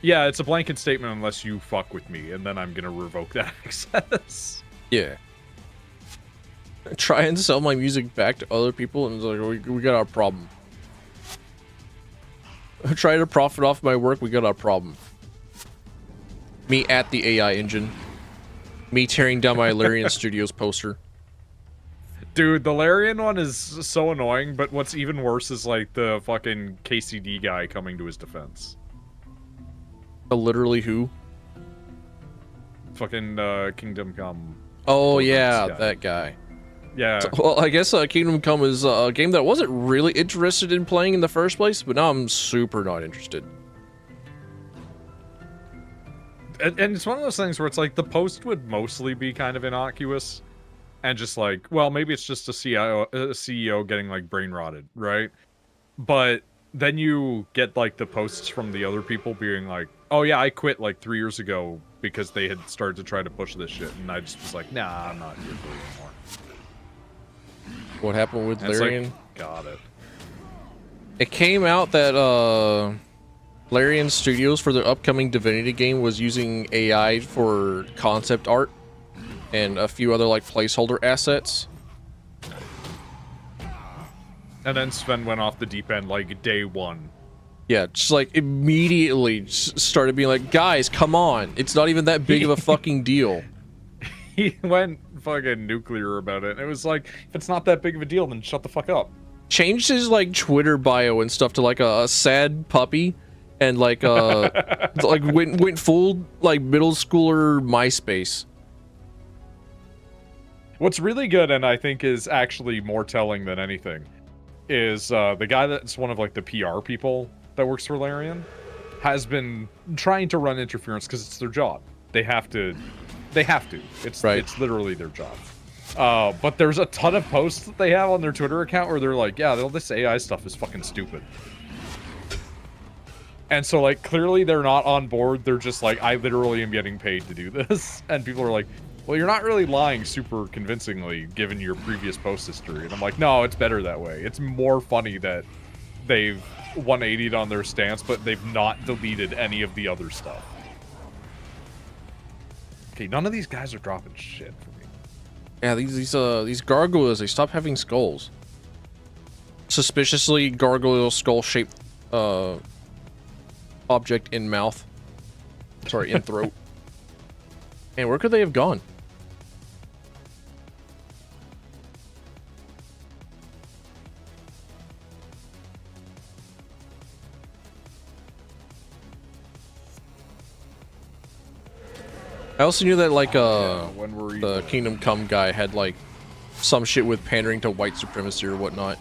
yeah, it's a blanket statement unless you fuck with me, and then I'm gonna revoke that access. Yeah. Try and sell my music back to other people, and it's like, we got our problem. Try to profit off my work, we got our problem. Me at the AI engine. Me tearing down my Larian Studios poster. Dude, the Larian one is so annoying, but what's even worse is like the fucking KCD guy coming to his defense. Literally who? Fucking Kingdom Come. Oh yeah, that guy. Yeah. So, well, I guess Kingdom Come is a game that I wasn't really interested in playing in the first place, but now I'm super not interested. And it's one of those things where it's like the post would mostly be kind of innocuous, and just like, well, maybe it's just a CEO getting like brain rotted, right? But then you get like the posts from the other people being like, oh yeah, I quit like 3 years ago because they had started to try to push this shit, and I just was like, nah, I'm not here for it anymore. What happened with Larian? Like, got it. It came out that Larian Studios for their upcoming Divinity game was using AI for concept art and a few other like placeholder assets. And then Sven went off the deep end like day one. Yeah, just like immediately just started being like, guys, come on. It's not even that big of a fucking deal. He went fucking nuclear about it. It was like, if it's not that big of a deal, then shut the fuck up. Changed his like Twitter bio and stuff to like a sad puppy, and like like went full like middle schooler MySpace. What's really good, and I think is actually more telling than anything, is the guy that's one of like the PR people that works for Larian has been trying to run interference because it's their job. They have to. It's literally their job. But there's a ton of posts that they have on their Twitter account where they're like, yeah, all this AI stuff is fucking stupid. And so, like, clearly they're not on board. They're just like, I literally am getting paid to do this. And people are like, well, you're not really lying super convincingly given your previous post history. And I'm like, no, it's better that way. It's more funny that they've 180'd on their stance, but they've not deleted any of the other stuff. Okay, none of these guys are dropping shit for me. Yeah, these gargoyles, they stop having skulls. Suspiciously gargoyle skull-shaped object in mouth. Sorry, in throat. Man, where could they have gone? I also knew that like when the Kingdom Come guy had like some shit with pandering to white supremacy or whatnot.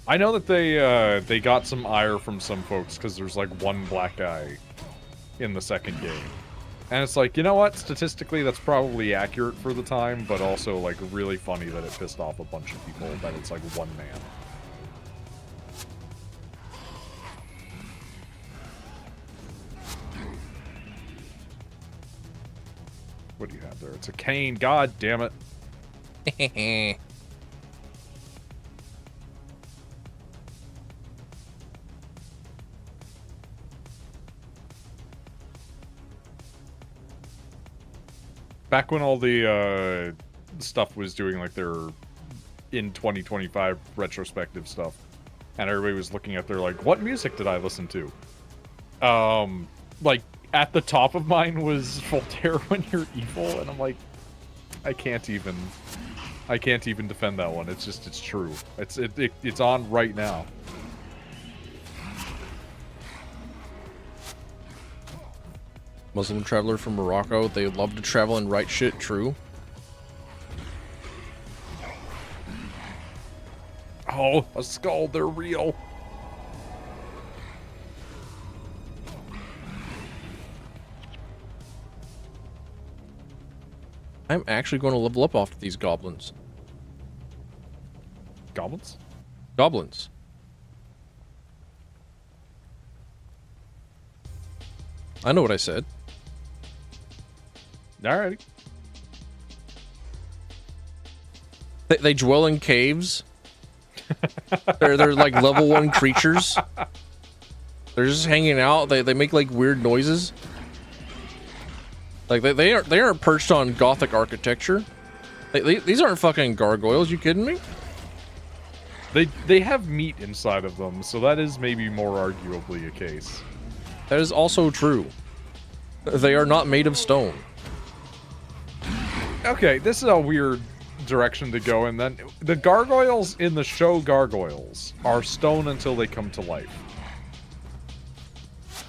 I know that they got some ire from some folks because there's like one black guy in the second game. And it's like, you know what? Statistically, that's probably accurate for the time, but also like really funny that it pissed off a bunch of people that it's like one man. What do you have there? It's a cane. God damn it. Back when all the stuff was doing like their in 2025 retrospective stuff, and everybody was looking at their like, what music did I listen to? Like at the top of mine was Voltaire When You're Evil, and I'm like, I can't even defend that one. It's just, it's true. It's on right now. Muslim traveler from Morocco. They love to travel and write shit. True. Oh, a skull. They're real. I'm actually going to level up off these goblins. Goblins? Goblins. I know what I said. Alrighty. They dwell in caves. they're like level 1 creatures. They're just hanging out. They make like weird noises. Like they aren't perched on Gothic architecture. These aren't fucking gargoyles. You kidding me? They have meat inside of them, so that is maybe more arguably a case. That is also true. They are not made of stone. Okay, this is a weird direction to go in then. The gargoyles in the show Gargoyles are stone until they come to life.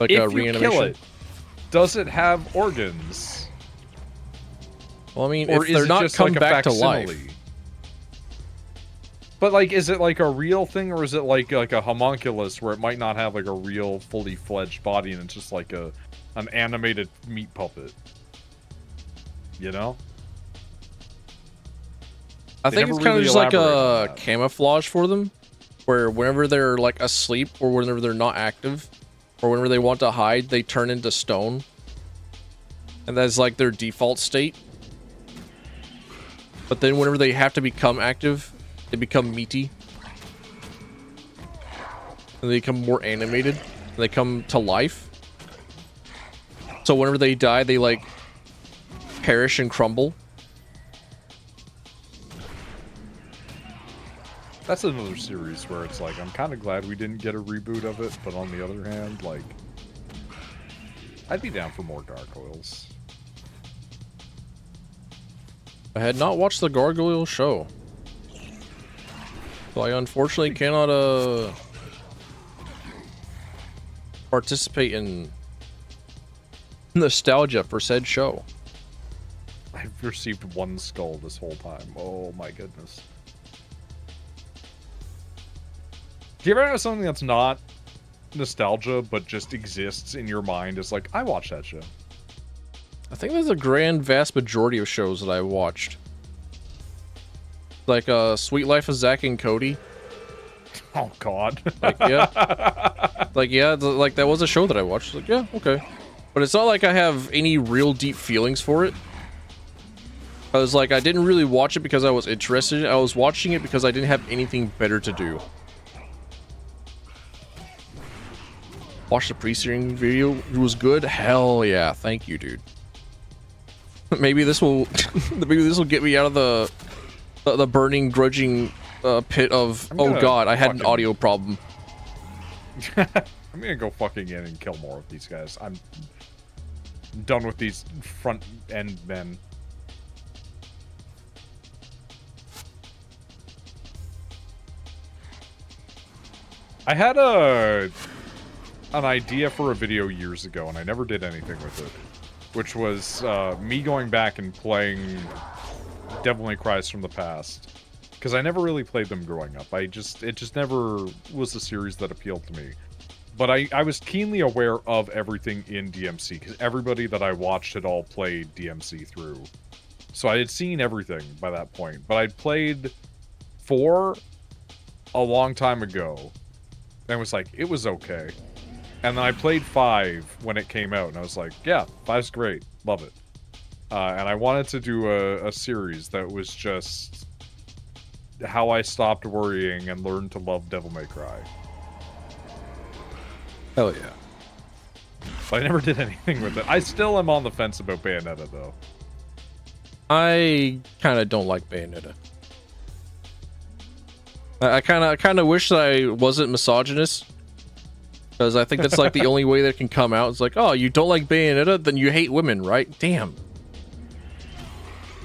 Like if a you reanimation? kill it, does it have organs? Well, I mean, or if they're not come like back to facsimile? life. But like, is it like a real thing, or is it like a homunculus where it might not have like a real fully fledged body and it's just like an animated meat puppet? You know? I They think never it's kind of really just like elaborate on a that. camouflage for them, where whenever they're like asleep or whenever they're not active, or whenever they want to hide, they turn into stone, and that's like their default state. But then whenever they have to become active, they become meaty, and they become more animated, and they come to life. So whenever they die, they like perish and crumble. That's another series where it's like, I'm kind of glad we didn't get a reboot of it, but on the other hand, like, I'd be down for more gargoyles. I had not watched the Gargoyle show, so I unfortunately cannot participate in nostalgia for said show. I've received one skull this whole time. Oh my goodness. Do you ever have something that's not nostalgia, but just exists in your mind? It's like, I watched that show. I think there's a grand vast majority of shows that I watched. Like Sweet Life of Zack and Cody. Oh god. Like, yeah. Like, yeah, like that was a show that I watched. Like, yeah, okay. But it's not like I have any real deep feelings for it. I was like, I didn't really watch it because I was interested. I was watching it because I didn't have anything better to do. Watch the pre-searing video. It was good. Hell yeah. Thank you, dude. Maybe this will maybe this will get me out of the burning, grudging pit of, oh god, I had an audio problem. I'm gonna go fucking in and kill more of these guys. I'm done with these front end men. I had an idea for a video years ago, and I never did anything with it, which was me going back and playing Devil May Cry's from the past, because I never really played them growing up. It just never was a series that appealed to me. But I was keenly aware of everything in DMC, because everybody that I watched had all played DMC through. So I had seen everything by that point. But I'd played 4 a long time ago, and was like, it was okay. And then I played 5 when it came out, and I was like, yeah, 5's great. Love it. And I wanted to do a series that was just how I stopped worrying and learned to love Devil May Cry. Hell yeah. But I never did anything with it. I still am on the fence about Bayonetta, though. I kind of don't like Bayonetta. I kind of wish that I wasn't misogynist, because I think that's like the only way that can come out. It's like, oh, you don't like Bayonetta, then you hate women, right? Damn.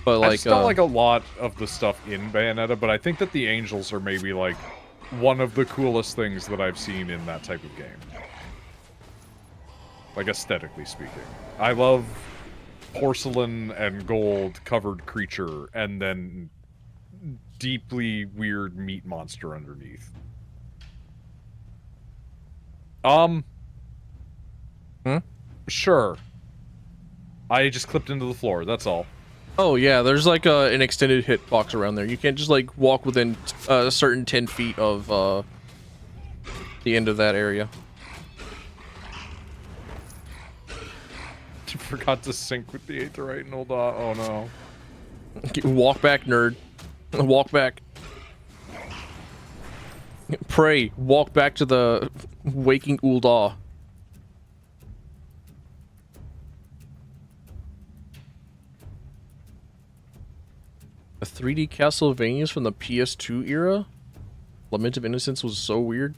But like, I just don't like a lot of the stuff in Bayonetta, but I think that the angels are maybe like one of the coolest things that I've seen in that type of game. Like, aesthetically speaking. I love porcelain and gold covered creature, and then deeply weird meat monster underneath. Sure. I just clipped into the floor, that's all. Oh yeah, there's like an extended hitbox around there. You can't just like walk within a certain 10 feet of the end of that area. Forgot to sync with the Aetherite and old oh no. Walk back, nerd. Walk back. Pray, walk back to the waking Ul'dah. The 3D Castlevanias from the PS2 era? Lament of Innocence was so weird.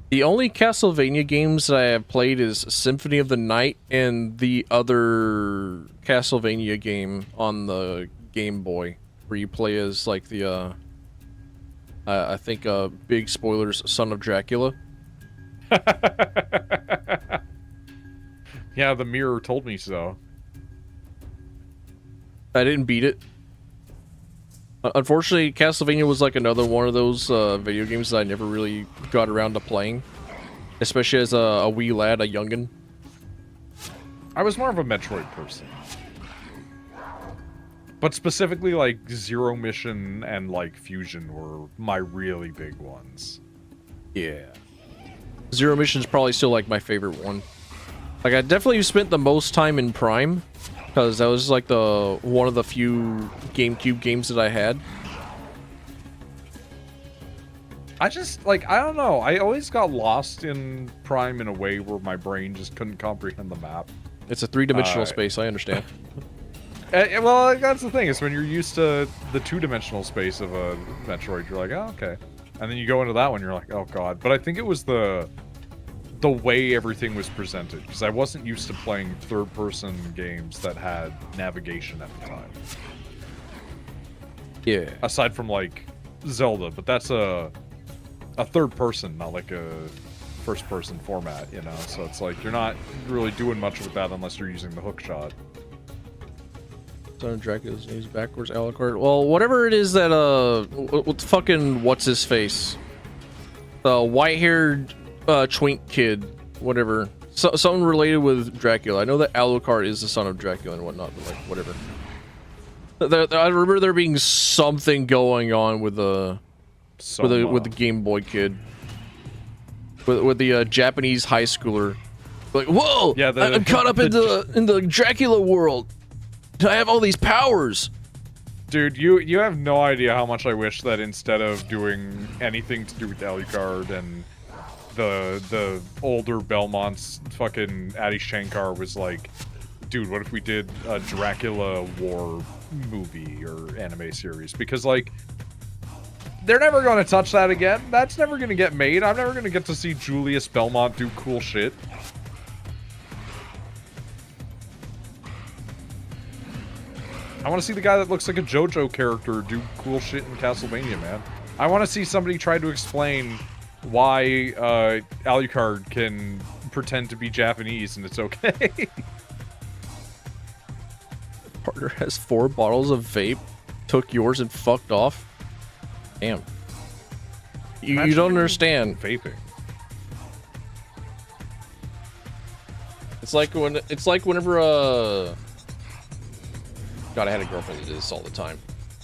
The only Castlevania games that I have played is Symphony of the Night and the other Castlevania game on the Game Boy, where you play as like the I think big spoilers, Son of Dracula. Yeah, the mirror told me so. I didn't beat it. Unfortunately, Castlevania was like another one of those video games that I never really got around to playing, especially as a wee lad, a youngin'. I was more of a Metroid person. But specifically, like, Zero Mission and, like, Fusion were my really big ones. Yeah. Zero Mission's probably still, like, my favorite one. Like, I definitely spent the most time in Prime, because that was, like, one of the few GameCube games that I had. I just, like, I don't know. I always got lost in Prime in a way where my brain just couldn't comprehend the map. It's a three-dimensional space, I understand. Well, that's the thing, is when you're used to the two-dimensional space of a Metroid, you're like, oh, okay. And then you go into that one, you're like, oh, God. But I think it was the way everything was presented, because I wasn't used to playing third-person games that had navigation at the time. Yeah. Aside from, like, Zelda, but that's a third-person, not like a first-person format, you know? So it's like, you're not really doing much with that unless you're using the hookshot. Son of Dracula's name's backwards, Alucard. Well, whatever it is that, fucking, what's-his-face? The white-haired, twink kid, whatever. Something related with Dracula. I know that Alucard is the son of Dracula and whatnot, but, like, whatever. I remember there being something going on with the Game Boy kid. With the Japanese high schooler Like, whoa! Yeah, I'm caught up in the Dracula world. I have all these powers. Dude, you have no idea how much I wish that instead of doing anything to do with Alucard and the older Belmonts, fucking Adi Shankar was like, dude, what if we did a Dracula War movie or anime series? Because, like, they're never going to touch that again. That's never going to get made. I'm never going to get to see Julius Belmont do cool shit. I want to see the guy that looks like a JoJo character do cool shit in Castlevania, man. I want to see somebody try to explain why Alucard can pretend to be Japanese and it's okay. Partner has 4 bottles of vape, took yours and fucked off. Damn. You don't understand. Vaping. It's like whenever God, I had a girlfriend that did this all the time.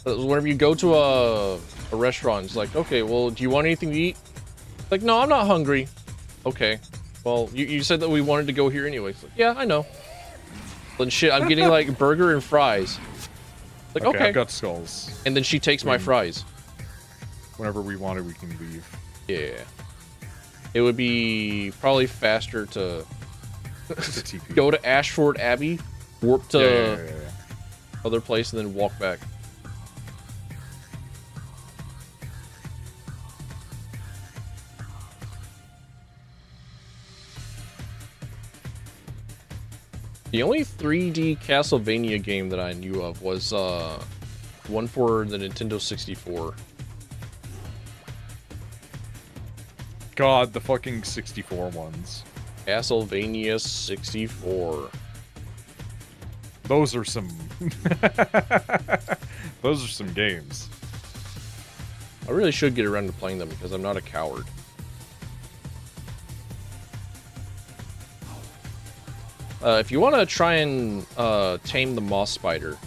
Whenever you go to a restaurant, it's like, okay, well, do you want anything to eat? Like, no, I'm not hungry. Okay. Well, you said that we wanted to go here anyway. Like, yeah, I know. Then shit, I'm getting like burger and fries. Like, okay. I've got skulls. And then she takes my fries. Whenever we want it, we can leave. Yeah. It would be probably faster to go to Ashford Abbey, warp to other place, and then walk back. The only 3D Castlevania game that I knew of was one for the Nintendo 64. God, the fucking 64 ones. Castlevania 64. Those are some... Those are some games. I really should get around to playing them because I'm not a coward. If you want to try and tame the moss spider,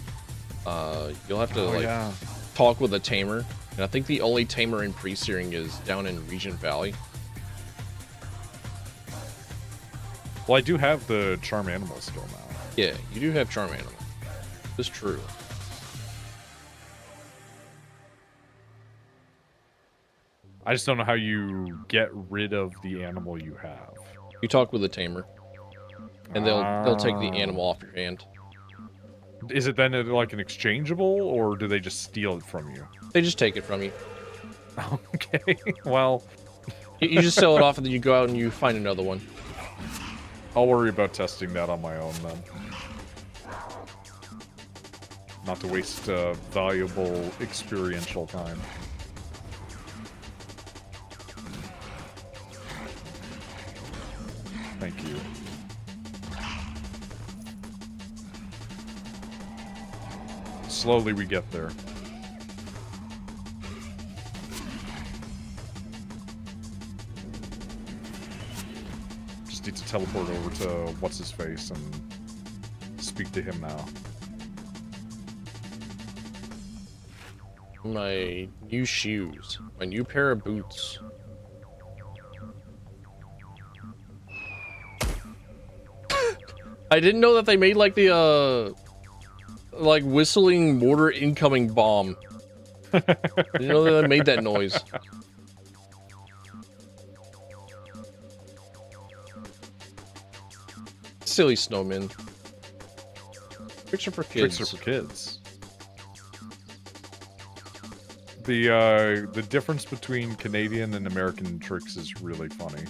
you'll have to talk with a tamer. And I think the only tamer in pre-searing is down in Regent Valley. Well, I do have the charm animal skill now. Yeah, you do have charm animal. It's true. I just don't know how you get rid of the animal you have. You talk with a tamer, and they'll take the animal off your hand. Is it then like an exchangeable, or do they just steal it from you? They just take it from you. Okay, well... You just sell it off, and then you go out and you find another one. I'll worry about testing that on my own, then. Not to waste valuable experiential time. Thank you. Slowly we get there. Just need to teleport over to what's-his-face and speak to him now. My new shoes. My new pair of boots. I didn't know that they made like the like whistling mortar incoming bomb. I didn't know that they made that noise. Silly snowmen. Tricks are for kids. Tricks are for kids. The difference between Canadian and American tricks is really funny.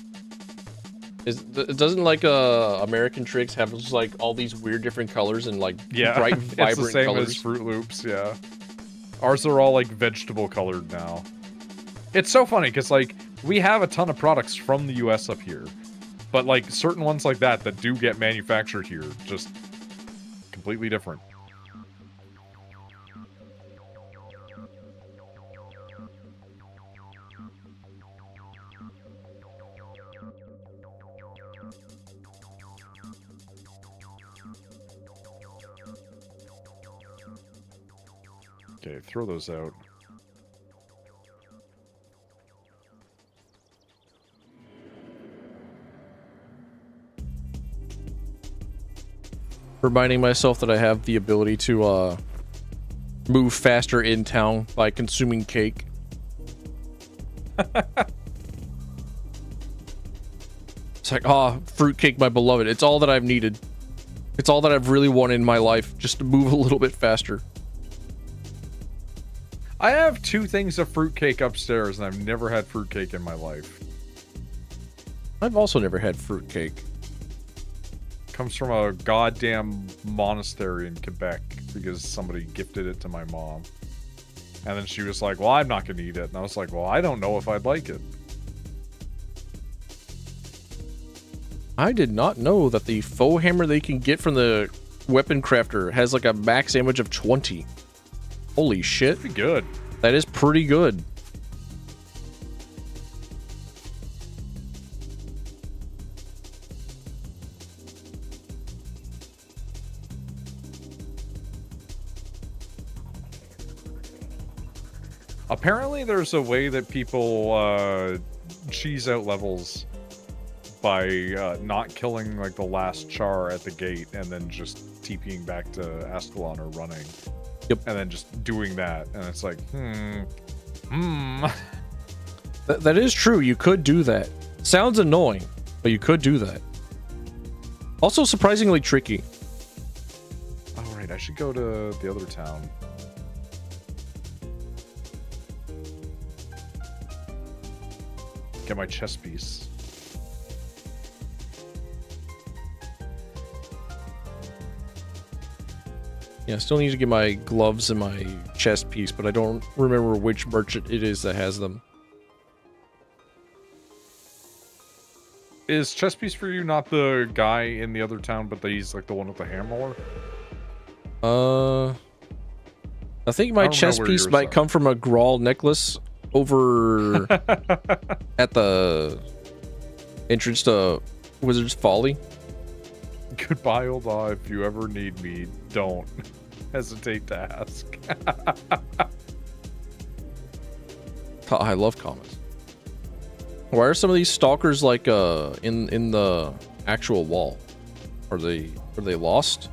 Doesn't like American tricks have just like all these weird different colors and like bright, vibrant it's the same colors? as Fruit Loops, yeah. Ours are all like vegetable colored now. It's so funny because like we have a ton of products from the US up here, but like certain ones like that do get manufactured here, just completely different. Okay, throw those out. Reminding myself that I have the ability to move faster in town by consuming cake. It's like, ah, fruitcake, my beloved. It's all that I've needed. It's all that I've really wanted in my life, just to move a little bit faster. I have 2 things of fruitcake upstairs, and I've never had fruitcake in my life. I've also never had fruitcake. Comes from a goddamn monastery in Quebec because somebody gifted it to my mom. And then she was like, well, I'm not going to eat it. And I was like, well, I don't know if I'd like it. I did not know that the faux hammer they can get from the weapon crafter has like a max damage of 20. Holy shit. Pretty good. That is pretty good. Apparently there's a way that people cheese out levels by not killing like the last char at the gate and then just TPing back to Ascalon or running. Yep. And then just doing that, and it's like, That is true. You could do that. Sounds annoying, but you could do that. Also surprisingly tricky. Alright, I should go to the other town. Get my chess piece. Yeah, I still need to get my gloves and my chest piece, but I don't remember which merchant it is that has them. Is chess piece for you not the guy in the other town, but he's like the one with the hammer? I think my chest piece might come from a Grawl necklace over at the entrance to Wizard's Folly. Goodbye, Ulda. If you ever need me, don't hesitate to ask. I love comments. Why are some of these stalkers like in the actual wall? Are they lost?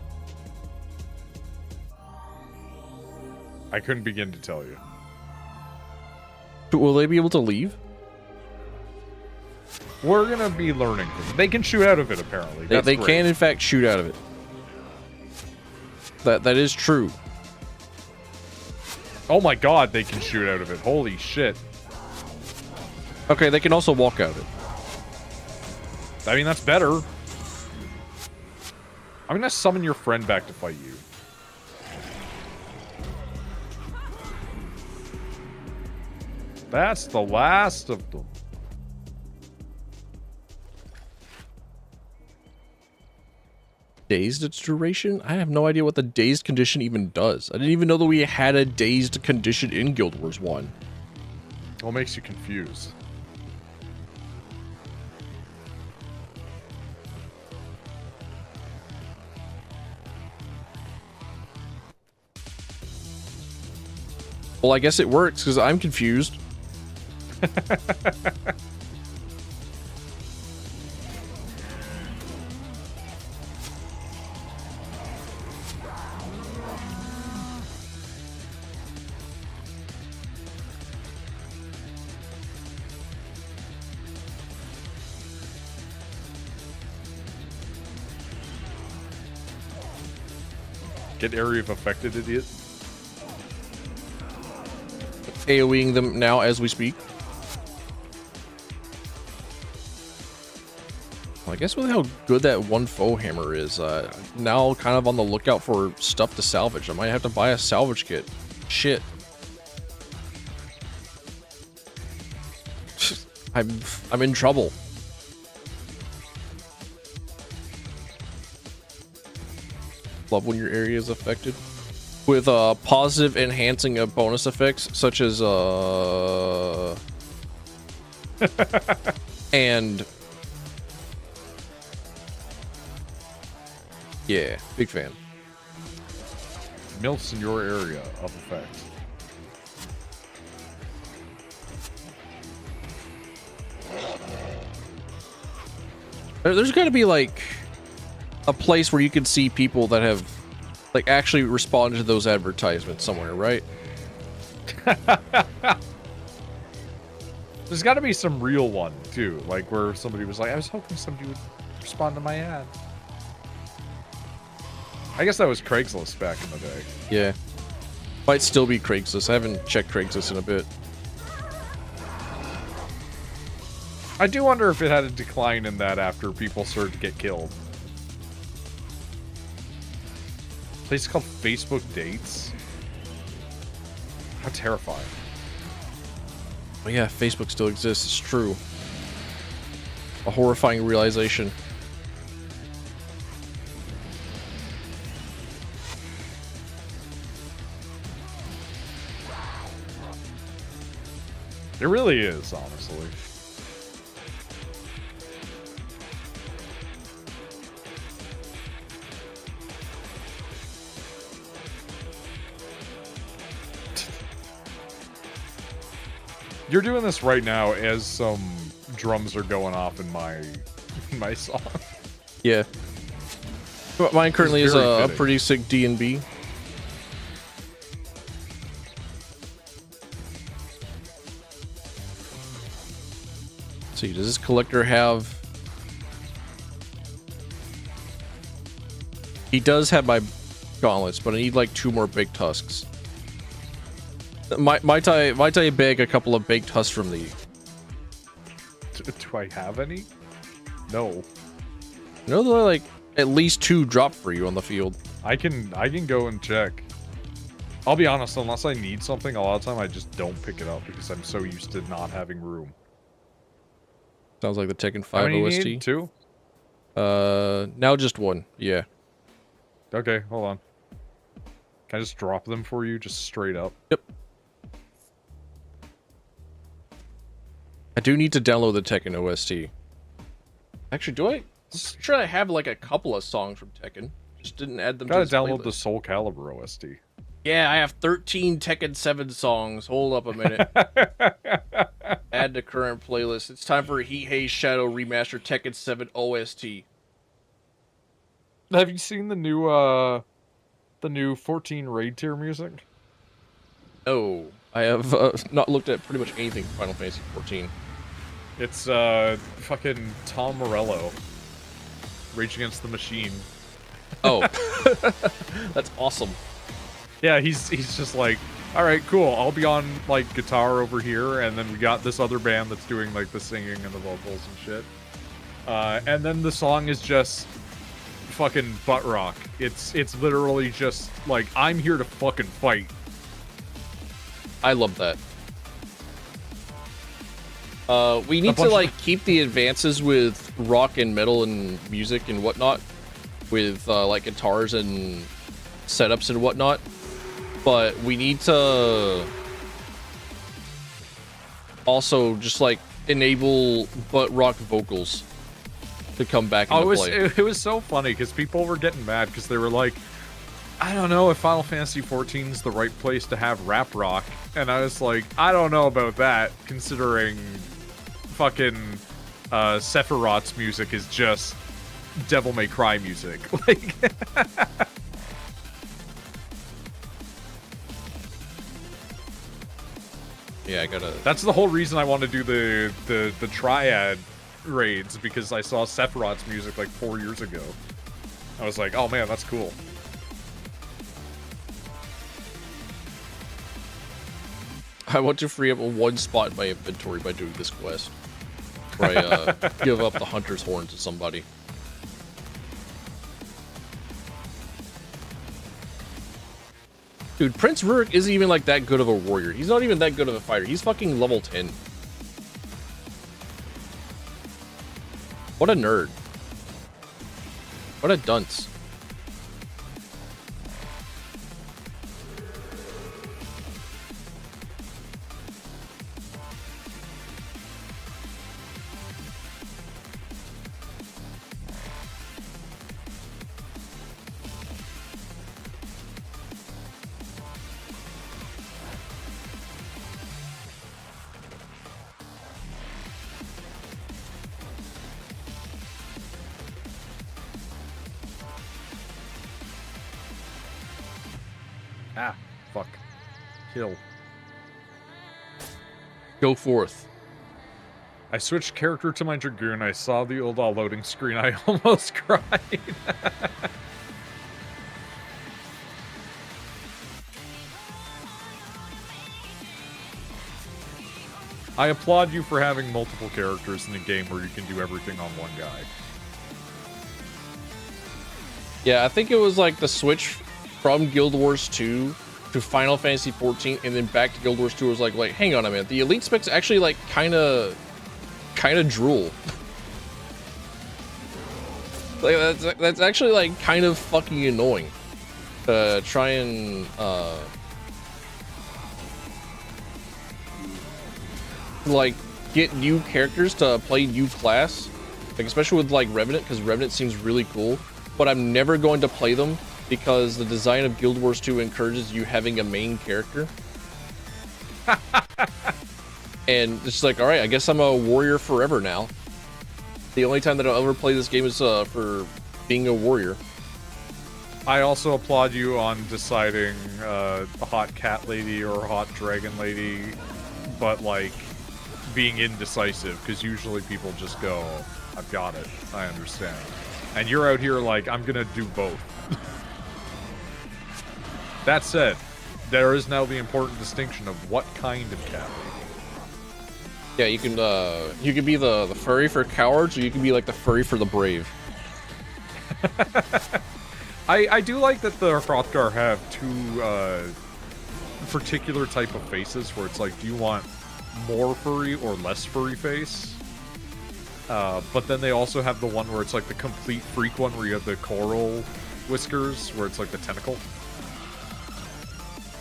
I couldn't begin to tell you. Will they be able to leave? We're gonna be learning from them. They can shoot out of it, apparently. They can, in fact, shoot out of it. That is true. Oh my god, they can shoot out of it. Holy shit. Okay, they can also walk out of it. I mean, that's better. I'm gonna summon your friend back to fight you. That's the last of them. Dazed its duration? I have no idea what the dazed condition even does. I didn't even know that we had a dazed condition in Guild Wars 1. What makes you confused? Well, I guess it works because I'm confused. Get area of affected, idiot. AoEing them now as we speak. Well, I guess with how good that one faux hammer is, now kind of on the lookout for stuff to salvage. I might have to buy a salvage kit. Shit. I'm in trouble. Love when your area is affected with positive enhancing of bonus effects such as and yeah, big fan. Milts in your area of effect. There's got to be like a place where you can see people that have like actually responded to those advertisements somewhere, right? There's got to be some real one too, like where somebody was like, I was hoping somebody would respond to my ad. I guess that was Craigslist back in the day. Yeah. Might still be Craigslist. I haven't checked Craigslist in a bit. I do wonder if it had a decline in that after people started to get killed. A place called Facebook Dates? How terrifying. Oh yeah, Facebook still exists. It's true. A horrifying realization. It really is, honestly. You're doing this right now as some drums are going off in my song. Yeah. But mine currently is very a fitting. pretty sick D&B. Let's see, does this collector have... He does have my gauntlets, but I need like 2 more baked husks. Might I beg a couple of baked husks from thee? Do I have any? No. You know, there are like at least 2 drop for you on the field. I can go and check. I'll be honest, unless I need something, a lot of time I just don't pick it up because I'm so used to not having room. Sounds like the Tekken How 5 many OST. need? 2? Now just 1. Yeah. Okay, hold on. Can I just drop them for you, just straight up? Yep. I do need to download the Tekken OST. Actually, do I? I'm sure I have like a couple of songs from Tekken. Just didn't add them Gotta to this download playlist. the Soul Calibur OST. Yeah, I have 13 Tekken 7 songs. Hold up a minute. Add to current playlist. It's time for Heat Haze Shadow Remaster Tekken 7 OST. Have you seen the new 14 raid tier music? Oh, I have not looked at pretty much anything from Final Fantasy 14. It's fucking Tom Morello. Rage Against the Machine. Oh, that's awesome. Yeah, he's just like, all right, cool. I'll be on like guitar over here, and then we got this other band that's doing like the singing and the vocals and shit. And then the song is just fucking butt rock. It's literally just like, I'm here to fucking fight. I love that. We need to bunch like keep the advances with rock and metal and music and whatnot, with like guitars and setups and whatnot. But we need to also just like enable butt rock vocals to come back into play. It was so funny because people were getting mad because they were like, I don't know if Final Fantasy 14 is the right place to have rap rock. And I was like, I don't know about that, considering fucking Sephiroth's music is just Devil May Cry music. Like, Yeah, I gotta. that's the whole reason I want to do the Triad raids, because I saw Sephiroth's music like 4 years ago. I was like, oh man, that's cool. I want to free up one spot in my inventory by doing this quest, where I give up the hunter's horn to somebody. Dude, Prince Rurik isn't even like that good of a warrior. He's not even that good of a fighter. He's fucking level 10. What a nerd. What a dunce. Ah, fuck. Kill. Go forth. I switched character to my Dragoon. I saw the old loading screen. I almost cried. I applaud you for having multiple characters in a game where you can do everything on one guy. Yeah, I think it was like the switch from Guild Wars 2 to Final Fantasy 14 and then back to Guild Wars 2 was like hang on a minute, the elite specs actually like kind of drool. Like that's actually like kind of fucking annoying. Try and like get new characters to play new class, like especially with like Revenant, because Revenant seems really cool, but I'm never going to play them because the design of Guild Wars 2 encourages you having a main character. And it's like, all right, I guess I'm a warrior forever now. The only time that I'll ever play this game is for being a warrior. I also applaud you on deciding a hot cat lady or a hot dragon lady, but like being indecisive, because usually people just go, I've got it, I understand. And you're out here like, I'm gonna do both. That said, there is now the important distinction of what kind of cat lady. Yeah, you can be the furry for cowards, or you can be like the furry for the brave. I do like that the Hrothgar have two particular type of faces where it's like, do you want more furry or less furry face? But then they also have the one where it's like the complete freak one where you have the coral whiskers where it's like the tentacle.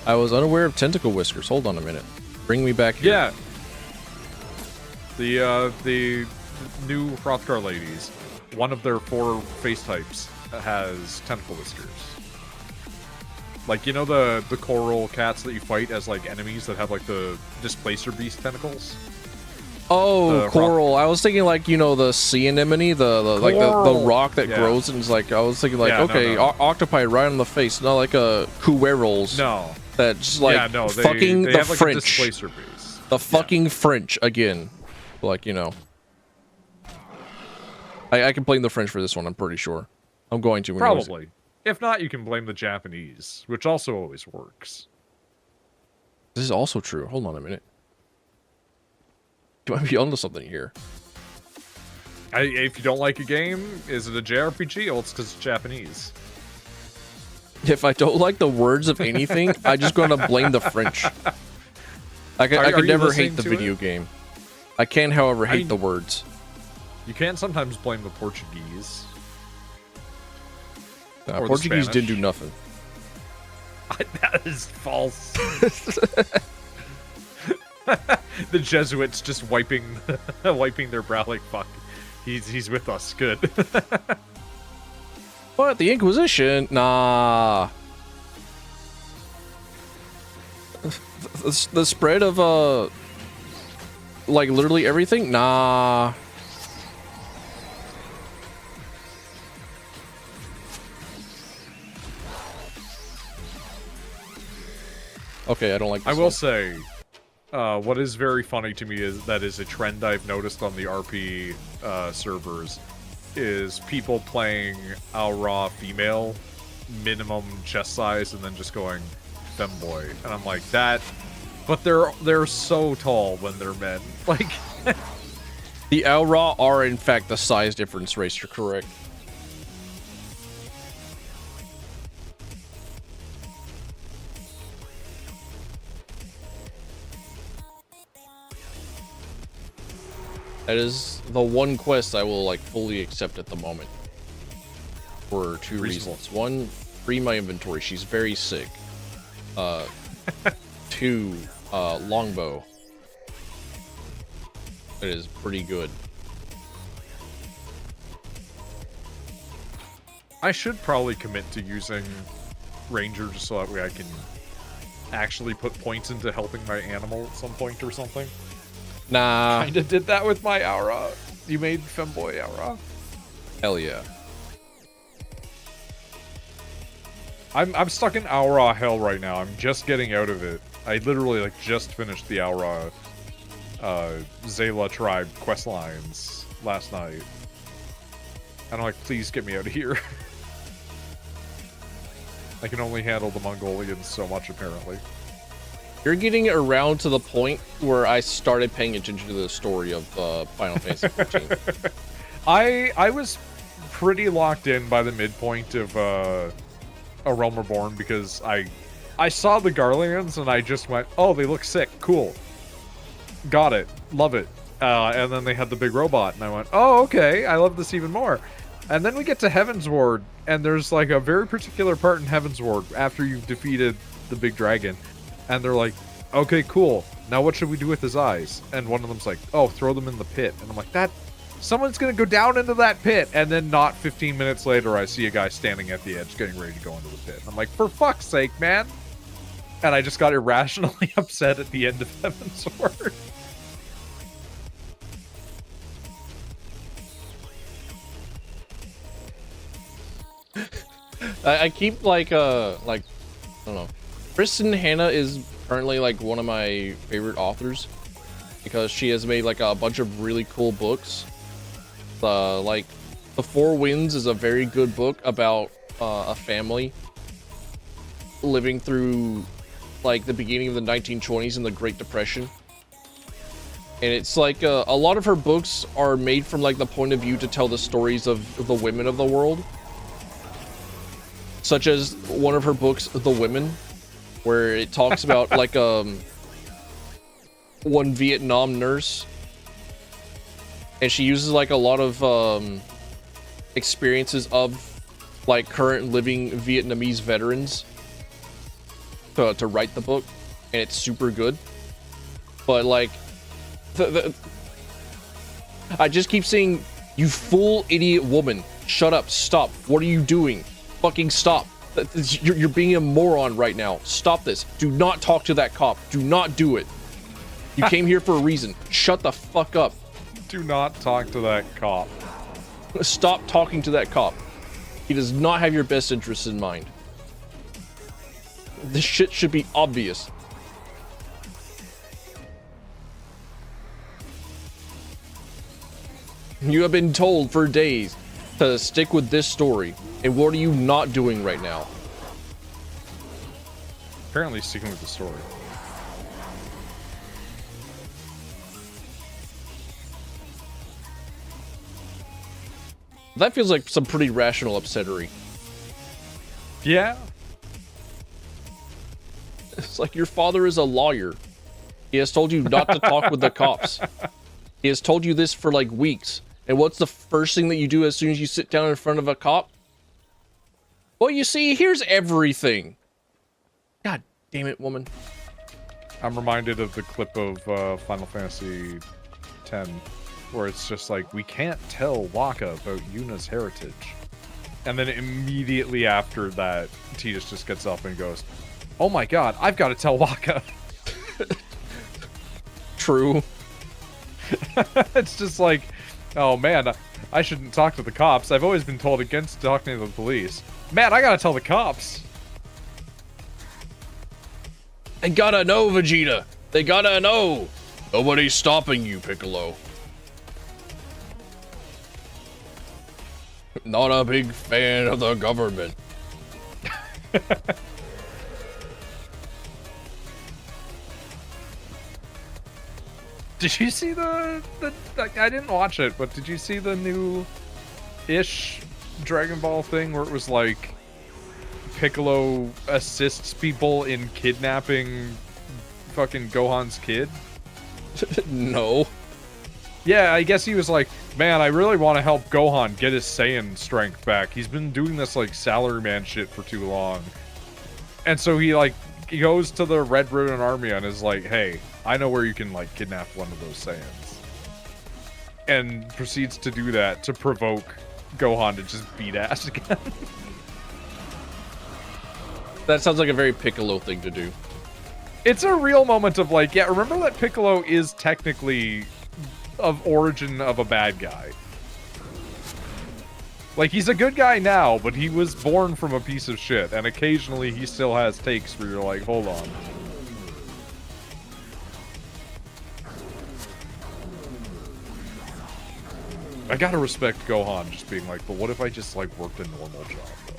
I was unaware of tentacle whiskers. Hold on a minute. Bring me back here. Yeah. The new Hrothgar ladies, one of their 4 face types has tentacle whiskers. Like, you know the coral cats that you fight as like enemies that have like the displacer beast tentacles? Oh, coral. I was thinking like, you know, the sea anemone, like the rock that grows, and it's like, I was thinking like, okay, no. Octopi right on the face, not like a Kuwerol's. No. That's like fucking they the have, like, French. a displacer beast. The fucking French again. Like, you know. I can blame the French for this one, I'm pretty sure. I'm going to. Probably. If not, you can blame the Japanese, which also always works. This is also true. Hold on a minute. You might be onto something here. If you don't like a game, is it a JRPG? Oh, it's because it's Japanese. If I don't like the words of anything, I'm just going to blame the French. I could never hate the video game. I can, however, hate the words. You can sometimes blame the Portuguese. Or Portuguese didn't do nothing. That is false. The Jesuits just wiping their brow like, fuck. He's with us. Good. What? The Inquisition? Nah. The spread of like literally everything? Nah. Okay, I don't like this. I will say, what is very funny to me is that is a trend I've noticed on the RP servers, is people playing Aura female, minimum chest size, and then just going femboy, and I'm like, that. But they're so tall when they're men. Like, the Aura are in fact the size difference race. You're correct. That is the one quest I will like fully accept at the moment. For 2 reasons. 1, free my inventory. She's very sick. 2, longbow. It is pretty good. I should probably commit to using Ranger just so that way I can actually put points into helping my animal at some point or something. Nah. Kinda did that with my Aura. You made femboy Aura. Hell yeah. I'm stuck in Aura hell right now. I'm just getting out of it. I literally like just finished the Aura Zayla tribe quest lines last night. And I'm like, please get me out of here. I can only handle the Mongolians so much, apparently. You're getting around to the point where I started paying attention to the story of Final Fantasy XIV. I was pretty locked in by the midpoint of A Realm Reborn because I saw the Garleans and I just went, oh, they look sick, cool. Got it, love it. And then they had the big robot and I went, oh, okay, I love this even more. And then we get to Heaven's Ward, and there's like a very particular part in Heaven's Ward after you've defeated the big dragon. And they're like, okay, cool. Now what should we do with his eyes? And one of them's like, oh, throw them in the pit. And I'm like, someone's going to go down into that pit. And then not 15 minutes later, I see a guy standing at the edge getting ready to go into the pit. And I'm like, for fuck's sake, man. And I just got irrationally upset at the end of Heaven's Ward. I keep like I don't know. Kristen Hanna is currently like one of my favorite authors because she has made like a bunch of really cool books. Like The Four Winds is a very good book about a family living through like the beginning of the 1920s and the Great Depression. And it's like a lot of her books are made from like the point of view to tell the stories of the women of the world. Such as one of her books, The Women, where it talks about like one Vietnam nurse, and she uses like a lot of experiences of like current living Vietnamese veterans to write the book, and it's super good. But like I just keep saying, you fool idiot woman, shut up, stop, what are you doing? Fucking stop. You're being a moron right now. Stop this. Do not talk to that cop. Do not do it. You came here for a reason. Shut the fuck up. Do not talk to that cop. Stop talking to that cop. He does not have your best interests in mind. This shit should be obvious. You have been told for days to stick with this story. And what are you not doing right now? Apparently sticking with the story. That feels like some pretty rational upsettery. Yeah. It's like your father is a lawyer. He has told you not to talk with the cops. He has told you this for like weeks. And what's the first thing that you do as soon as you sit down in front of a cop? Well, you see, here's everything. God damn it, woman. I'm reminded of the clip of Final Fantasy X, where it's just like, we can't tell Waka about Yuna's heritage. And then immediately after that, Tidus just gets up and goes, oh my god, I've got to tell Waka. True. It's just like, oh man, I shouldn't talk to the cops. I've always been told against talking to the police. Man, I gotta tell the cops. They gotta know, Vegeta. They gotta know. Nobody's stopping you, Piccolo. Not a big fan of the government. Did you see the I didn't watch it, but did you see the new-ish Dragon Ball thing where it was like Piccolo assists people in kidnapping fucking Gohan's kid? No. Yeah, I guess he was like, man, I really want to help Gohan get his Saiyan strength back. He's been doing this like salaryman shit for too long. And so he goes to the Red Ribbon Army and is like, hey, I know where you can like kidnap one of those Saiyans. And proceeds to do that to provoke Gohan to just beat ass again. That sounds like a very Piccolo thing to do. It's a real moment of like, yeah, remember that Piccolo is technically of origin of a bad guy. Like, he's a good guy now, but he was born from a piece of shit, and occasionally he still has takes where you're like, hold on. I gotta respect Gohan just being like, but what if I just, like, worked a normal job, though?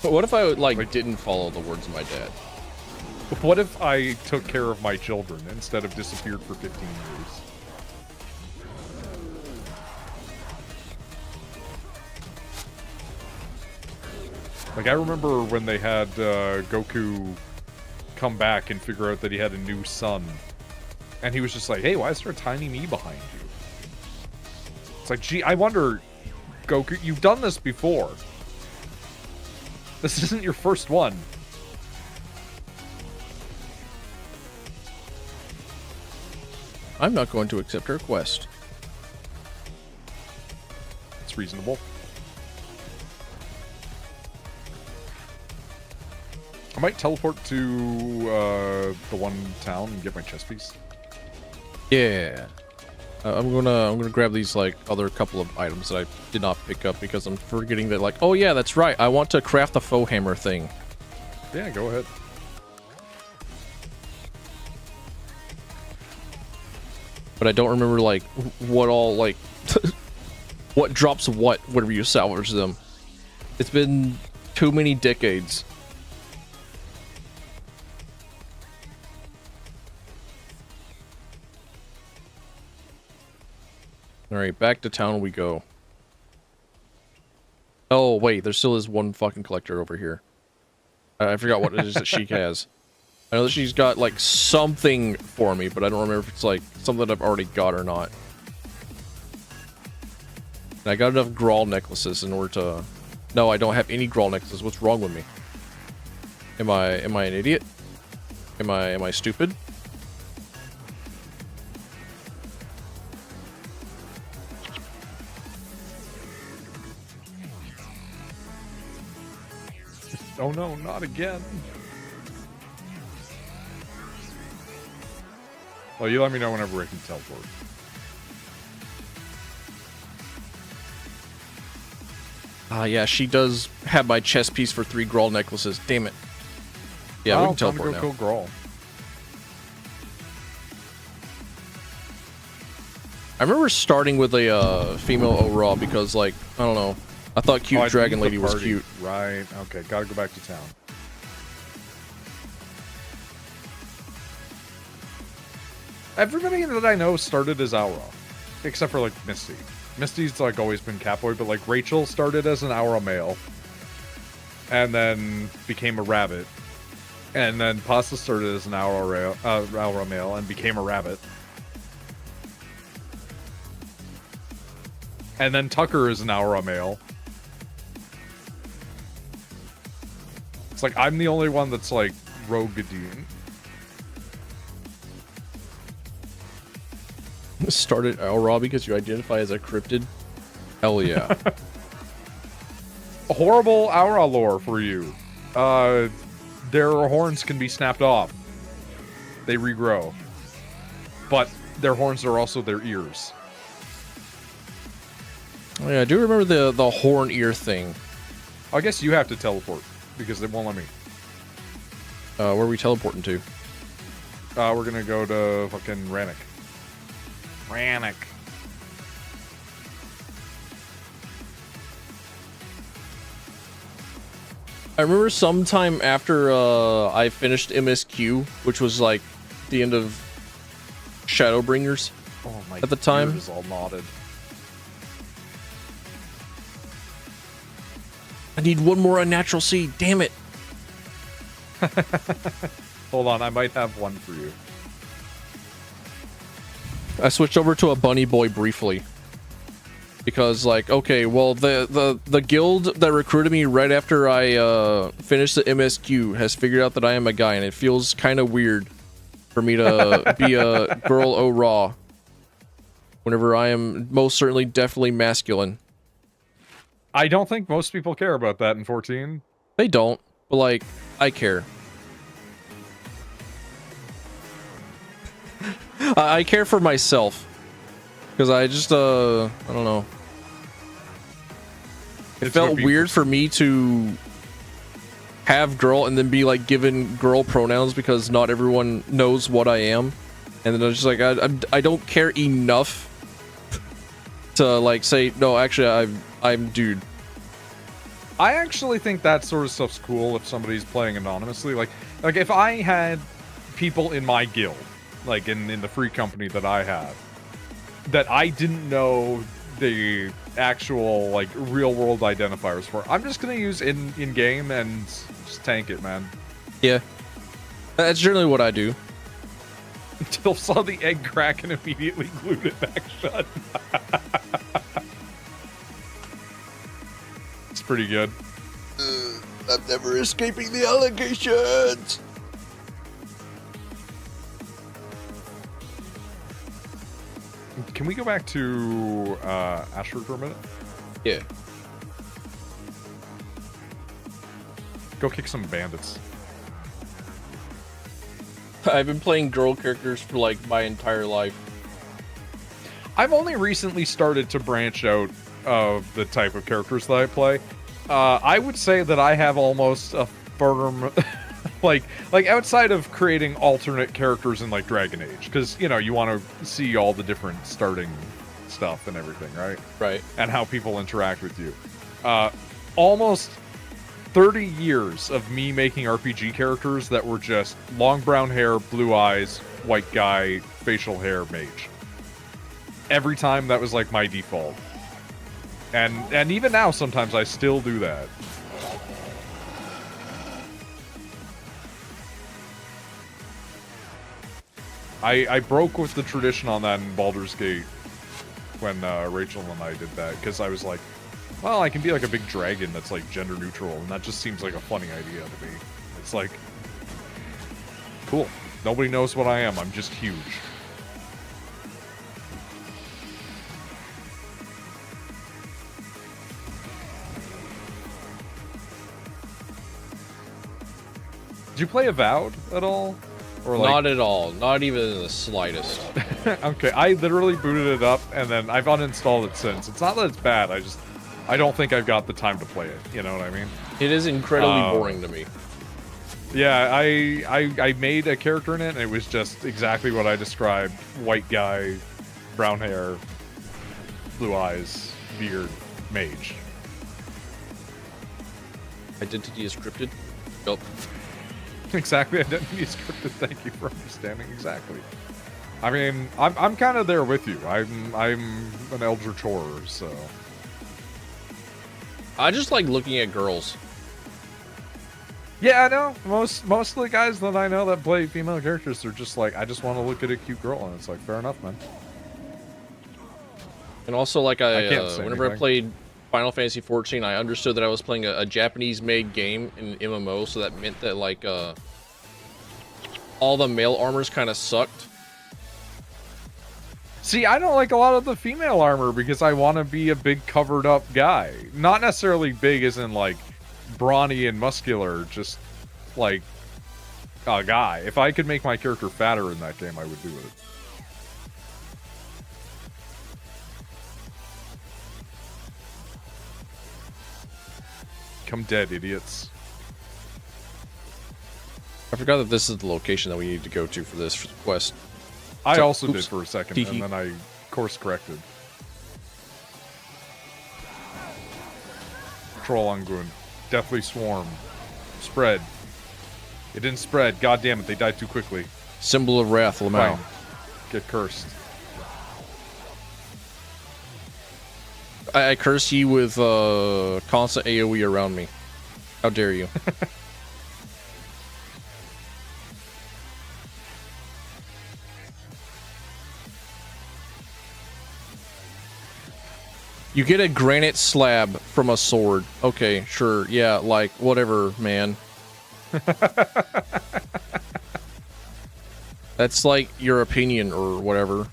But what if I, like didn't follow the words of my dad? What if I took care of my children instead of disappeared for 15 years? Like, I remember when they had Goku come back and figure out that he had a new son. And he was just like, hey, why is there a tiny me behind you? It's like, gee, I wonder, Goku, you've done this before. This isn't your first one. I'm not going to accept her request. It's reasonable. I might teleport to the one town and get my chess piece. Yeah. I'm gonna grab these like other couple of items that I did not pick up because I'm forgetting that, like, oh yeah, that's right, I want to craft the faux hammer thing. Yeah, go ahead. But I don't remember like what all like what drops what whenever you salvage them. It's been too many decades. Alright, back to town we go. Oh, wait, there still is one fucking collector over here. I forgot what it is that she has. I know that she's got, like, something for me, but I don't remember if it's, like, something that I've already got or not. And I got enough Grawl necklaces in order to... No, I don't have any Grawl necklaces. What's wrong with me? Am I an idiot? Am I stupid? Oh no, not again. Well, you let me know whenever I can teleport. Yeah, she does have my chest piece for 3 Grawl necklaces. Damn it. Yeah, we can teleport now. Kill Grawl. I remember starting with a female Ora because, like, I don't know. I thought cute dragon lady was cute. Right. Okay, gotta go back to town. Everybody that I know started as Aura. Except for, like, Misty. Misty's, like, always been Catboy, but, like, Rachel started as an Aura male. And then became a rabbit. And then Pasta started as an Aura male and became a rabbit. And then Tucker is an Aura male. It's like, I'm the only one that's, like, Rogue Gadeen. Started Aura because you identify as a cryptid? Hell yeah. A horrible Aura lore for you. Their horns can be snapped off. They regrow. But their horns are also their ears. Oh yeah, I do remember the horn ear thing. I guess you have to teleport, because they won't let me. Where are we teleporting to? We're gonna go to fucking Rannoch. Rannoch. I remember sometime after I finished MSQ, which was like the end of Shadowbringers. Oh my! At the time, beard is all knotted. I need one more unnatural seed. Damn it! Hold on, I might have one for you. I switched over to a bunny boy briefly. Because, like, okay, well, the guild that recruited me right after I finished the MSQ has figured out that I am a guy, and it feels kind of weird for me to be a girl raw whenever I am most certainly definitely masculine. I don't think most people care about that in 14. They don't, but, like, I care. I care for myself. Because I just, I don't know. It felt weird for me to have girl and then be like given girl pronouns because not everyone knows what I am, and then I was just like, I don't care enough to like say no. Actually, I'm dude. I actually think that sort of stuff's cool if somebody's playing anonymously. Like if I had people in my guild, like in the free company that I have, that I didn't know the actual like real world identifiers for, I'm just gonna use in game and just tank it, man. Yeah, that's generally what I do. Until saw the egg crack and immediately glued it back shut. It's pretty good. I'm never escaping the allegations. Can we go back to Ashford for a minute? Yeah. Go kick some bandits. I've been playing girl characters for like my entire life. I've only recently started to branch out of the type of characters that I play. I would say that I have almost a firm, like outside of creating alternate characters in like Dragon Age, because you know you want to see all the different starting stuff and everything, right? Right. And how people interact with you. Almost 30 years of me making RPG characters that were just long brown hair, blue eyes, white guy, facial hair, mage. Every time that was like my default. And even now sometimes I still do that. I broke with the tradition on that in Baldur's Gate when Rachel and I did that, because I was like, well, I can be like a big dragon that's like gender neutral, and that just seems like a funny idea to me. It's like, cool. Nobody knows what I am. I'm just huge. Did you play Avowed at all? Or like... Not at all. Not even in the slightest. Okay, I literally booted it up, and then I've uninstalled it since. It's not that it's bad, I don't think I've got the time to play it, you know what I mean? It is incredibly boring to me. Yeah, I made a character in it, and it was just exactly what I described. White guy, brown hair, blue eyes, beard, mage. Identity is scripted? Yup. Exactly, identity is scripted. Thank you for understanding exactly. I mean, I'm kind of there with you. I'm an Eldritch horror, so... I just like looking at girls. Yeah, I know. Most of the guys that I know that play female characters are just like, I just want to look at a cute girl, and it's like, fair enough, man. And also, like, whenever anything. I played Final Fantasy XIV, I understood that I was playing a Japanese-made game in an MMO, so that meant that, like, all the male armors kind of sucked. See, I don't like a lot of the female armor because I want to be a big covered up guy. Not necessarily big as in like brawny and muscular, just like a guy. If I could make my character fatter in that game, I would do it. Come dead, idiots. I forgot that this is the location that we need to go to for this quest. I So- also oops. did for a second, Tee-hee. and then I course corrected. Troll on Goon. Deathly Swarm. Spread. It didn't spread. God damn it, they died too quickly. Symbol of Wrath, Lamau. Fine. Get cursed. I curse you with constant AoE around me. How dare you? You get a granite slab from a sword. Okay, sure. Yeah, like, whatever, man. That's like your opinion or whatever.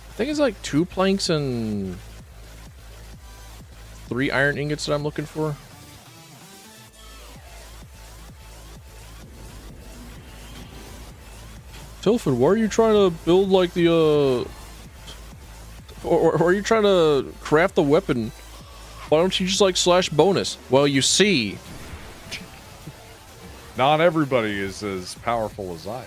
I think it's like 2 planks and 3 iron ingots that I'm looking for. Tilford, why are you trying to build like the or are you trying to craft the weapon? Why don't you just like slash bonus? Well, you see, not everybody is as powerful as I am.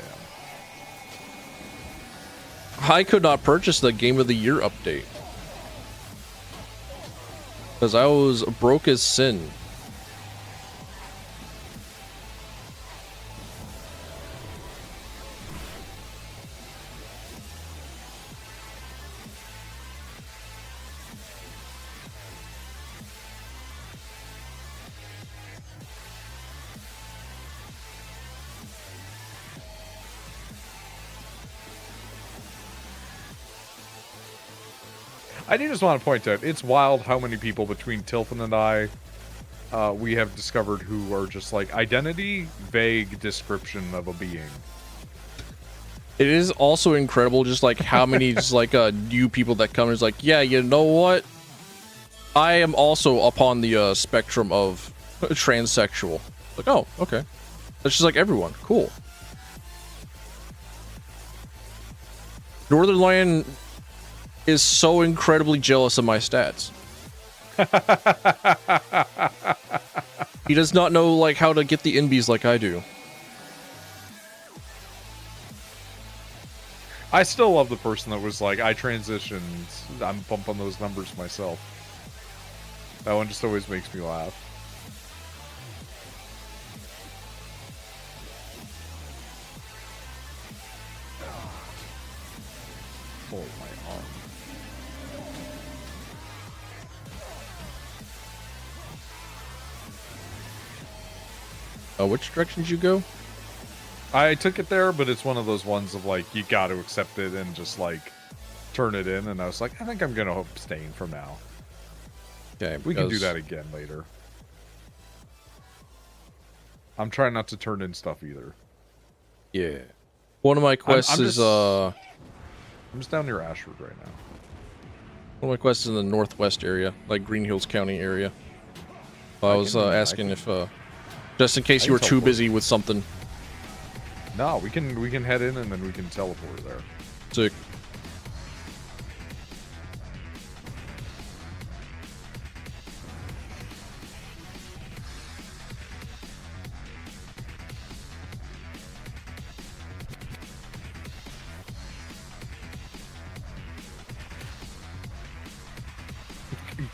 I could not purchase the Game of the Year update because I was broke as sin. I do just want to point out, it's wild how many people between Tilfin and I, we have discovered who are just like identity, vague description of a being. It is also incredible just like how many just like new people that come and is like, yeah, you know what? I am also upon the spectrum of transsexual. Like, oh, okay. That's just like everyone. Cool. Northernlion is so incredibly jealous of my stats. He does not know like how to get the inbies like I do. I still love the person that was like, I transitioned, I'm pumping those numbers myself. That one just always makes me laugh. Oh, my arm. Which direction did you go? I took it there, but it's one of those ones of like, you got to accept it and just like turn it in. And I was like, I think I'm going to abstain from now. Okay, we can do that again later. I'm trying not to turn in stuff either. Yeah. One of my quests is I'm just down near Ashford right now. One of my quests is in the northwest area, like Green Hills County area. I was asking if just in case you were too busy with something. No, we can head in and then we can teleport there. Sick.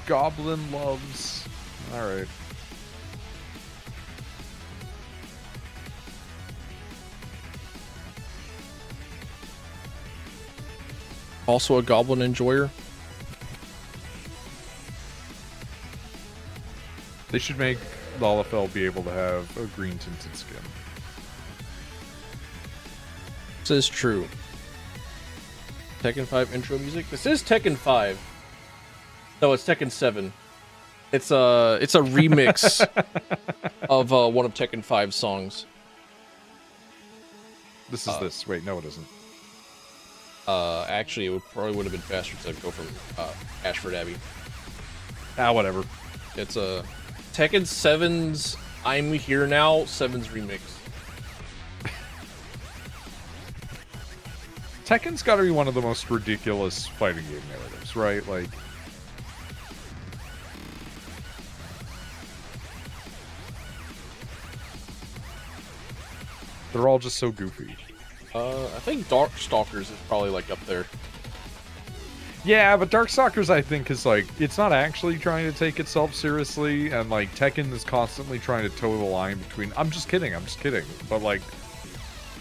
Goblin loves. All right. Also a goblin enjoyer. They should make Lalafell be able to have a green tinted skin. This is true. Tekken 5 intro music. This is Tekken 5. No, it's Tekken 7. It's a remix of one of Tekken 5's songs. This is this. Wait, no, it isn't. Actually, it probably would have been faster to go from Ashford Abbey. Ah, whatever. It's a Tekken 7's I'm Here Now 7's remix. Tekken's got to be one of the most ridiculous fighting game narratives, right? Like, they're all just so goofy. I think Darkstalkers is probably like up there. Yeah, but Darkstalkers, I think, is like, it's not actually trying to take itself seriously, and like Tekken is constantly trying to toe the line between I'm just kidding, but like,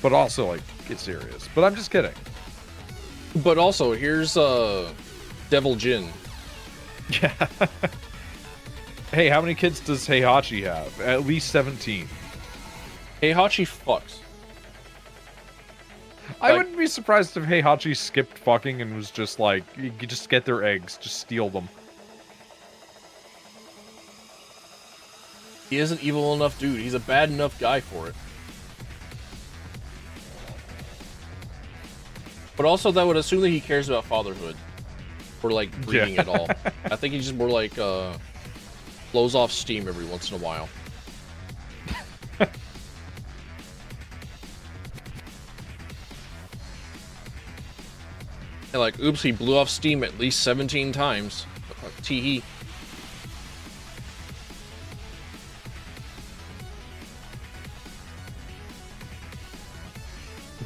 but also like get serious. But I'm just kidding. But also, here's Devil Jin. Yeah. Hey, how many kids does Heihachi have? At least 17. Heihachi fucks. I wouldn't be surprised if Heihachi skipped fucking and was just like, you could just get their eggs, just steal them. He isn't evil enough dude. He's a bad enough guy for it. But also, that would assume that he cares about fatherhood. Or, like, breeding at all. I think he's just more like, blows off steam every once in a while. And like, oops, he blew off steam at least 17 times. Tee-hee.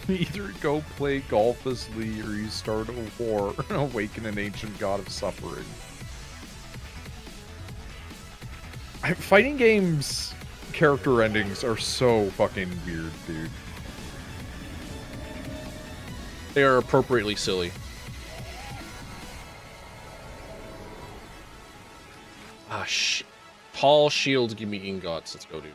Either go play golf as Lee or you start a war and awaken an ancient god of suffering. Fighting games character endings are so fucking weird, dude. They are appropriately silly. Ah, tall shields give me ingots. Let's go, dude.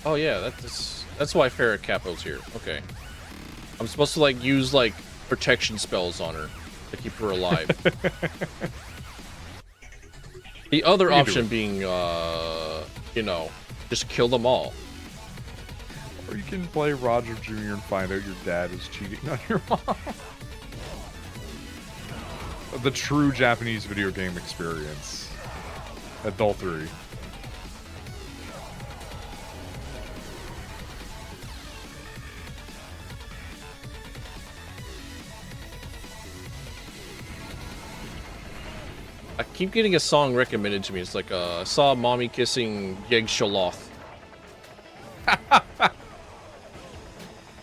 Oh yeah, that's why Ferret Capo's here. Okay. I'm supposed to like use like protection spells on her to keep her alive. The other option being you know, just kill them all. Or you can play Roger Jr. and find out your dad is cheating on your mom. The true Japanese video game experience. Adultery. I keep getting a song recommended to me. It's like, I saw mommy kissing Yeg Shaloth.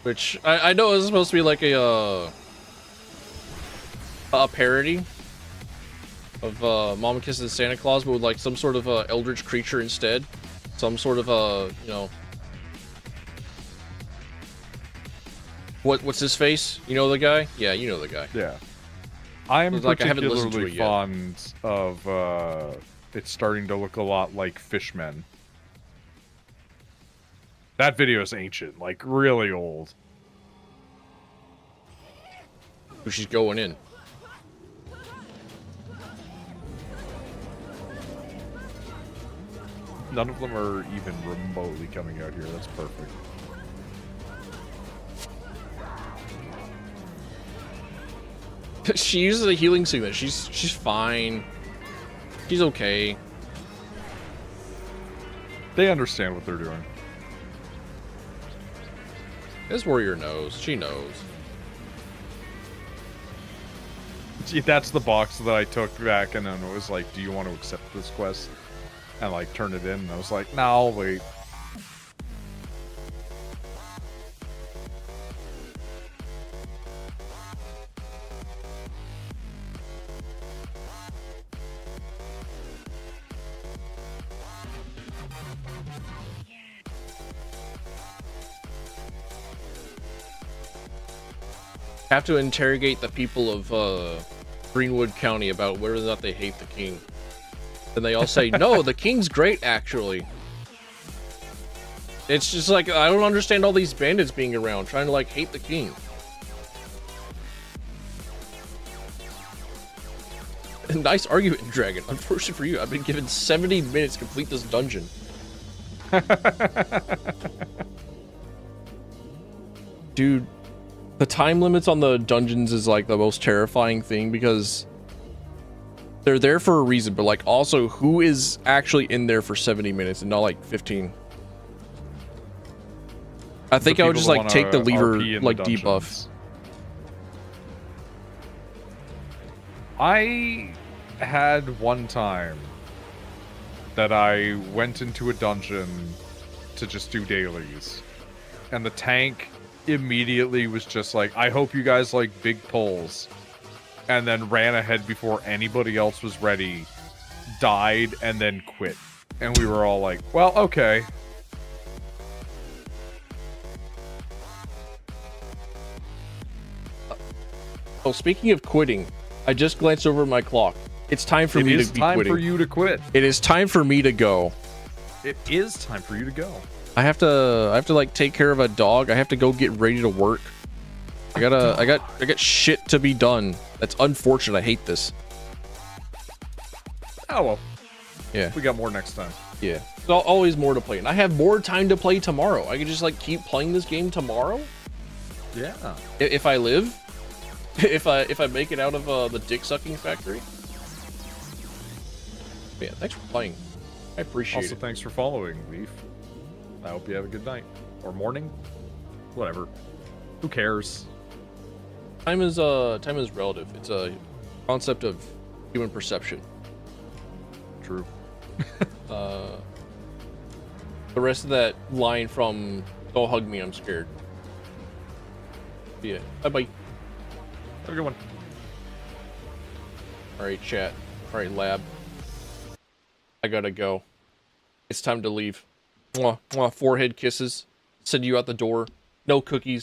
Which, I know is supposed to be like a parody of Mama Kisses Santa Claus, but with like some sort of eldritch creature instead. Some sort of, you know... What's his face? You know the guy? Yeah, you know the guy. Yeah. I am like, particularly fond of it starting to look a lot like Fishmen. That video is ancient, like really old. She's going in. None of them are even remotely coming out here. That's perfect. She uses a healing signet. She's fine. She's okay. They understand what they're doing. This warrior knows. She knows. See, that's the box that I took back, and then it was like, "Do you want to accept this quest?" And like turn it in. And I was like, "No, I'll wait." Have to interrogate the people of Greenwood County about whether or not they hate the king. Then they all say, no, the king's great, actually. It's just like, I don't understand all these bandits being around, trying to like hate the king. Nice argument, Dragon. Unfortunately for you, I've been given 70 minutes to complete this dungeon. Dude, the time limits on the dungeons is like the most terrifying thing because they're there for a reason, but like also who is actually in there for 70 minutes and not like 15? I think I would just like take the lever like debuff. I had one time that I went into a dungeon to just do dailies, and the tank immediately was just like, I hope you guys like big pulls, and then ran ahead before anybody else was ready, died, and then quit. And we were all like, well, okay. Well, speaking of quitting, I just glanced over my clock. It's time for me to be quitting. It is time for you to quit. It is time for me to go. It is time for you to go. I have to like take care of a dog. I have to go get ready to work. I got shit to be done. That's unfortunate. I hate this. Oh well. Yeah. We got more next time. Yeah. There's always more to play, and I have more time to play tomorrow. I could just like keep playing this game tomorrow. Yeah. If I live, if I make it out of the dick sucking factory. But yeah, thanks for playing. I appreciate Also, it. thanks for following, Leaf. I hope you have a good night. Or morning. Whatever. Who cares? Time is relative. It's a concept of human perception. True. The rest of that line from "Don't hug me, I'm scared." Yeah. Bye bye. Have a good one. All right, chat. All right, lab. I gotta go. It's time to leave. Mwah, mwah, forehead kisses. Send you out the door. No cookies.